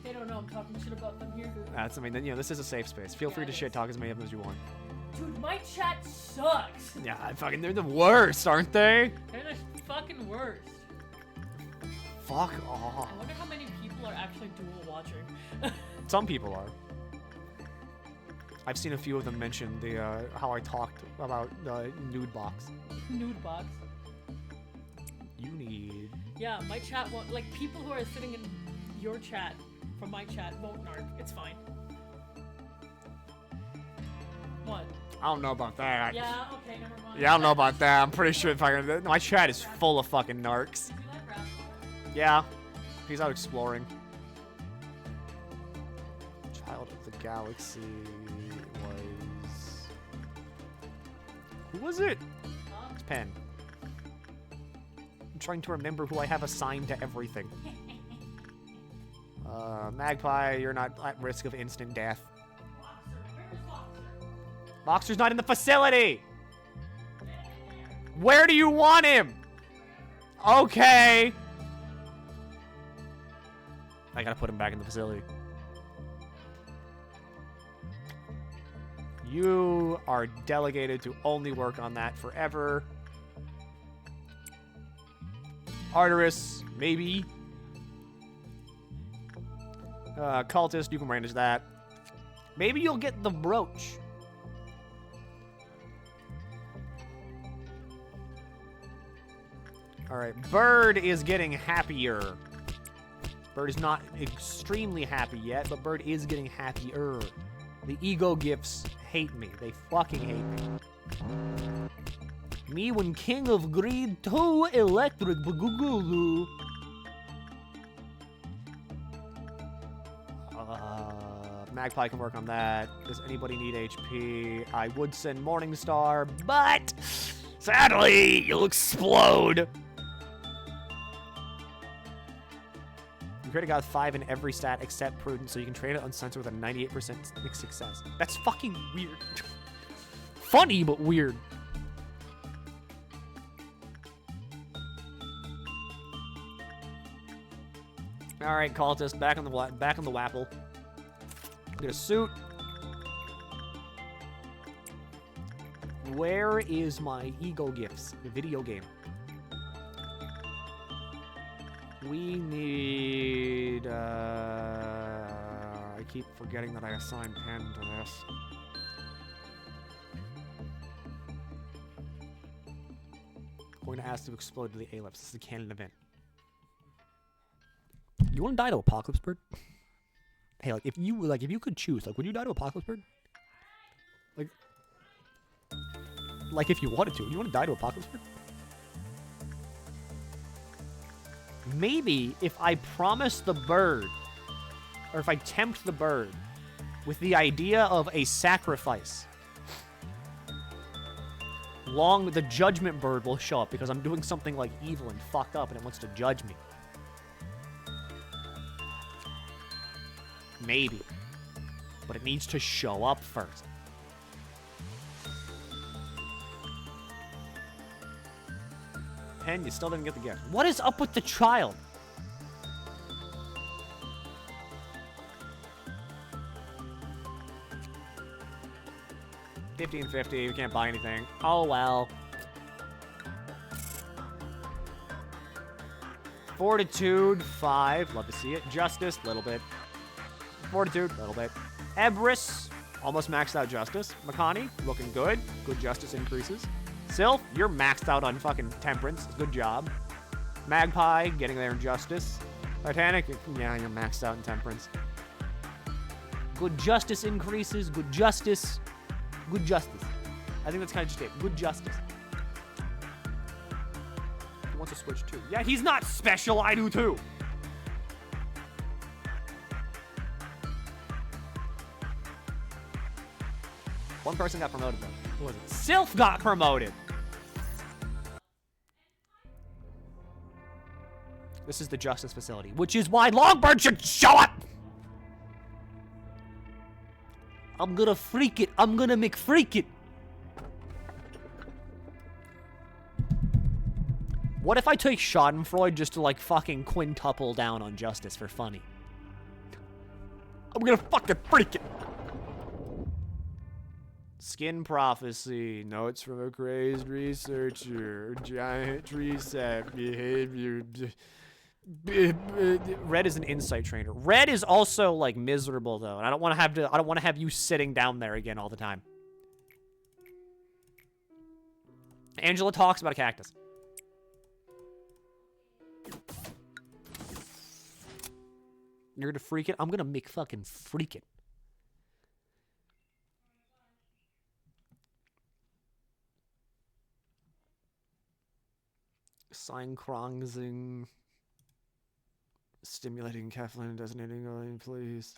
They don't know I'm talking shit about them here, dude. That's, I mean, you know, this is a safe space. Feel free to shit talk as many of them as you want. Dude, my chat sucks. Yeah, they're the worst, aren't they? They're the fucking worst. Fuck off. I wonder how many people are actually dual watching. Some people are. I've seen a few of them mention the how I talked about nude box. Nude box. You need. Yeah, my chat won't. Like, people who are sitting in your chat from my chat won't narc. It's fine. What? I don't know about that. Yeah, okay, never mind. Yeah, I don't know about that. I'm pretty sure my chat is full of fucking narcs. Did you let Rascal? Yeah. He's out exploring. Child of the Galaxy was... Who was it? Huh? It's Pen. I'm trying to remember who I have assigned to everything. Magpie, you're not at risk of instant death. Boxer's not in the facility! Where do you want him? Okay. I gotta put him back in the facility. You are delegated to only work on that forever. Arteris, maybe. Cultist, you can manage that. Maybe you'll get the brooch. Alright, Bird is getting happier. Bird is not extremely happy yet, but Bird is getting happier. The ego gifts hate me. They fucking hate me. Me when King of Greed 2 Electric Bagugulu. Magpie can work on that. Does anybody need HP? I would send Morningstar, but Sadly, you'll explode. You create a god 5 in every stat except Prudence, so you can trade it uncensored with a 98% success. That's fucking weird. Funny, but weird. All right, cultist, back on the Wapple. Get a suit. Where is my ego gifts? The video game. We need. I keep forgetting that I assigned Pen to this. Going to ask to explode to the ellipse. This is a canon event. You want to die to Apocalypse Bird? Hey, if you could choose, would you die to Apocalypse Bird? Like if you wanted to, you want to die to Apocalypse Bird? Maybe if I promise the bird, or if I tempt the bird with the idea of a sacrifice, the judgment bird will show up because I'm doing something like evil and fucked up and it wants to judge me. Maybe. But it needs to show up first. Pen, you still didn't get the gift. What is up with the child? $15.50, we can't buy anything. Oh well. Fortitude, 5. Love to see it. Justice, little bit. Fortitude, little bit. Ebris, almost maxed out Justice. Makani, looking good. Good Justice increases. Sylph, you're maxed out on fucking Temperance. Good job. Magpie, getting there in Justice. Titanic, yeah, you're maxed out in Temperance. Good Justice increases. Good Justice. Good Justice. I think that's kind of just it. Good Justice. He wants to switch too. Yeah, he's not special. I do too. One person got promoted though. Who was it? Sylph got promoted. This is the Justice Facility, which is why Longbird should show up! I'm gonna freak it. I'm gonna McFreak it. What if I take Schadenfreude just to, fucking quintuple down on Justice for funny? I'm gonna fucking freak it. Skin Prophecy. Notes from a crazed researcher. Giant tree set behavior. Red is an insight trainer. Red is also like miserable though, and I don't want to have you sitting down there again all the time. Angela talks about a cactus. You're gonna freak it? I'm gonna make fucking freak it. Synchronizing. Stimulating Keflin, designating alien, please.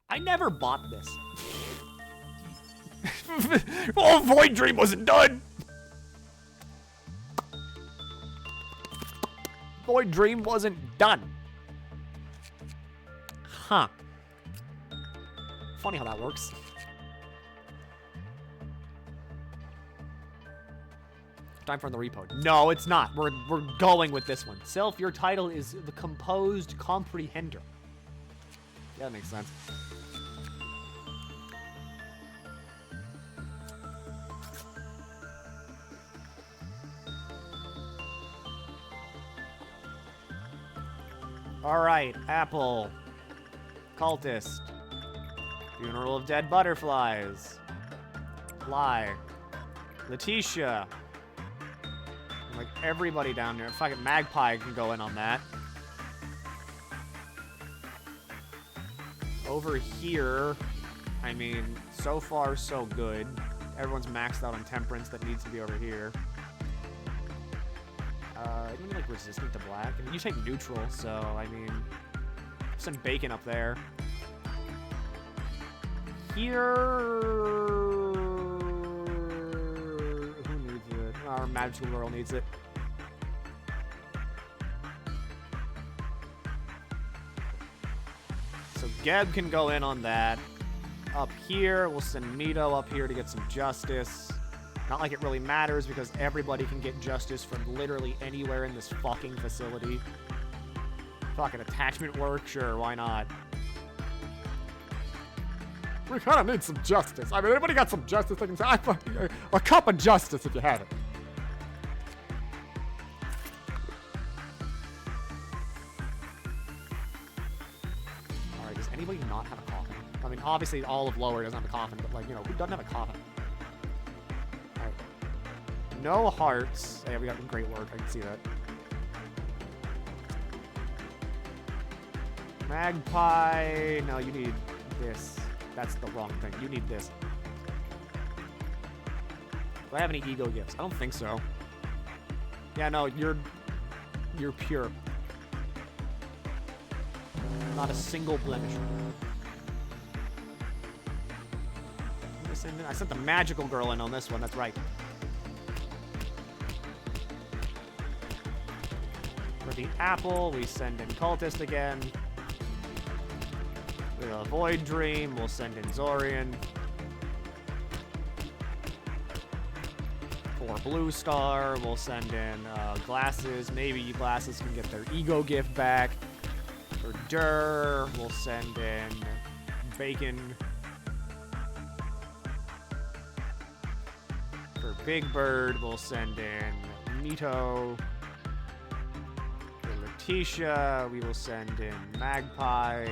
I never bought this. Oh, Void Dream wasn't done. Void Dream wasn't done. Huh. Funny how that works. Time for the repo. No, it's not. We're going with this one. Sylph, your title is the Composed Comprehender. Yeah, that makes sense. Alright, Apple. Cultist. Funeral of Dead Butterflies. Fly. Letitia. Like everybody down there. Fucking Magpie can go in on that. Over here, I mean, so far so good. Everyone's maxed out on Temperance. That needs to be over here. Even like resistant to black. I mean, you take neutral, so I mean, send Bacon up there. Here, who needs it? Our Magical Girl needs it. So Geb can go in on that. Up here, we'll send Nito up here to get some justice. Not like it really matters because everybody can get justice from literally anywhere in this fucking facility. Fucking attachment work, sure, why not? We kind of need some justice. I mean, anybody got some justice they can say? A cup of justice if you have it. Alright, does anybody not have a coffin? I mean, obviously all of Lower doesn't have a coffin, but like, you know, who doesn't have a coffin? Alright. No hearts. Yeah, we got great work, I can see that. Magpie. No, you need this. That's the wrong thing. You need this. Do I have any ego gifts? I don't think so. Yeah, no, you're pure. Not a single blemish. I sent the Magical Girl in on this one, that's right. For the Apple, we send in Cultist again. With a Void Dream, we'll send in Zorian. For Blue Star, we'll send in Glasses. Maybe Glasses can get their ego gift back. For Durr, we'll send in Bacon. For Big Bird, we'll send in Nito. For Letitia, we will send in Magpie.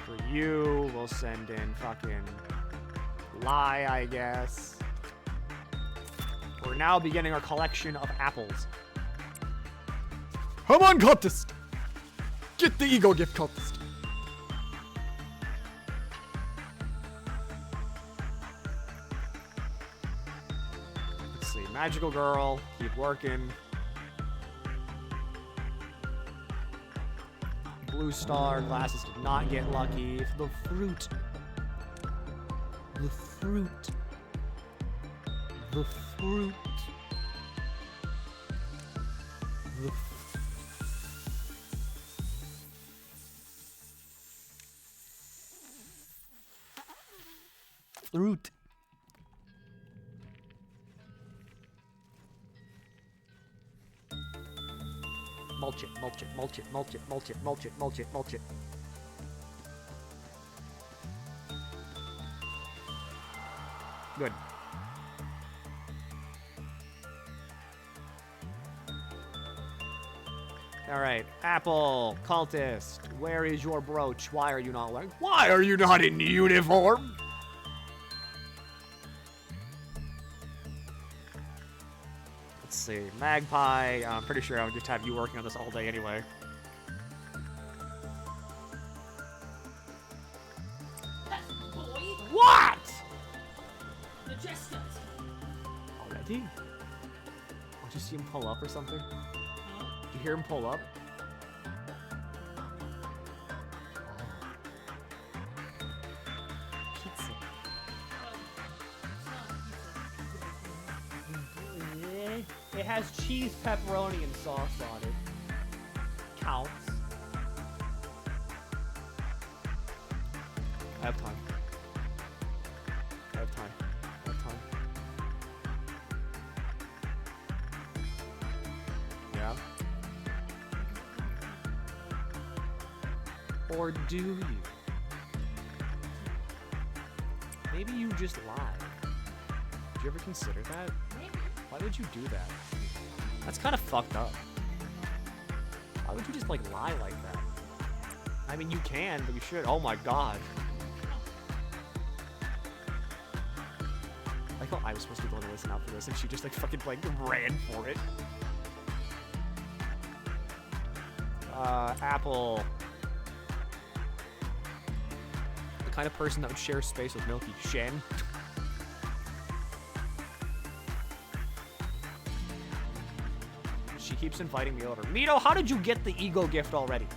For you, we'll send in fucking Lie, I guess. We're now beginning our collection of apples. Come on, cultist! Get the ego gift, cultist. Let's see. Magical Girl, keep working. Blue Star, Glasses did not get lucky. The fruit. The fruit. The fruit. The fruit. Mulch it, mulch it, mulch it, mulch it, mulch it, mulch it, mulch it, mulch it. Good. All right, Apple, cultist, where is your brooch? Why are you not wearing? Why are you not in uniform? Let's see, Magpie. I'm pretty sure I would just have you working on this all day anyway. That's boy. What? The jesters. Already? Oh, did you see him pull up or something? Huh? Did you hear him pull up? Pizza. It has cheese, pepperoni, and sauce on it. Counts. I have time. I have time. I have time. Yeah. Or do you? Maybe you just lied. Did you ever consider that? Maybe. Why would you do that? That's kind of fucked up. Why would you just, like, lie like that? I mean, you can, but you should. Oh my god. I thought I was supposed to be the one to listen out for this, and she just, like, fucking, like, ran for it. Apple. The kind of person that would share space with Milky. Shen. She keeps inviting me over. Mito, how did you get the ego gift already?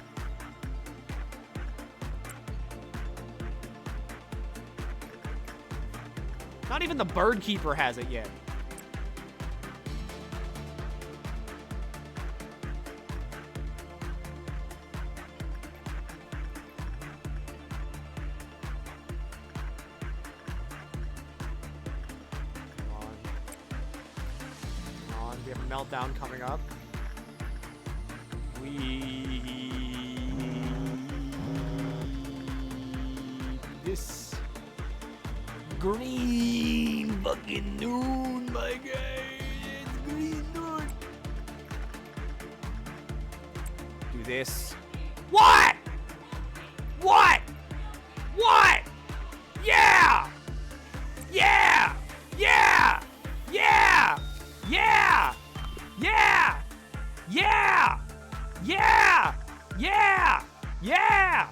Not even the bird keeper has it yet. Come on. Come on, we have a meltdown coming up. This green fucking noon, my guy. It's green noon. Do this. What? What? What? Yeah! Yeah! Yeah! Yeah! Yeah! Yeah! Yeah! Yeah! Yeah! Yeah!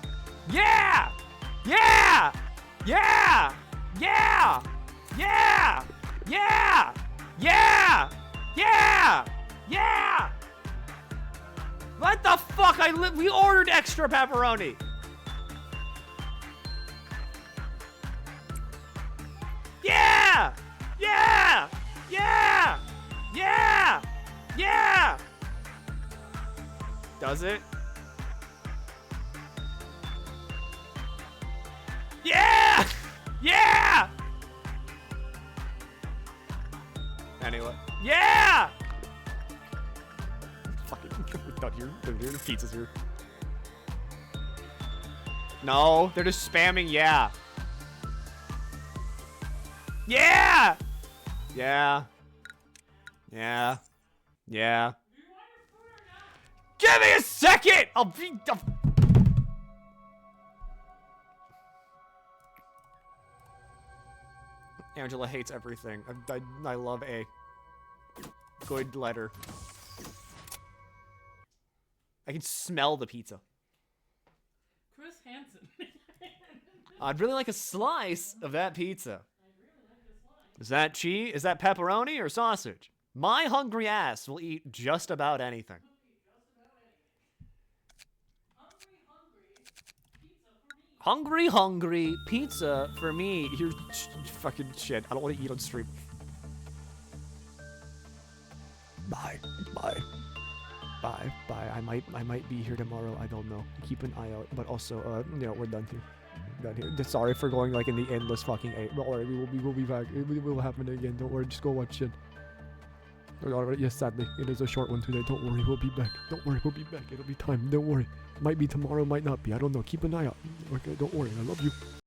Yeah! Yeah! Yeah! Yeah! Yeah! Yeah! Yeah! Yeah! Yeah! What the fuck? We ordered extra pepperoni. Yeah! Yeah! Yeah! Yeah! Yeah! Does it? Yeah! Yeah! Anyway. Yeah! Fucking, we're done here. The pizza's here. No, they're just spamming yeah. Yeah! Yeah. Yeah. Yeah. Give me a second! I'll be... Angela hates everything. I love A. Good letter. I can smell the pizza. Chris Hansen. I'd really like a slice of that pizza. Is that cheese? Is that pepperoni or sausage? My hungry ass will eat just about anything. Hungry pizza for me. You're fucking shit. I don't want to eat on stream. Bye. Bye. Bye. Bye. I might be here tomorrow. I don't know. Keep an eye out. But also, we're done here. Done here. Sorry for going like in the endless fucking 8. Don't worry. We will be back. It will happen again. Don't worry. Just go watch it. Yes, sadly, it is a short one today. Don't worry. We'll be back. Don't worry. We'll be back. It'll be time. Don't worry. Might be tomorrow. Might not be. I don't know. Keep an eye out. Okay. Don't worry. I love you.